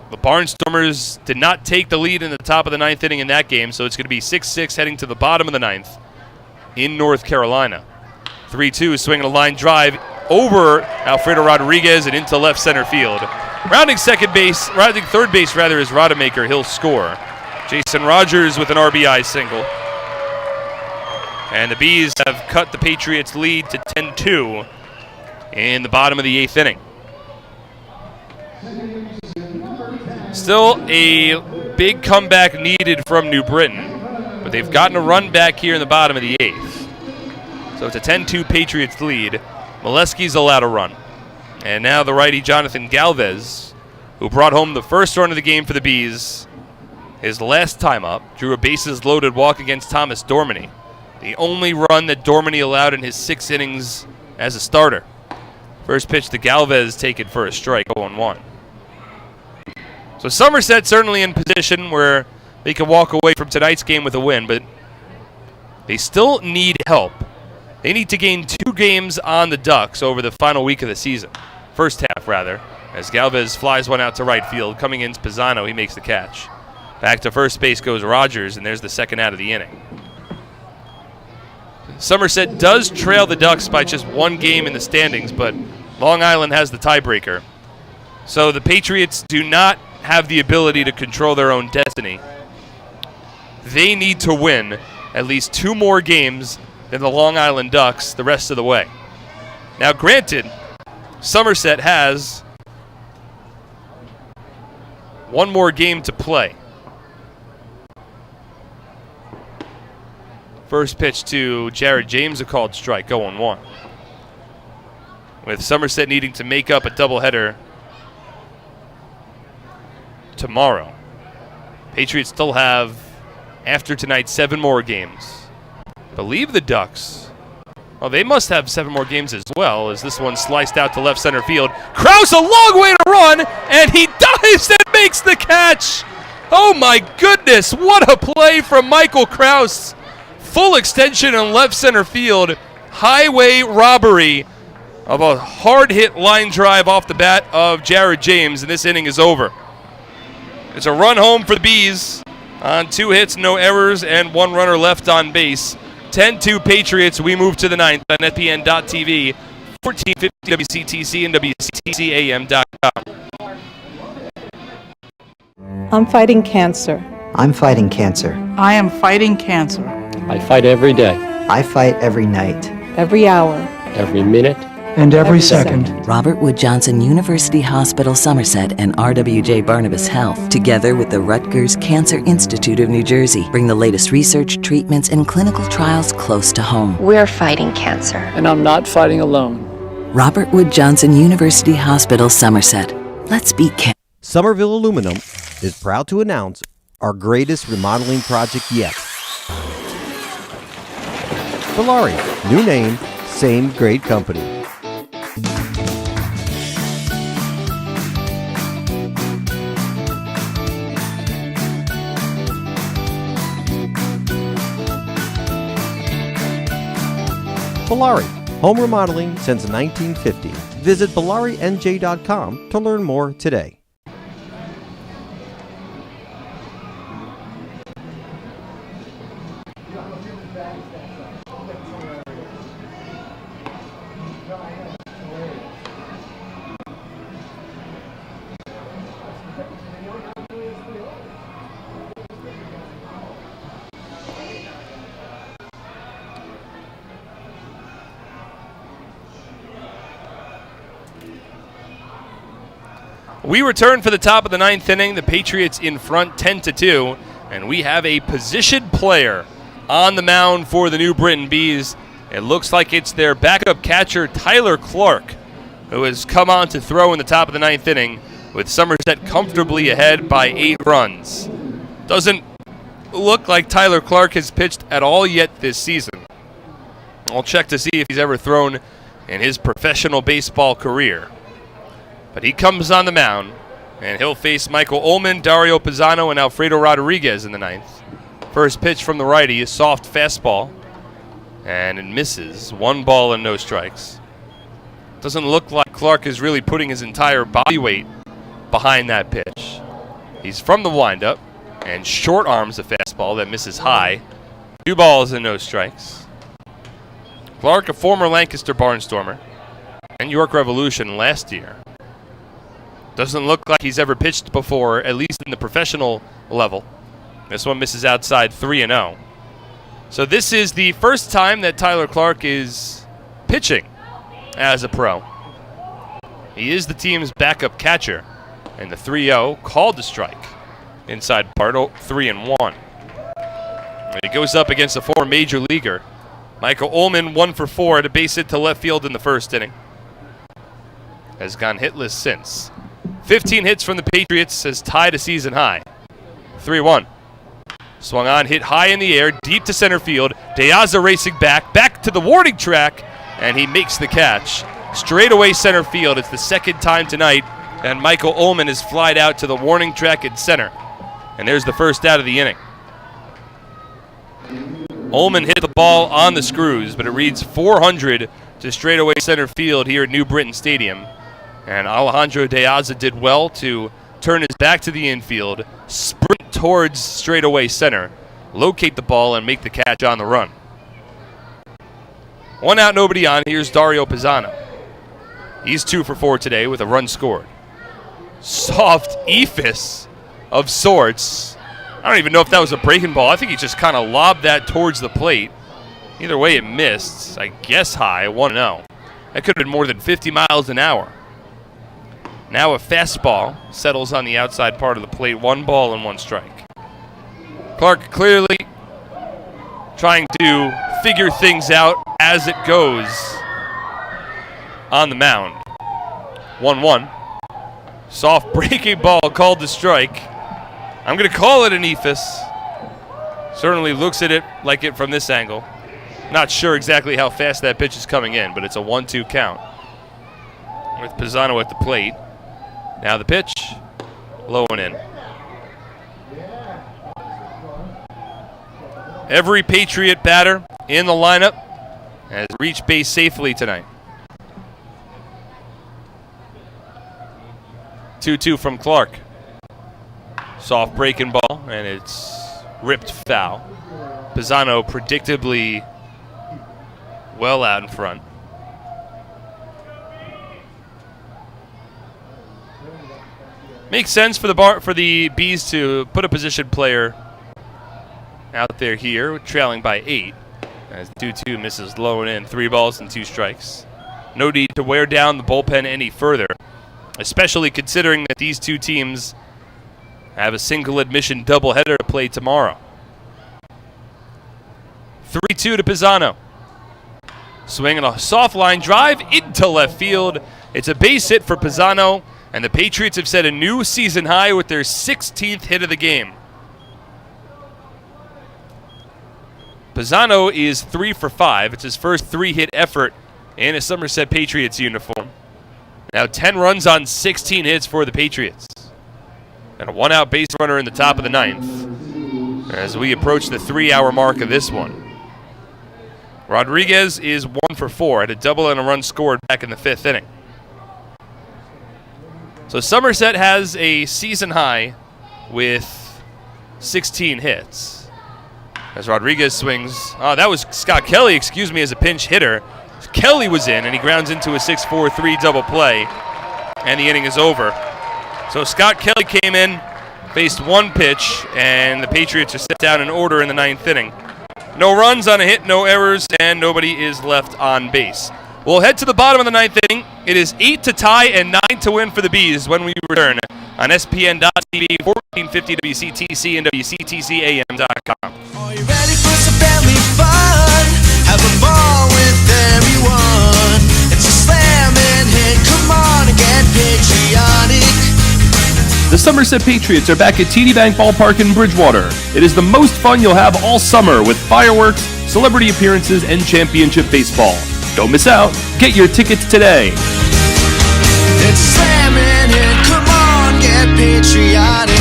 The Barnstormers did not take the lead in the top of the 9th inning in that game, so it's going to be 6-6 heading to the bottom of the 9th in North Carolina. 3-2 swinging a line drive over Alfredo Rodriguez and into left center field. Rounding third base is Rodemaker. He'll score. Jason Rogers with an RBI single. And the Bees have cut the Patriots' lead to 10-2 in the bottom of the 8th inning. Still a big comeback needed from New Britain, but they've gotten a run back here in the bottom of the 8th. So it's a 10-2 Patriots lead. Molesky's allowed a run. And now the righty Jonathan Galvez, who brought home the first run of the game for the Bees, his last time up, drew a bases-loaded walk against Thomas Dorminey. The only run that Dorminey allowed in his 6 innings as a starter. First pitch to Galvez, taken for a strike, 0-1. So Somerset certainly in position where they can walk away from tonight's game with a win, but they still need help. They need to gain 2 games on the Ducks over the final week of the season. First half, rather, as Galvez flies one out to right field. Coming in Pisano, he makes the catch. Back to first base goes Rogers, and there's the second out of the inning. Somerset does trail the Ducks by just 1 game in the standings, but Long Island has the tiebreaker. So the Patriots do not have the ability to control their own destiny. They need to win at least 2 more games than the Long Island Ducks the rest of the way. Now, granted, Somerset has 1 more game to play. First pitch to Jared James, a called strike, 0-1. With Somerset needing to make up a doubleheader tomorrow. Patriots still have, after tonight, 7 more games. I believe the Ducks, well, they must have 7 more games as well, as this one sliced out to left center field. Krause, a long way to run, and he dives and makes the catch. Oh my goodness, what a play from Michael Krause. Full extension in left center field. Highway robbery of a hard-hit line drive off the bat of Jared James, and this inning is over. It's a run home for the Bees on 2 hits, no errors, and 1 runner left on base. 10-2 Patriots. We move to the 9th on SPN.TV, 1450 WCTC and WCTCAM.com. I'm fighting cancer. I'm fighting cancer. I am fighting cancer. I fight every day, I fight every night. Every hour. every minute, and every second. Robert Wood Johnson University Hospital, Somerset, and RWJ Barnabas Health, together with the Rutgers Cancer Institute of New Jersey, bring the latest research, treatments, and clinical trials close to home. We're fighting cancer. And I'm not fighting alone. Robert Wood Johnson University Hospital, Somerset. Let's beat cancer. Somerville Aluminum is proud to announce our greatest remodeling project yet. Valari, new name, same great company. Valari, home remodeling since 1950. Visit BalariNJ.com to learn more today. We return for the top of the 9th inning. The Patriots in front 10-2, and we have a position player on the mound for the New Britain Bees. It looks like it's their backup catcher, Tyler Clark, who has come on to throw in the top of the 9th inning with Somerset comfortably ahead by 8 runs. Doesn't look like Tyler Clark has pitched at all yet this season. I'll check to see if he's ever thrown in his professional baseball career. But he comes on the mound, and he'll face Michael Ullman, Dario Pisano, and Alfredo Rodriguez in the 9th. First pitch from the righty is soft fastball, and it misses. 1 ball and no strikes. Doesn't look like Clark is really putting his entire body weight behind that pitch. He's from the windup, and short arms a fastball that misses high. 2 balls and no strikes. Clark, a former Lancaster Barnstormer and York Revolution last year. Doesn't look like he's ever pitched before, at least in the professional level. This one misses outside 3-0. So this is the first time that Tyler Clark is pitching as a pro. He is the team's backup catcher, and the 3-0 called the strike. Inside part, 3-1. And he goes up against a former major leaguer. Michael Ullman, 1 for 4 at a base hit to left field in the first inning. Has gone hitless since. 15 hits from the Patriots has tied a season high. 3-1. Swung on, hit high in the air, deep to center field. Deaza racing back to the warning track, and he makes the catch. Straight away center field. It's the second time tonight, and Michael Ullman is flied out to the warning track in center. And there's the first out of the inning. Ullman hit the ball on the screws, but it reads 400 to straightaway center field here at New Britain Stadium. And Alejandro Deaza did well to turn his back to the infield, sprint towards straightaway center, locate the ball, and make the catch on the run. 1 out, nobody on. Here's Dario Pisano. He's 2 for 4 today with a run scored. Soft eephus of sorts. I don't even know if that was a breaking ball. I think he just kind of lobbed that towards the plate. Either way, it missed. I guess high, 1-0. That could have been more than 50 miles an hour. Now a fastball settles on the outside part of the plate. 1 ball and 1 strike. Clark clearly trying to figure things out as it goes on the mound. 1-1. Soft breaking ball called to strike. I'm going to call it an eephus. Certainly looks at it like it from this angle. Not sure exactly how fast that pitch is coming in, but it's a 1-2 count with Pisano at the plate. Now the pitch, low and in. Every Patriot batter in the lineup has reached base safely tonight. 2-2 from Clark. Soft breaking ball, and it's ripped foul. Pisano predictably well out in front. Makes sense for the Bees to put a position player out there here, trailing by 8. As 2-2 misses low and in, 3 balls and 2 strikes. No need to wear down the bullpen any further, especially considering that these two teams have a single admission doubleheader to play tomorrow. 3-2 to Pisano. Swinging a soft line drive into left field. It's a base hit for Pisano, and the Patriots have set a new season high with their 16th hit of the game. Pisano is 3 for 5. It's his first 3-hit effort in a Somerset Patriots uniform. Now 10 runs on 16 hits for the Patriots. And a 1-out base runner in the top of the 9th as we approach the 3-hour mark of this one. Rodriguez is 1 for 4, had a double and a run scored back in the 5th inning. So Somerset has a season high with 16 hits. As Rodriguez swings, that was Scott Kelly, as a pinch hitter. Kelly was in, and he grounds into a 6-4-3 double play, and the inning is over. So Scott Kelly came in, faced 1 pitch, and the Patriots are set down in order in the 9th inning. No runs on a hit, no errors, and nobody is left on base. We'll head to the bottom of the 9th inning. It is 8 to tie and 9 to win for the Bees when we return on SPN.TV, 1450 WCTC and WCTCAM.com. Are you ready for some family fun? Have a ball with everyone. It's a slam and hit. Come on and get patriotic. The Somerset Patriots are back at TD Bank Ballpark in Bridgewater. It is the most fun you'll have all summer with fireworks, celebrity appearances, and championship baseball. Don't miss out. Get your tickets today. It's a slam and hit. Come on, get patriotic.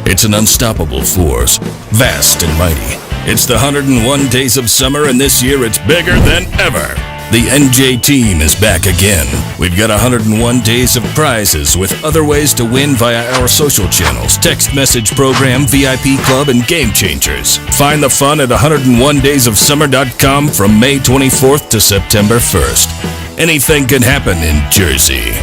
It's an unstoppable force, vast and mighty. It's the 101 days of summer, and this year it's bigger than ever. The NJ team is back again. We've got 101 days of prizes with other ways to win via our social channels, text message program, VIP club, and game changers. Find the fun at 101daysofsummer.com from May 24th to September 1st. Anything can happen in Jersey.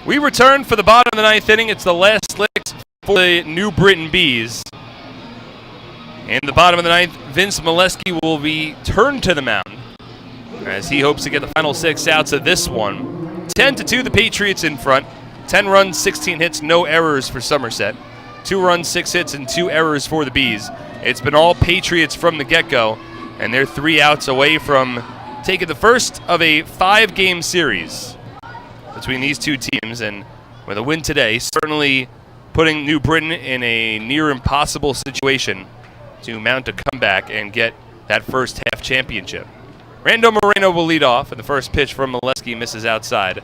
We return for the bottom of the 9th inning. It's the last lick for the New Britain Bees. In the bottom of the 9th, Vince Molesky will return to the mound as he hopes to get the final 6 outs of this one. 10-2, the Patriots in front. 10 runs, 16 hits, no errors for Somerset. 2 runs, 6 hits, and 2 errors for the Bees. It's been all Patriots from the get-go, and they're 3 outs away from taking the first of a 5-game series between these two teams, and with a win today, certainly putting New Britain in a near impossible situation to mount a comeback and get that first half championship. Rando Moreno will lead off, and the first pitch from Molesky misses outside.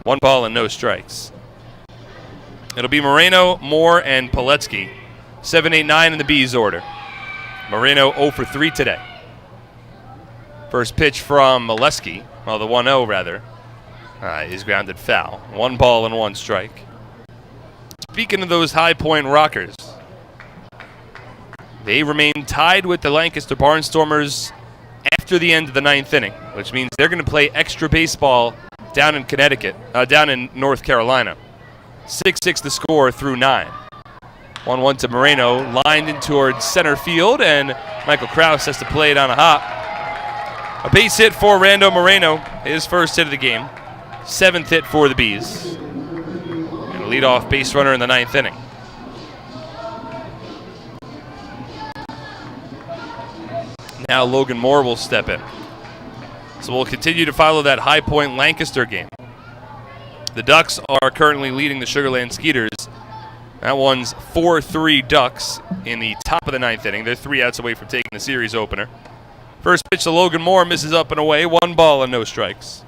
1 ball and no strikes. It'll be Moreno, Moore, and Poletsky. 7, 8, 9 in the Bees order. Moreno 0 for 3 today. First pitch from Molesky, well, the 1-0 rather, is grounded foul. 1 ball and 1 strike. Speaking of those High Point Rockers, they remain tied with the Lancaster Barnstormers after the end of the 9th inning, which means they're going to play extra baseball down in down in North Carolina. 6-6 the score through 9. 1-1 to Moreno, lined in towards center field, and Michael Krause has to play it on a hop. A base hit for Rando Moreno, his first hit of the game. 7th hit for the Bees. And a leadoff base runner in the 9th inning. Now Logan Moore will step in. So we'll continue to follow that High Point Lancaster game. The Ducks are currently leading the Sugarland Skeeters. That one's 4-3 Ducks in the top of the 9th inning. They're 3 outs away from taking the series opener. First pitch to Logan Moore, misses up and away. 1 ball and no strikes.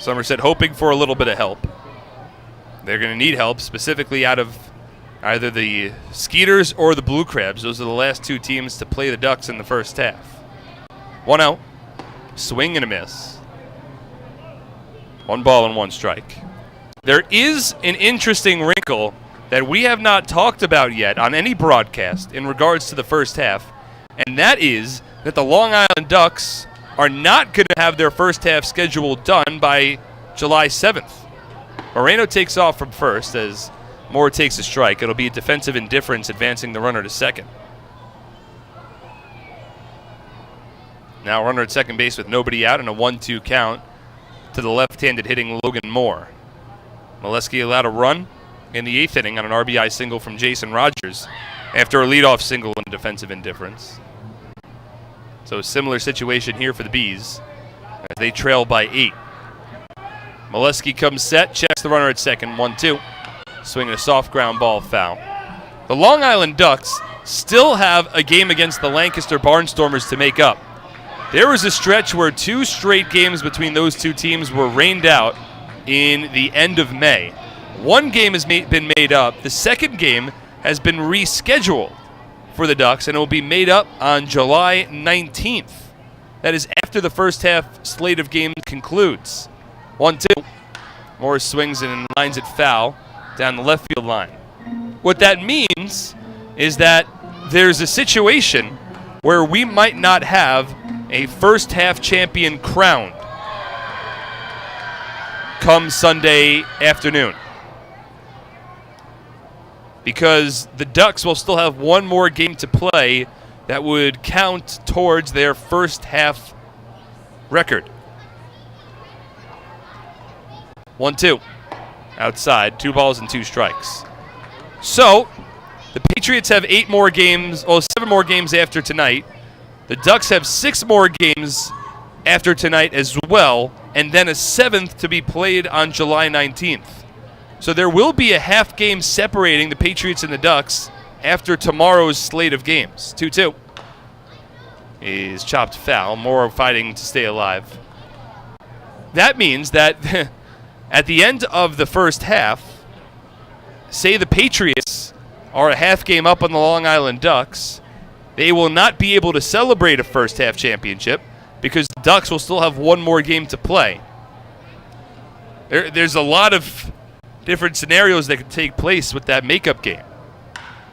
Somerset hoping for a little bit of help. They're going to need help, specifically out of either the Skeeters or the Blue Crabs. Those are the last 2 teams to play the Ducks in the first half. 1 out. Swing and a miss. 1 ball and 1 strike. There is an interesting wrinkle that we have not talked about yet on any broadcast in regards to the first half, and that is that the Long Island Ducks are not going to have their first half schedule done by July 7th. Moreno takes off from first as Moore takes a strike. It'll be a defensive indifference, advancing the runner to second. Now runner at second base with nobody out and a 1-2 count to the left-handed hitting Logan Moore. Molesky allowed a run in the 8th inning on an RBI single from Jason Rogers after a leadoff single in defensive indifference. So a similar situation here for the Bees as they trail by 8. Molesky comes set, checks the runner at second, 1-2. Swinging a soft ground ball, foul. The Long Island Ducks still have a game against the Lancaster Barnstormers to make up. There was a stretch where 2 straight games between those 2 teams were rained out in the end of May. 1 game has been made up. The second game has been rescheduled for the Ducks, and it will be made up on July 19th. That is after the first half slate of games concludes. 1-2. Morris swings and lines it foul down the left field line. What that means is that there's a situation where we might not have a first half champion crowned come Sunday afternoon, because the Ducks will still have 1 more game to play that would count towards their first half record. 1-2. Outside, 2 balls and 2 strikes. So, the Patriots have 7 more games after tonight. The Ducks have 6 more games after tonight as well, and then a 7th to be played on July 19th. So there will be a half game separating the Patriots and the Ducks after tomorrow's slate of games. 2-2. Is chopped foul. Moore fighting to stay alive. That means that at the end of the first half, say the Patriots are a half game up on the Long Island Ducks, they will not be able to celebrate a first half championship because the Ducks will still have 1 more game to play. There's a lot of different scenarios that could take place with that makeup game.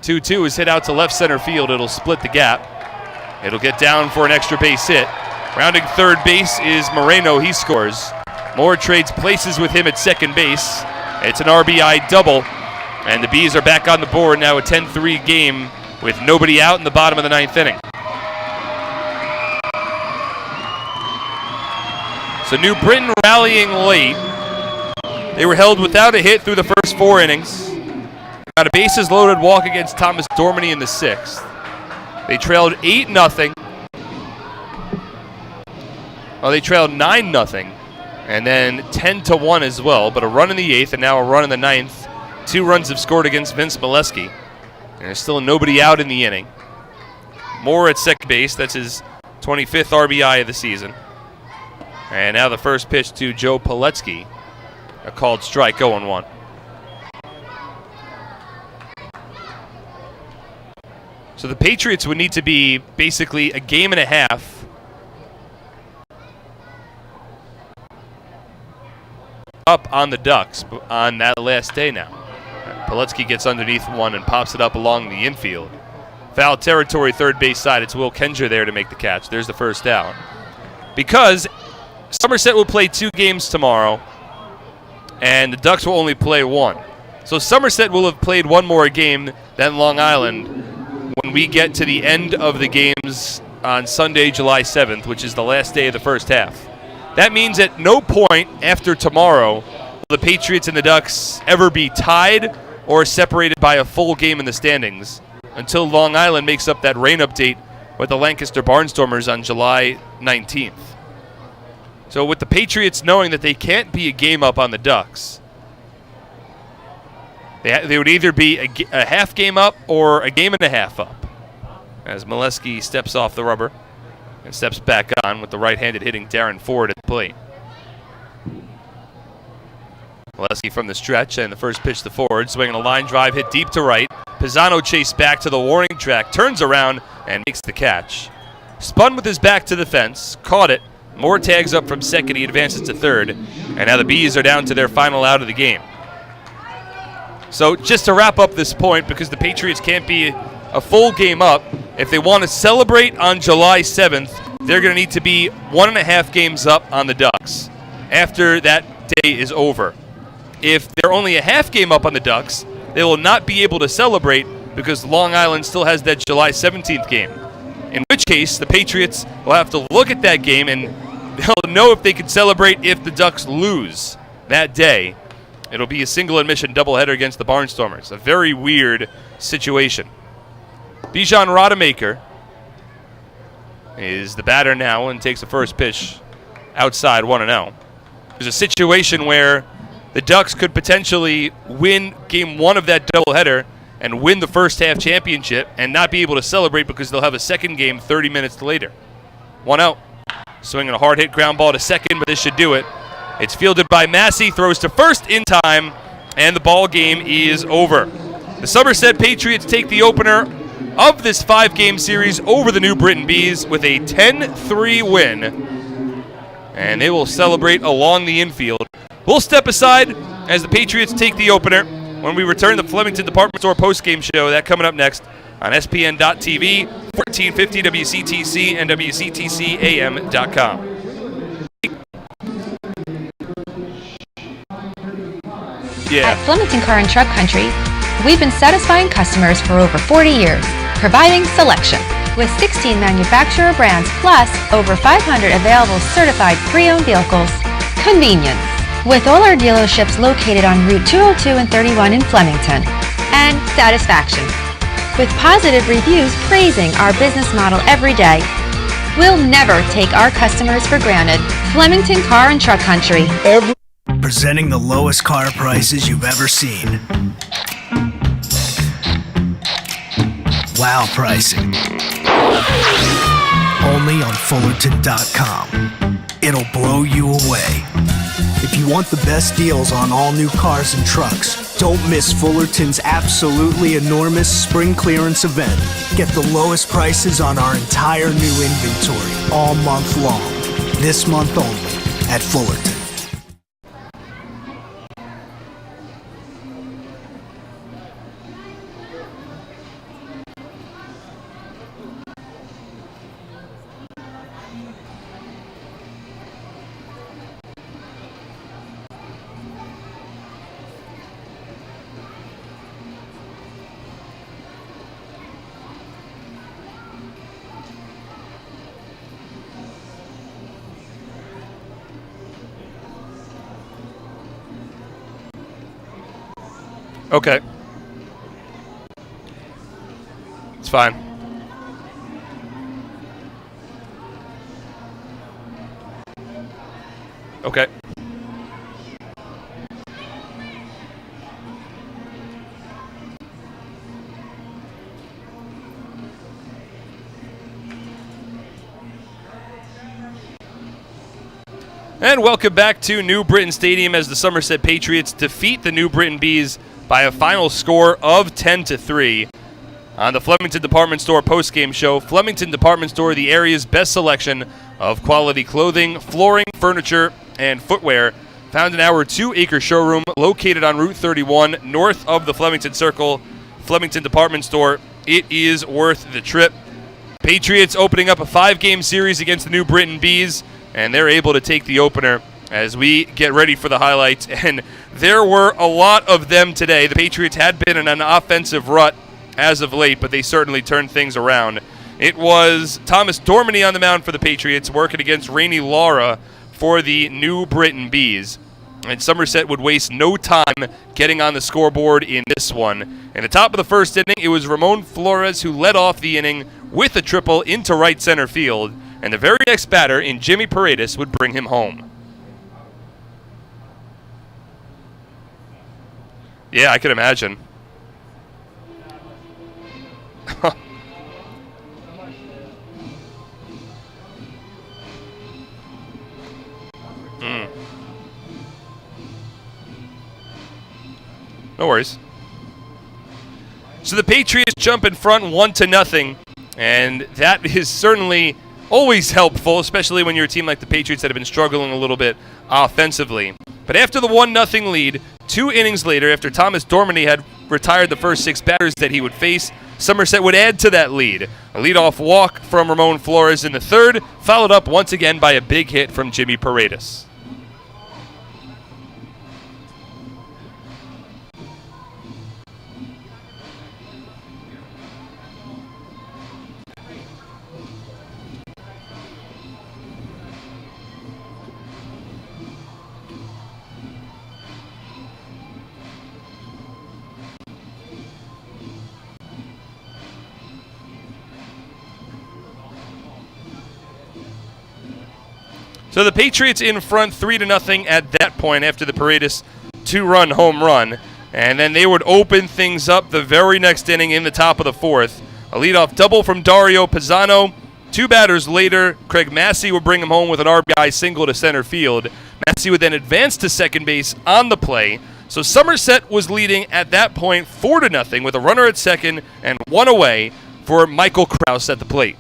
2-2 is hit out to left center field. It'll split the gap. It'll get down for an extra base hit. Rounding third base is Moreno. He scores. Moore trades places with him at second base. It's an RBI double, and the Bees are back on the board now, a 10-3 game with nobody out in the bottom of the 9th inning. So New Britain rallying late. They were held without a hit through the first 4 innings. Got a bases loaded walk against Thomas Dormany in the 6th. They trailed 8-0. Well, they trailed 9-0, and then 10-1 as well. But a run in the 8th and now a run in the 9th. 2 runs have scored against Vince Molesky. And there's still nobody out in the inning. Moore at second base. That's his 25th RBI of the season. And now the first pitch to Joe Poletsky. A called strike, 0-1. So the Patriots would need to be basically a game and a half up on the Ducks on that last day now. Poletsky gets underneath one and pops it up along the infield. Foul territory, third base side. It's Will Kenger there to make the catch. There's the first down. Because Somerset will play 2 games tomorrow, and the Ducks will only play 1. So Somerset will have played 1 more game than Long Island when we get to the end of the games on Sunday, July 7th, which is the last day of the first half. That means at no point after tomorrow will the Patriots and the Ducks ever be tied or separated by a full game in the standings until Long Island makes up that rain update with the Lancaster Barnstormers on July 19th. So with the Patriots knowing that they can't be a game up on the Ducks, they would either be a half game up or a game and a half up. As Molesky steps off the rubber and steps back on with the right-handed hitting Darren Ford at the plate. Molesky from the stretch, and the first pitch to Ford, swinging a line drive hit deep to right. Pisano chased back to the warning track, turns around and makes the catch. Spun with his back to the fence, caught it. More tags up from second, he advances to third, and now the Bees are down to their final out of the game. So just to wrap up this point, because the Patriots can't be a full game up, if they want to celebrate on July 7th, they're going to need to be 1.5 games up on the Ducks after that day is over. If they're only a half game up on the Ducks, they will not be able to celebrate because Long Island still has that July 17th game. In which case, the Patriots will have to look at that game and they'll know if they can celebrate if the Ducks lose that day. It'll be a single admission doubleheader against the Barnstormers. A very weird situation. Bijan Rodemaker is the batter now and takes the first pitch outside 1-0. There's a situation where the Ducks could potentially win game one of that doubleheader and win the first half championship and not be able to celebrate because they'll have a second game 30 minutes later. 1-0. Swinging a hard hit ground ball to second, but this should do it. It's fielded by Massey, throws to first in time, and the ball game is over. The Somerset Patriots take the opener of this 5-game series over the New Britain Bees with a 10-3 win, and they will celebrate along the infield. We'll step aside as the Patriots take the opener when we return to the Flemington Department Store postgame show. That coming up next on SPN.TV, 1450 WCTC, and WCTCAM.com. At Flemington Car and Truck Country, we've been satisfying customers for over 40 years, providing selection with 16 manufacturer brands plus over 500 available certified pre-owned vehicles. Convenience with all our dealerships located on Route 202 and 31 in Flemington. And satisfaction with positive reviews praising our business model every day. We'll never take our customers for granted. Flemington Car and Truck Country. Presenting the lowest car prices you've ever seen. Wow pricing. Only on Fullerton.com. It'll blow you away. If you want the best deals on all new cars and trucks, don't miss Fullerton's absolutely enormous spring clearance event. Get the lowest prices on our entire new inventory all month long. This month only at Fullerton. Okay. It's fine. Okay. And welcome back to New Britain Stadium as the Somerset Patriots defeat the New Britain Bees by a final score of 10-3. On the Flemington Department Store postgame show, Flemington Department Store, the area's best selection of quality clothing, flooring, furniture, and footwear, found in our 2-acre showroom located on Route 31 north of the Flemington Circle. Flemington Department Store, it is worth the trip. Patriots opening up a 5-game series against the New Britain Bees, and they're able to take the opener as we get ready for the highlights. And there were a lot of them today. The Patriots had been in an offensive rut as of late, but they certainly turned things around. It was Thomas Dormany on the mound for the Patriots, working against Rainey Laura for the New Britain Bees. And Somerset would waste no time getting on the scoreboard in this one. In the top of the first inning, it was Ramon Flores who led off the inning with a triple into right center field. And the very next batter in Jimmy Paredes would bring him home. Yeah, I could imagine. No worries. So the Patriots jump in front 1-0, and that is certainly always helpful, especially when you're a team like the Patriots that have been struggling a little bit offensively. But after the 1-0 lead, 2 innings later, after Thomas Dormany had retired the first 6 batters that he would face, Somerset would add to that lead. A leadoff walk from Ramon Flores in the third, followed up once again by a big hit from Jimmy Paredes. So the Patriots in front 3-0 at that point after the Paredes 2-run home run. And then they would open things up the very next inning in the top of the fourth. A leadoff double from Dario Pisano. 2 batters later, Craig Massey would bring him home with an RBI single to center field. Massey would then advance to second base on the play. So Somerset was leading at that point 4-0 with a runner at second and 1 away for Michael Krause at the plate.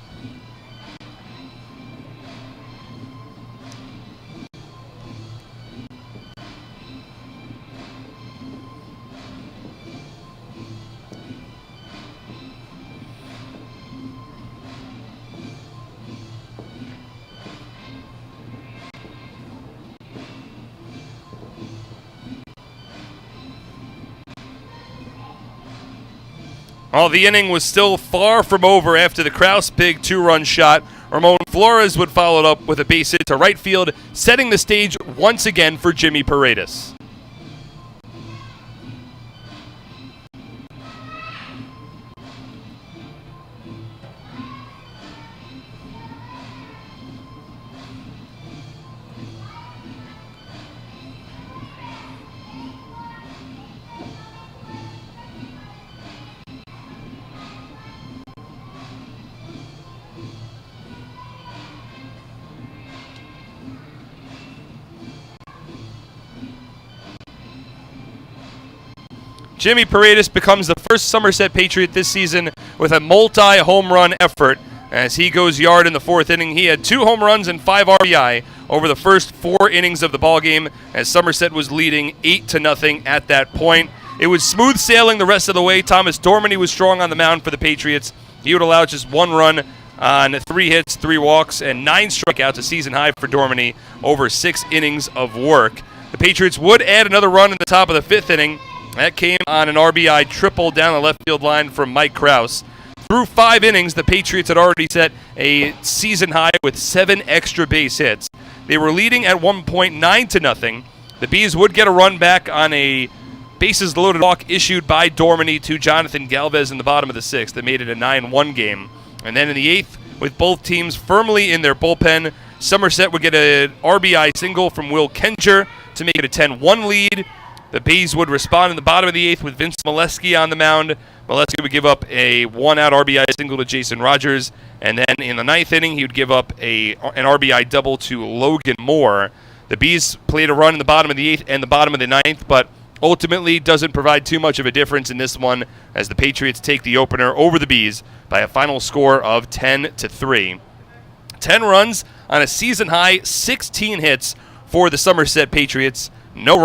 Well, the inning was still far from over after the Krause big 2-run shot. Ramon Flores would follow it up with a base hit to right field, setting the stage once again for Jimmy Paredes. Jimmy Paredes becomes the first Somerset Patriot this season with a multi-home run effort. As he goes yard in the 4th inning, he had 2 home runs and 5 RBI over the first 4 innings of the ballgame, as Somerset was leading 8-0 at that point. It was smooth sailing the rest of the way. Thomas Dormany was strong on the mound for the Patriots. He would allow just 1 run on 3 hits, 3 walks, and 9 strikeouts, a season high for Dormany over 6 innings of work. The Patriots would add another run in the top of the 5th inning. That came on an RBI triple down the left field line from Mike Krause. Through 5 innings, the Patriots had already set a season high with 7 extra base hits. They were leading at one point 9-0. The Bees would get a run back on a bases loaded walk issued by Dormany to Jonathan Galvez in the bottom of the 6th that made it a 9-1 game. And then in the 8th, with both teams firmly in their bullpen, Somerset would get an RBI single from Will Kenger to make it a 10-1 lead. The Bees would respond in the bottom of the 8th with Vince Molesky on the mound. Molesky would give up a 1-out RBI single to Jason Rogers. And then in the 9th inning, he would give up an RBI double to Logan Moore. The Bees played a run in the bottom of the 8th and the bottom of the 9th, but ultimately doesn't provide too much of a difference in this one as the Patriots take the opener over the Bees by a final score of 10-3. 10 runs on a season-high 16 hits for the Somerset Patriots. No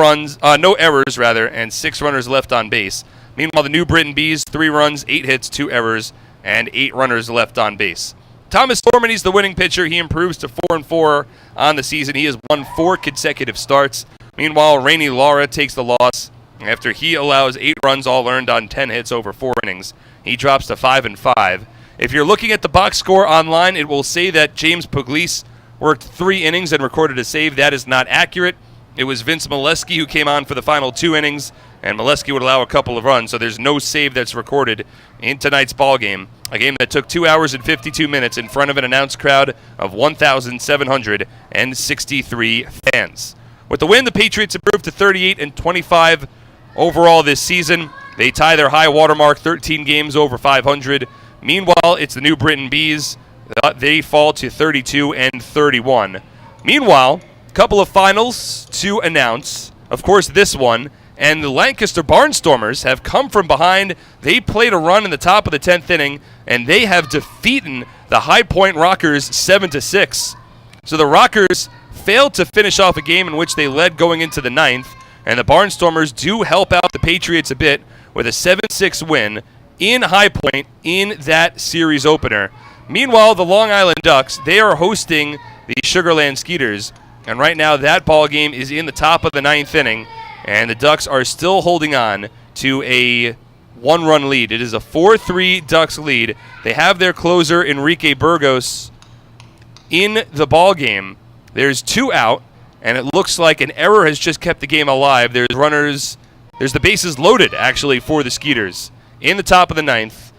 errors, and 6 runners left on base. Meanwhile, the New Britain Bees, 3 runs, 8 hits, 2 errors, and 8 runners left on base. Thomas Dormany's the winning pitcher. He improves to 4-4 on the season. He has won 4 consecutive starts. Meanwhile, Rainey Lara takes the loss after he allows 8 runs, all earned on 10 hits over 4 innings. He drops to 5-5. If you're looking at the box score online, it will say that James Puglisi worked 3 innings and recorded a save. That is not accurate. it was Vince Molesky who came on for the final 2 innings, and Molesky would allow a couple of runs, so there's no save that's recorded in tonight's ball game. A game that took 2 hours and 52 minutes in front of an announced crowd of 1,763 fans. With the win, the Patriots improved to 38-25 overall this season. They tie their high watermark, 13 games over 500. Meanwhile, it's the New Britain Bees. They fall to 32-31. Meanwhile, a couple of finals to announce. Of course, this one. And the Lancaster Barnstormers have come from behind. They played a run in the top of the 10th inning, and they have defeated the High Point Rockers 7-6. So the Rockers failed to finish off a game in which they led going into the 9th, and the Barnstormers do help out the Patriots a bit with a 7-6 win in High Point in that series opener. Meanwhile, the Long Island Ducks, they are hosting the Sugarland Skeeters, and right now that ball game is in the top of the 9th inning, and the Ducks are still holding on to a 1-run lead. It is a 4-3 Ducks lead. They have their closer, Enrique Burgos, in the ball game. There's 2 out, and it looks like an error has just kept the game alive. There's the bases loaded, actually, for the Skeeters in the top of the 9th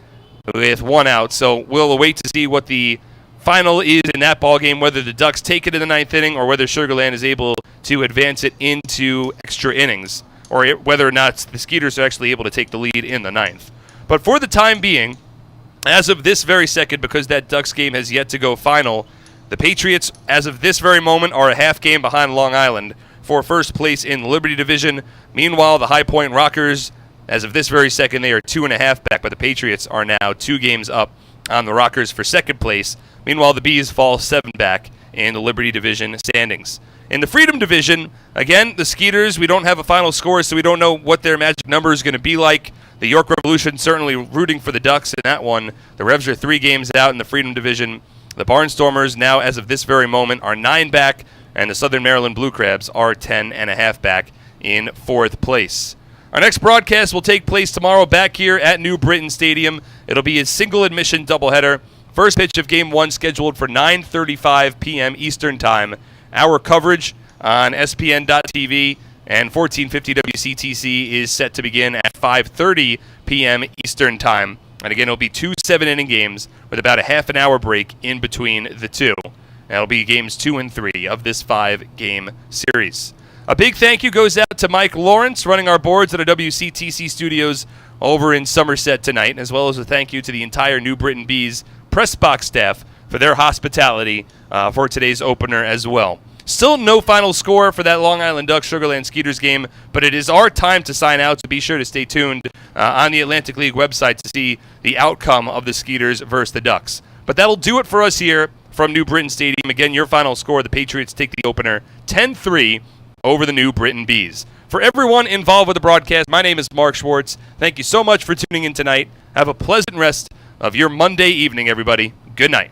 with 1 out. So we'll await to see what the final is in that ball game, whether the Ducks take it in the 9th inning or whether Sugarland is able to advance it into extra innings, or whether or not the Skeeters are actually able to take the lead in the 9th. But for the time being, as of this very second, because that Ducks game has yet to go final, the Patriots, as of this very moment, are a half game behind Long Island for first place in the Liberty Division. Meanwhile, the High Point Rockers, as of this very second, they are 2.5 back, but the Patriots are now 2 games up on the Rockers for second place. Meanwhile, the Bees fall 7 back in the Liberty Division standings. In the Freedom Division, again, the Skeeters, we don't have a final score, so we don't know what their magic number is going to be like. The York Revolution certainly rooting for the Ducks in that one. The Revs are 3 games out in the Freedom Division. The Barnstormers now, as of this very moment, are 9 back, and the Southern Maryland Blue Crabs are 10.5 back in 4th place. Our next broadcast will take place tomorrow back here at New Britain Stadium. It'll be a single admission doubleheader. First pitch of Game 1 scheduled for 9:35 p.m. Eastern Time. Our coverage on SPN.TV and 1450 WCTC is set to begin at 5:30 p.m. Eastern Time. And again, it'll be 2 7-inning games with about a half an hour break in between the 2. That'll be games 2 and 3 of this 5-game series. A big thank you goes out to Mike Lawrence, running our boards at our WCTC studios over in Somerset tonight, as well as a thank you to the entire New Britain Bees press box staff for their hospitality for today's opener as well. Still no final score for that Long Island Ducks Sugarland Skeeters game, but it is our time to sign out, so be sure to stay tuned on the Atlantic League website to see the outcome of the Skeeters versus the Ducks. But that'll do it for us here from New Britain Stadium. Again, your final score, the Patriots take the opener 10-3 over the New Britain Bees. For everyone involved with the broadcast, my name is Mark Schwartz. Thank you so much for tuning in tonight. Have a pleasant rest of your Monday evening, everybody. Good night.